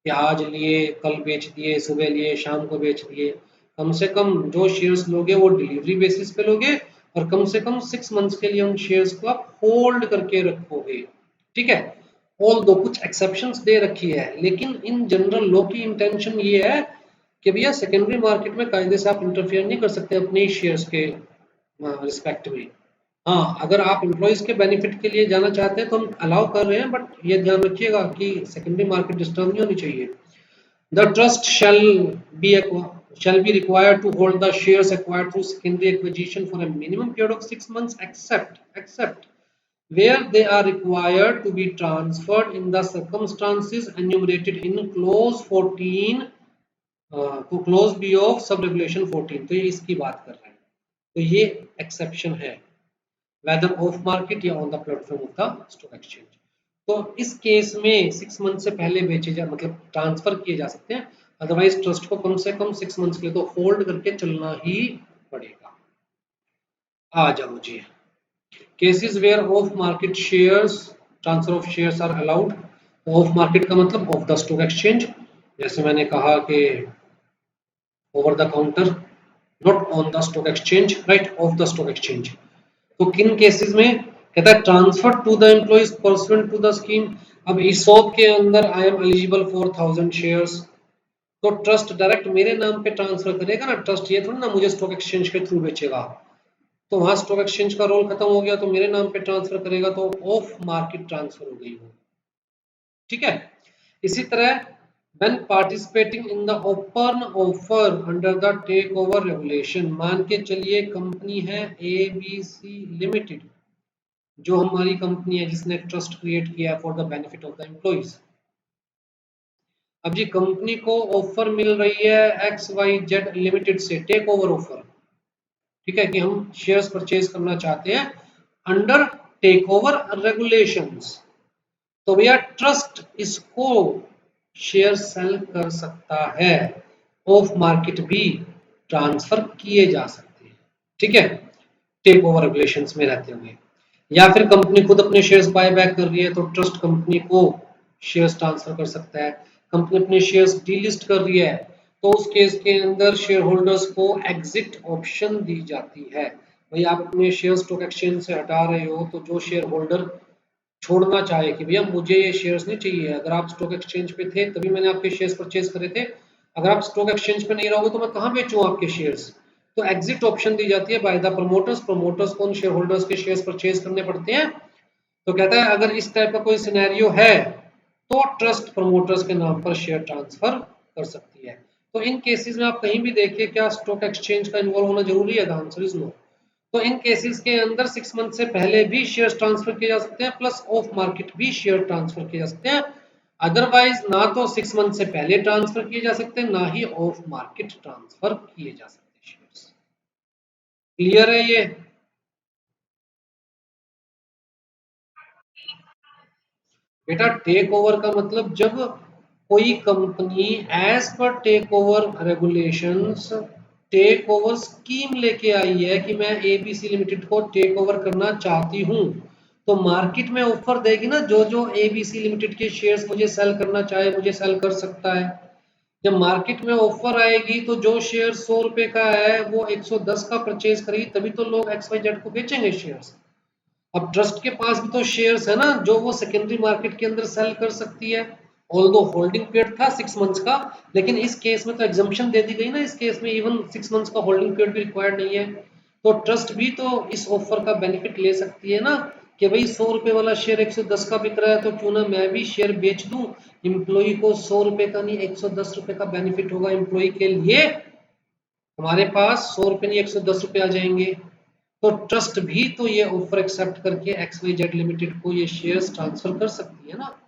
कि आज लिए कल बेच दिए, सुबह लिए शाम को बेच दिए। कम से कम जो शेयर्स लोगे वो डिलीवरी बेसिस पे लोगे, और कम से कम 6 मंथ्स के लिए उन शेयर्स को आप होल्ड करके रखोगे, ठीक है। ऑल दो कुछ एक्सेप्शंस दे रखी है, लेकिन इन जनरल लॉ की इंटेंशन ये है कि भैया सेकेंडरी मार्केट में कायदे से आप इंटरफियर नहीं कर सकते अपने शेयर्स के रिस्पेक्ट में। हाँ, अगर आप एम्प्लॉइज के बेनिफिट के लिए जाना चाहते हैं तो हम अलाउ कर रहे हैं, बट ये ध्यान रखिएगा कि सेकेंडरी मार्केट डिस्टर्ब नहीं होनी चाहिए। The trust be shall be required to hold the shares acquired through secondary acquisition for a minimum period of 6 months, except where they are required to be transferred in the circumstances enumerated in clause 14 to clause B of sub regulation 14। तो ये इसकी बात कर रहे हैं, तो ये exception है whether ऑफ मार्केट या on the platform of the stock exchange. तो इस केस में 6 मंथ से पहले बेचे जा मतलब ट्रांसफर किए जा सकते हैं, अदरवाइज ट्रस्ट को कम से कम 6 मंथ्स के लिए तो होल्ड करके चलना ही पड़ेगा। आ जाओ जी, cases where off market shares transfer of shares are allowed. Off market का मतलब ऑफ द स्टॉक एक्सचेंज, जैसे मैंने कहा कि over the counter, not on the stock exchange, right, of the stock exchange. तो किन केसेस में? कहता है transfer to the employees pursuant to the scheme. अब ईसॉप के अंदर I am eligible for 1000 shares, तो ट्रस्ट डायरेक्ट मेरे नाम पे ट्रांसफर करेगा ना, ट्रस्ट ये थोड़ी ना मुझे स्टॉक एक्सचेंज के थ्रू बेचेगा। तो वहां स्टॉक एक्सचेंज का रोल खत्म हो गया तो मेरे नाम पे ट्रांसफर करेगा, तो ऑफ मार्केट ट्रांसफर हो गई वो, ठीक है। इसी तरह When participating in the open offer under the takeover regulation, मान के चलिए कंपनी है ABC लिमिटेड, जो हमारी कंपनी है जिसने ट्रस्ट क्रिएट किया for the benefit of the employees. अब जी कंपनी को ऑफर मिल रही है XYZ लिमिटेड से टेक ओवर ऑफर, ठीक है, कि हम शेयर्स परचेज करना चाहते हैं अंडर टेक ओवर रेगुलेशंस। तो भैया ट्रस्ट इसको शेयर सेल कर सकता है, ऑफ मार्केट भी ट्रांसफर किए जा सकते हैं, ठीक है, टेक ओवर रेगुलेशंस में रहते हुए। या फिर कंपनी खुद अपने शेयर्स बाय बैक कर रही है तो ट्रस्ट कंपनी को शेयर्स ट्रांसफर कर सकता है। कंपनी अपने शेयर्स डीलिस्ट कर रही है तो उस केस के अंदर शेयर होल्डर्स को एग्जिट ऑप्शन दी जाती है। भाई आप अपने शेयर स्टॉक एक्सचेंज से हटा रहे हो तो जो शेयर होल्डर छोड़ना चाहे कि भैया मुझे ये शेयर्स नहीं चाहिए, अगर आप स्टॉक एक्सचेंज पे थे तभी मैंने आपके शेयर्स परचेज करे थे, अगर आप स्टॉक एक्सचेंज पे नहीं रहोगे तो मैं कहाँ बेचूं आपके शेयर्स। तो एग्जिट ऑप्शन दी जाती है बाय द प्रमोटर्स, प्रमोटर्स को उन शेयर होल्डर्स के शेयर्स परचेज करने पड़ते हैं। तो कहता है अगर इस टाइप का कोई सिनेरियो है तो ट्रस्ट प्रमोटर्स के नाम पर शेयर ट्रांसफर कर सकती है। तो इन केसेस में आप कहीं भी देखिए क्या स्टॉक एक्सचेंज का इन्वॉल्व होना जरूरी है? The answer is no. तो इन केसेस के अंदर 6 मंथ से पहले भी शेयर ट्रांसफर किए जा सकते हैं, प्लस ऑफ मार्केट भी शेयर ट्रांसफर किए जा सकते हैं। अदरवाइज ना तो 6 मंथ से पहले ट्रांसफर किए जा सकते हैं, ना ही ऑफ मार्केट ट्रांसफर किए जा सकते शेयर्स। क्लियर है ये? बेटा टेक ओवर का मतलब जब कोई company as per takeover regulations takeover scheme लेके आई है कि मैं एबीसी लिमिटेड को टेक ओवर करना चाहती हूं, तो मार्केट में ऑफर देगी ना, जो जो एबीसी लिमिटेड के शेयर्स मुझे सेल करना चाहे मुझे सेल कर सकता है। जब मार्केट में ऑफर आएगी तो जो शेयर 100 रुपए का है वो 110 का परचेज करेगी, तभी तो लोग XYZ को बेचेंगे शेयर्स। अब ट्रस्ट के पास भी तो शेयर्स है ना जो वो सेकेंडरी मार्केट के अंदर सेल कर सकती है। ऑल्दो होल्डिंग पीरियड था 6 मंथ्स का, लेकिन इस केस में तो एग्जम्पशन दे दी गई ना, इस केस में इवन 6 मंथ्स का होल्डिंग पीरियड भी रिक्वायर्ड नहीं है। तो ट्रस्ट भी तो इस ऑफर का बेनिफिट ले सकती है ना, कि भाई 100 रुपए वाला शेयर 110 का बिक रहा है तो क्यों ना मैं भी शेयर बेच दूं। एम्प्लॉई को 100 रुपए का नहीं 110 रुपए का बेनिफिट होगा एम्प्लॉई के लिए, हमारे पास 100 रुपए नहीं 110 रुपए आ जाएंगे। तो ट्रस्ट भी तो ये ऑफर एक्सेप्ट करके XYZ लिमिटेड को ये शेयर्स ट्रांसफर कर सकती है ना।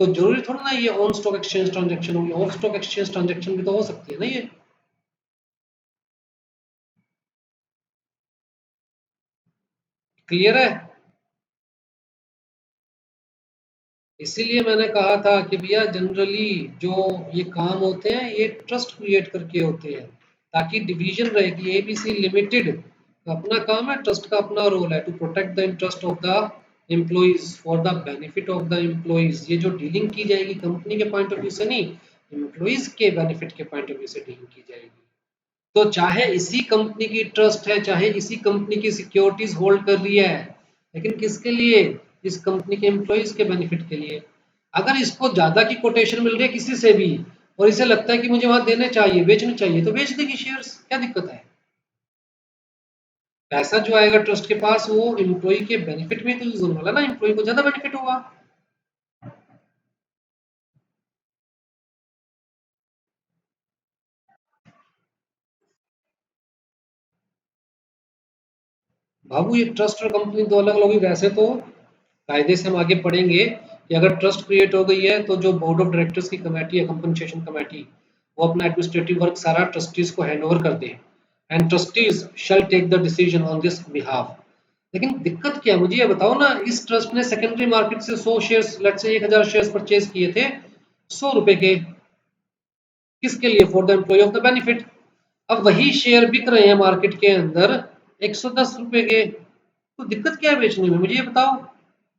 तो जरूरी थोड़ा ना ये ऑन स्टॉक एक्सचेंज ट्रांजैक्शन होगी, ऑफ स्टॉक एक्सचेंज ट्रांजैक्शन भी तो हो सकती है ना ये। क्लियर है? इसीलिए मैंने कहा था कि भैया जनरली जो ये काम होते हैं ये ट्रस्ट क्रिएट करके होते हैं, ताकि डिवीजन रहे कि एबीसी लिमिटेड अपना काम है, ट्रस्ट का अपना रोल है to protect the interest of the employees for the benefit of the employees. ये जो डीलिंग की जाएगी कंपनी के पॉइंट ऑफ व्यू से नहीं, एम्प्लॉइज के बेनिफिट के पॉइंट ऑफ व्यू से डीलिंग की जाएगी। तो चाहे इसी कंपनी की ट्रस्ट है, चाहे इसी कंपनी की सिक्योरिटीज होल्ड कर रही है, लेकिन किसके लिए? इस कंपनी के एम्प्लॉइज के बेनिफिट के लिए। अगर इसको ज्यादा की कोटेशन मिल रही है किसी से भी और इसे लगता है कि मुझे वहां देने चाहिए बेचने चाहिए तो बेच देगी शेयर्स, क्या दिक्कत है? पैसा जो आएगा ट्रस्ट के पास वो एम्प्लॉय के बेनिफिट में तो यूज होने वाला ना, एम्प्लॉय को ज्यादा बेनिफिट होगा। बाबू ये ट्रस्ट और कंपनी दो अलग अलग होगी। वैसे तो कायदे से हम आगे पढ़ेंगे कि अगर ट्रस्ट क्रिएट हो गई है तो जो बोर्ड ऑफ डायरेक्टर्स की कमेटी है, कंपनसेशन कमेटी, वो अपना एडमिनिस्ट्रेटिव वर्क सारा ट्रस्टीज को हैंड ओवर कर दे, and trustees shall take the decision on this behalf. लेकिन दिक्कत क्या है मुझे ये बताओ ना, इस ट्रस्ट ने सेकेंडरी मार्केट से 100 shares, let's say 1000 shares purchase किए थे 100 रुपए के, किसके लिए? For the employ of the benefit. अब वही शेयर बिक रहे हैं मार्केट के अंदर 110 रुपए के, तो दिक्कत क्या है बेचने में मुझे ये बताओ।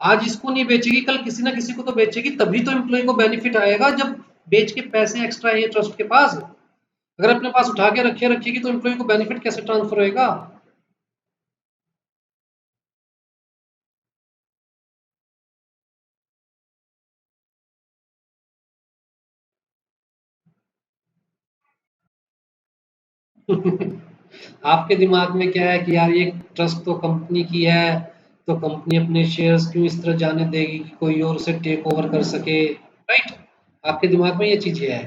आज इसको नहीं बेचेगी कल किसी ना किसी को तो बेचेगी, तभी तो एम्प्लॉय को बेनिफिट आएगा जब बेच के पैसे एक्स्ट्रा है ट्रस्ट के पास। अगर अपने पास उठा के रखे रखेगी तो एम्प्लॉय को बेनिफिट कैसे ट्रांसफर होएगा? आपके दिमाग में क्या है कि यार ये ट्रस्ट तो कंपनी की है, तो कंपनी अपने शेयर्स क्यों इस तरह जाने देगी कि कोई और उसे टेक ओवर कर सके, राइट? आपके दिमाग में ये चीजें है,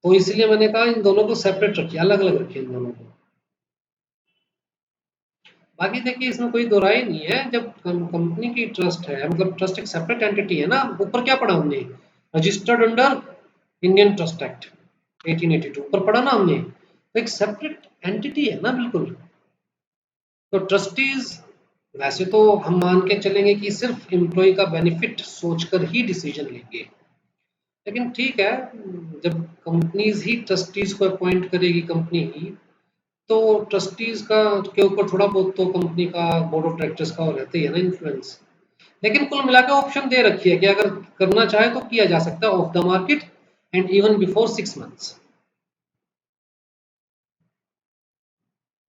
तो इसलिए मैंने कहा इन दोनों को सेपरेट रखिए, अलग अलग रखिए इन दोनों को। बाकी देखिए इसमें कोई दो राय नहीं है, जब कंपनी की ट्रस्ट है, मतलब ट्रस्ट एक सेपरेट एंटिटी है ना। ऊपर क्या पढ़ा हमने, registered under Indian trust act 1882, ऊपर पढ़ा ना हमने, तो एक सेपरेट एंटिटी है ना बिल्कुल। तो ट्रस्टीज वैसे तो हम मान के चलेंगे कि सिर्फ एम्प्लॉय का बेनिफिट सोचकर ही डिसीजन लेंगे, लेकिन ठीक है, जब कंपनीज ही ट्रस्टीज को अपॉइंट करेगी कंपनी ही, तो ट्रस्टीज का के ऊपर थोड़ा बहुत तो कंपनी का बोर्ड ऑफ डायरेक्टर्स का रहता ही है ना इन्फ्लुएंस। लेकिन कुल मिलाकर ऑप्शन दे रखी है कि अगर करना चाहे तो किया जा सकता है off the market and even before 6 months.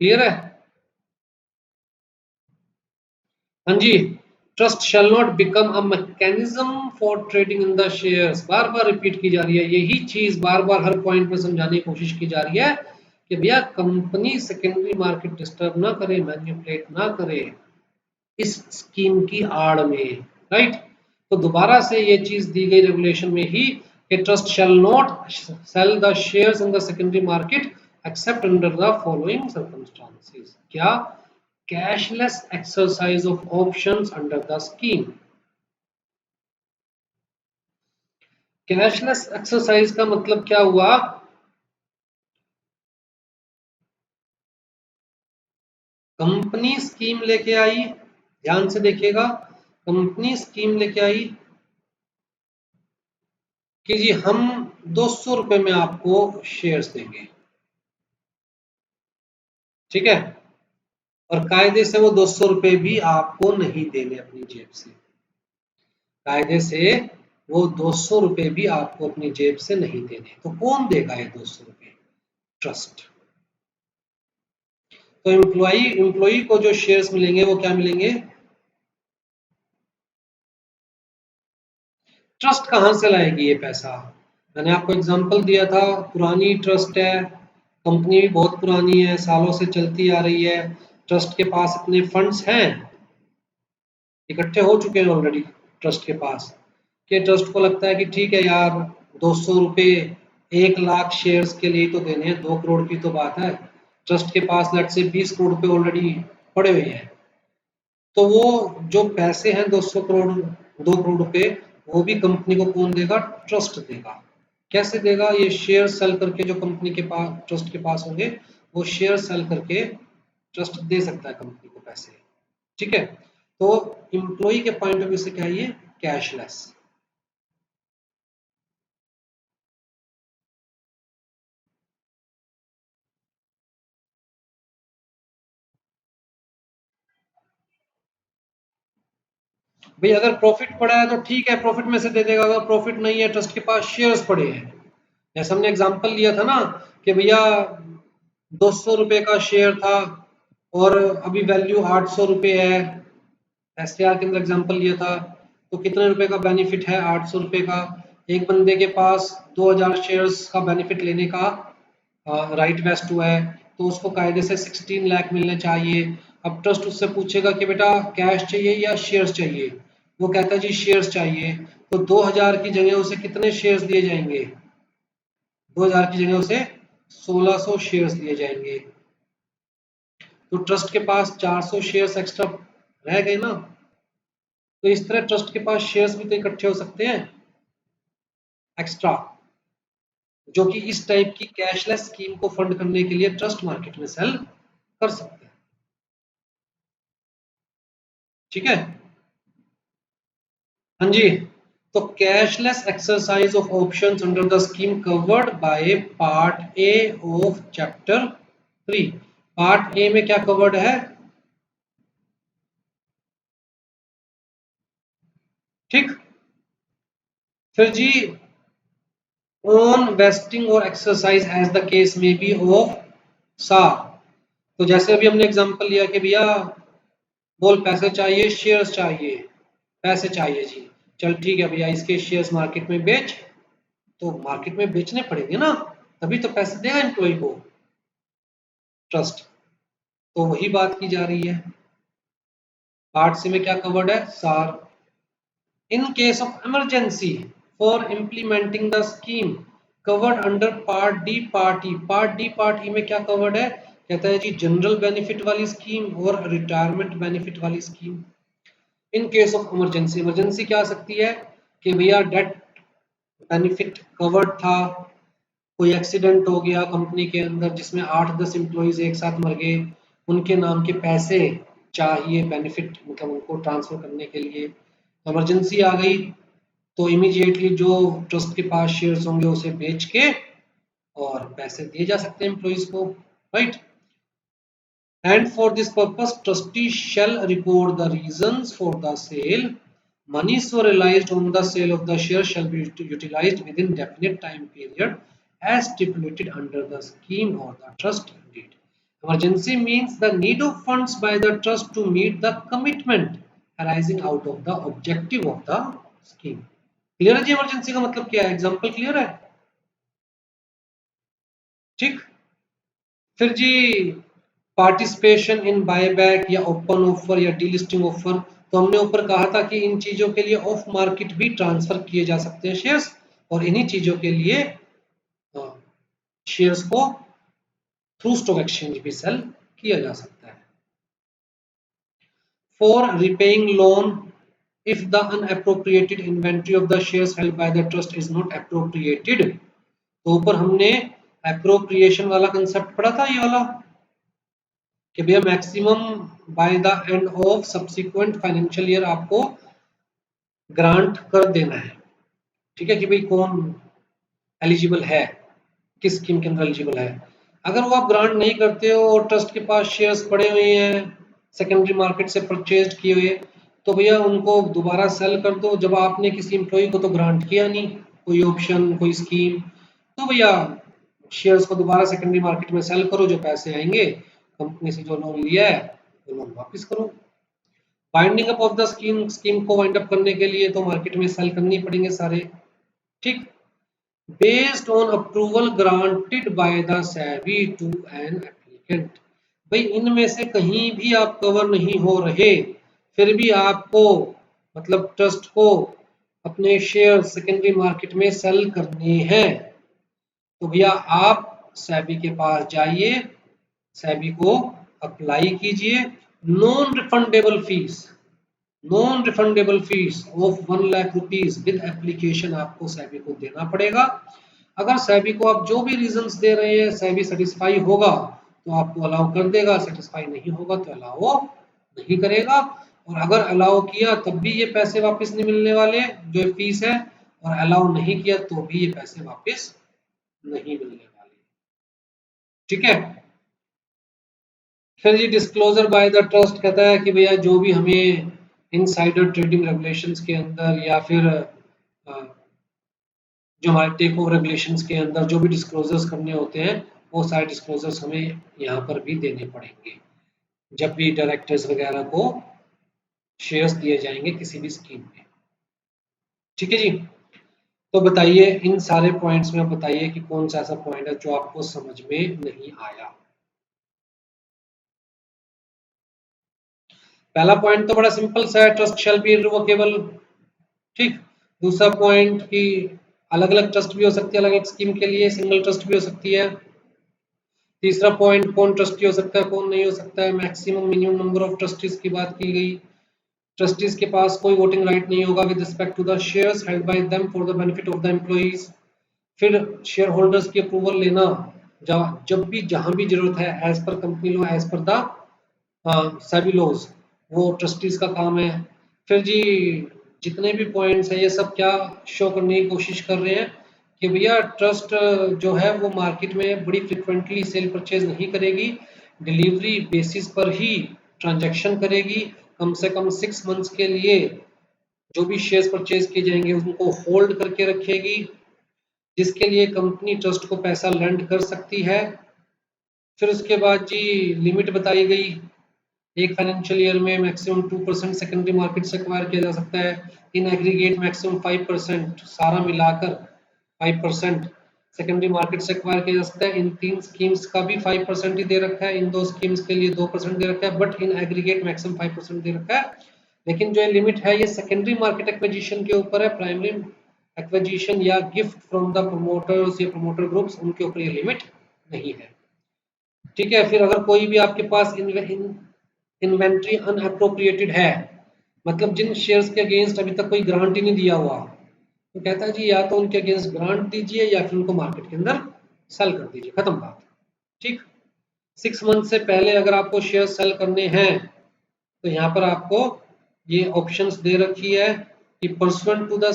Clear है? हाँ जी। Trust shall not become a mechanism for trading in the shares, बार बार रिपीट की जा रही है यही चीज, बार बार हर पॉइंट में समझाने की कोशिश की जा रही है कि भैया कंपनी सेकेंडरी मार्केट डिस्टर्ब ना करे, मैनिपुलेट ना करे इस स्कीम की आड़ में, राइट। तो दोबारा से ये चीज दी गई रेगुलेशन में ही कि trust shall not sell the shares in the secondary market except under the following circumstances. क्या? Cashless exercise of options under the scheme. Cashless exercise का मतलब क्या हुआ? कंपनी स्कीम लेके आई, ध्यान से देखिएगा, कंपनी स्कीम लेके आई कि जी हम 200 रुपए में आपको शेयर्स देंगे, ठीक है, और कायदे से वो 200 रुपए भी आपको नहीं देने अपनी जेब से, कायदे से वो 200 रुपए भी आपको अपनी जेब से नहीं देने। तो कौन देगा ये 200 रुपए? ट्रस्ट। तो एम्प्लॉई को जो शेयर्स मिलेंगे वो क्या मिलेंगे? ट्रस्ट कहाँ से लाएगी ये पैसा? मैंने आपको एग्जांपल दिया था, पुरानी ट्रस्ट है, कंपनी भी बहुत पुरानी है, सालों से चलती आ रही है, ट्रस्ट के पास इतने फंड्स हैं, इकट्ठे हो चुके हैं ऑलरेडी ट्रस्ट के पास, कि ट्रस्ट को लगता है कि ठीक है यार, 200 रुपए 1 लाख शेयर्स के लिए तो देने हैं, 2 करोड़ की तो बात है, ट्रस्ट के पास लेट से 20 करोड़ रुपए ऑलरेडी पड़े हुए हैं, तो वो जो पैसे हैं 200 करोड़, 2 करोड़ रुपए, वो भी कंपनी को कौन देगा? ट्रस्ट देगा। कैसे देगा? ये शेयर सेल करके, जो कंपनी के पास ट्रस्ट के पास होंगे, वो शेयर सेल करके ट्रस्ट दे सकता है कंपनी को पैसे, ठीक है। तो इम्प्लॉई के पॉइंट ऑफ व्यू से क्या है ये? कैशलेस। भाई अगर प्रॉफिट पड़ा है तो ठीक है, प्रॉफिट में से दे देगा, अगर प्रॉफिट नहीं है, ट्रस्ट के पास शेयर्स पड़े हैं, जैसे हमने एग्जांपल लिया था ना कि भैया 200 रुपए का शेयर था और अभी वैल्यू 800 रुपए है, एसटीआर के अंदर एग्जांपल लिया था, तो कितने रुपए का बेनिफिट है? 800 रुपए का। एक बंदे के पास 2000 शेयर्स का बेनिफिट लेने का राइट वेस्ट हुआ है, तो उसको कायदे से 16 लाख मिलने चाहिए। अब ट्रस्ट उससे पूछेगा कि बेटा कैश चाहिए या शेयर्स चाहिए, वो कहता है जी शेयर्स चाहिए, तो 2000 की जगह उसे कितने शेयर्स दिए जाएंगे? 2000 की जगह उसे 1600 शेयर्स दिए जाएंगे, तो ट्रस्ट के पास 400 शेयर्स एक्स्ट्रा रह गए ना। तो इस तरह ट्रस्ट के पास शेयर्स भी तो इकट्ठे हो सकते हैं एक्स्ट्रा, जो कि इस टाइप की कैशलेस स्कीम को फंड करने के लिए ट्रस्ट मार्केट में सेल कर सकते हैं, ठीक है। हाँ जी। तो cashless exercise of options under the scheme covered by part A of chapter 3। Part A में क्या कवर्ड है? ठीक। फिर जी, ऑन वेस्टिंग और एक्सरसाइज एज द केस में बी ऑफ सा। तो जैसे अभी हमने एग्जांपल लिया कि भैया बोल पैसे चाहिए, शेयर्स चाहिए, पैसे चाहिए जी, चल ठीक है भैया इसके शेयर्स मार्केट में बेच, तो मार्केट में बेचने पड़ेंगे ना, तभी तो पैसे देगा एम्प्लॉय को ट्रस्ट। तो वही बात की जा रही है। पार्ट सी में क्या कवर्ड है? सार। In case of emergency, for implementing the scheme covered under part D part E. Part D part E में क्या कवर्ड है? कहता है जी जनरल बेनिफिट वाली स्कीम और रिटायरमेंट बेनिफिट वाली scheme. In case of emergency, emergency क्या आ सकती है कि भैया डेथ बेनिफिट कवर्ड था, कोई एक्सीडेंट हो गया कंपनी के अंदर जिसमें 8-10 एम्प्लॉइज एक साथ मर गए, उनके नाम के पैसे चाहिए बेनिफिट, मतलब उनको ट्रांसफर करने के लिए इमरजेंसी आ गई, तो इमीडिएटली जो ट्रस्ट के पास शेयर्स होंगे उसे बेच के और पैसे दिए जा सकते हैं एम्प्लॉइज को, right. And for this purpose, trustees shall record the reasons for the sale. Monies so realized on the sale of the share shall be utilized within definite time period as stipulated under the scheme or the trust deed. Emergency means the need of funds by the trust to meet the commitment arising out of the objective of the scheme. Clear है जी emergency का मतलब क्या है? Example clear है? ठीक। फिर जी participation in buyback या open offer या डीलिस्टिंग ऑफर, तो हमने ऊपर कहा था कि इन चीजों के लिए ऑफ मार्केट भी ट्रांसफर किए जा सकते हैं शेयर्स, और इन्हीं चीजों के लिए शेयर्स को थ्रू स्टॉक एक्सचेंज भी सेल किया जा सकता है। For repaying loan if the unappropriated inventory of the shares held by the trust is not appropriated, तो ऊपर हमने एप्रोप्रिएशन वाला कंसेप्ट पढ़ा था, ये वाला कि भैया maximum by the end of subsequent financial year आपको ग्रांट कर देना है, ठीक है, कि भाई कौन एलिजिबल है, किस स्कीम के अंदर एलिजिबल है। अगर वो आप ग्रांट नहीं करते हो और ट्रस्ट के पास शेयर्स पड़े हुए हैं सेकेंडरी मार्केट से परचेज किए हुए, तो भैया उनको दोबारा सेल कर दो। जब आपने किसी एम्प्लॉय को तो ग्रांट किया नहीं, कोई ऑप्शन कोई स्कीम, तो भैया शेयर्स को दोबारा सेकेंडरी मार्केट में सेल करो, जो पैसे आएंगे कंपनी से जो लोन लिया है वो लोन वापस करो। Binding up of the scheme, scheme को वाइंड अप करने के लिए तो मार्केट में सेल करनी पड़ेंगे सारे, ठीक। Based on approval granted by the SEBI to an applicant, भाई इनमें से कहीं भी आप कवर नहीं हो रहे, फिर भी आपको मतलब ट्रस्ट को अपने शेयर सेकेंडरी मार्केट में सेल करने हैं, तो भैया आप सेबी के पास जाइए, सेबी को अप्लाई कीजिए। Non refundable fees, non refundable fees of 1 lakh rupees with application आपको सेबी को देना पड़ेगा। अगर सेबी को आप जो भी रीजंस दे रहे हैं सेबी सेटिस्फाई होगा तो आपको अलाउ कर देगा, सेटिस्फाई नहीं होगा तो अलाउ नहीं करेगा। और अगर अलाउ किया तब भी ये पैसे वापस नहीं मिलने वाले जो फीस है, और अलाउ नहीं किया तो भी ये पैसे वापस नहीं मिलने वाले, ठीक है। फिर ये डिस्क्लोजर बाय द ट्रस्ट कहता है कि भैया जो भी हमें इनसाइडर ट्रेडिंग रेगुलेशंस के अंदर या फिर जो हमारे टेक ओवर रेगुलेशंस के अंदर जो भी डिस्क्लोजर्स करने होते हैं वो सारे डिस्क्लोजर्स हमें यहाँ पर भी देने पड़ेंगे जब भी डायरेक्टर्स वगैरह को शेयर्स दिए जाएंगे किसी भी स्कीम में, ठीक है जी। तो बताइए इन सारे पॉइंट्स में बताइए कि कौन सा ऐसा पॉइंट है जो आपको समझ में नहीं आया। पहला पॉइंट तो बड़ा सिंपल सा है, ट्रस्ट शैल बी इररिवोकेबल, ठीक। दूसरा पॉइंट कि अलग अलग ट्रस्ट भी हो सकती है, अलग अलग स्कीम के लिए सिंगल ट्रस्ट भी हो सकती है। तीसरा पॉइंट कौन ट्रस्टी हो सकता है कौन नहीं हो सकता है, maximum minimum number of trustees की बात की गई। ट्रस्टीज के पास कोई वोटिंग राइट नहीं होगा with respect to the shares held by them for the benefit of the employees. फिर शेयर होल्डर्स की अप्रूवल लेना जब भी जहां भी जरूरत है as per company law as per the SEBI laws, वो ट्रस्टीज का काम है। फिर जी जितने भी पॉइंट्स हैं ये सब क्या शो करने की कोशिश कर रहे हैं कि भैया ट्रस्ट जो है वो मार्केट में बड़ी फ्रिक्वेंटली सेल परचेज नहीं करेगी, डिलीवरी बेसिस पर ही ट्रांजैक्शन करेगी, कम से कम 6 मंथ्स के लिए जो भी शेयर्स परचेज किए जाएंगे उनको होल्ड करके रखेगी, जिसके लिए कंपनी ट्रस्ट को पैसा लेंड कर सकती है। फिर उसके बाद जी लिमिट बताई गई, एक फाइनेंशियल ईयर में मैक्सिमम 2% सेकेंडरी मार्केट से एक्वायर किया जा सकता है, इन एग्रीगेट मैक्सिमम 5%, सारा मिलाकर 5% सेकेंडरी मार्केट से एक्वायर किया जा सकता है। इन 3 स्कीम्स का भी 5% ही दे रखा है, इन 2 स्कीम्स के लिए 2% दे रखा है, बट इन एग्रीगेट मैक्सिमम 5% दे रखा है। लेकिन जो लिमिट है ये सेकेंडरी मार्केट एक्विजिशन के ऊपर है, प्राइमरी एक्विजिशन या गिफ्ट फ्रॉम द प्रमोटर्स या प्रमोटर ग्रुप्स, उनके ऊपर ये लिमिट नहीं है। ठीक है, फिर अगर कोई भी आपके पास इन्वेंट्री अनअप्रोप्रिएटेड है, मतलब जिन शेयर्स के अगेंस्ट अभी तक कोई ग्रांट ही नहीं दिया हुआ, तो कहता है जी या तो उनके अगेंस्ट ग्रांट दीजिए या फिर उनको मार्केट के अंदर सेल कर दीजिए, खत्म बात। ठीक, 6 मंथ से पहले अगर आपको शेयर सेल करने हैं तो यहाँ पर आपको ये ऑप्शंस दे रखी है कि pursuant to the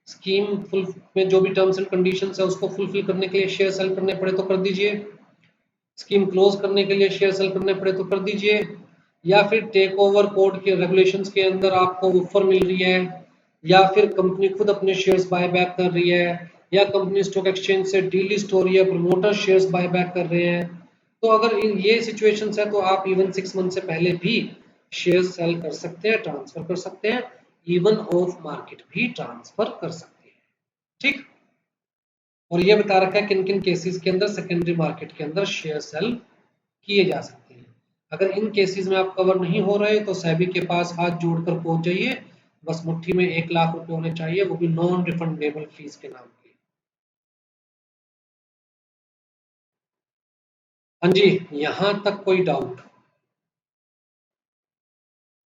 scheme full में जो भी टर्म्स एंड कंडीशंस है उसको फुलफिल करने के लिए शेयर सेल करने पड़े तो कर दीजिए, स्कीम क्लोज करने के लिए शेयर सेल करने पड़े तो कर दीजिए, या फिर टेक ओवर कोड के रेगुलेशंस के अंदर आपको ऑफर मिल रही है, या फिर कंपनी खुद अपने शेयर्स बाय बैक कर रही है, या कंपनी स्टॉक एक्सचेंज से डीलिस्ट हो रही है, प्रमोटर शेयर्स बाय बैक कर रहे हैं। तो अगर ये सिचुएशंस है तो आप इवन 6 मंथ से पहले भी शेयर सेल कर सकते हैं, ट्रांसफर कर सकते हैं, इवन ऑफ मार्केट भी ट्रांसफर कर सकते हैं। ठीक, और ये बता रखा है किन किन केसेस के अंदर सेकेंडरी मार्केट के अंदर शेयर सेल किए जा सकते हैं। अगर इन केसेस में आप कवर नहीं हो रहे तो सेबी के पास हाथ जोड़कर पहुंच जाइए, बस मुट्ठी में 1 लाख रुपए होने चाहिए, वो भी नॉन रिफंडेबल फीस के नाम पे। हाँ जी, यहां तक कोई डाउट?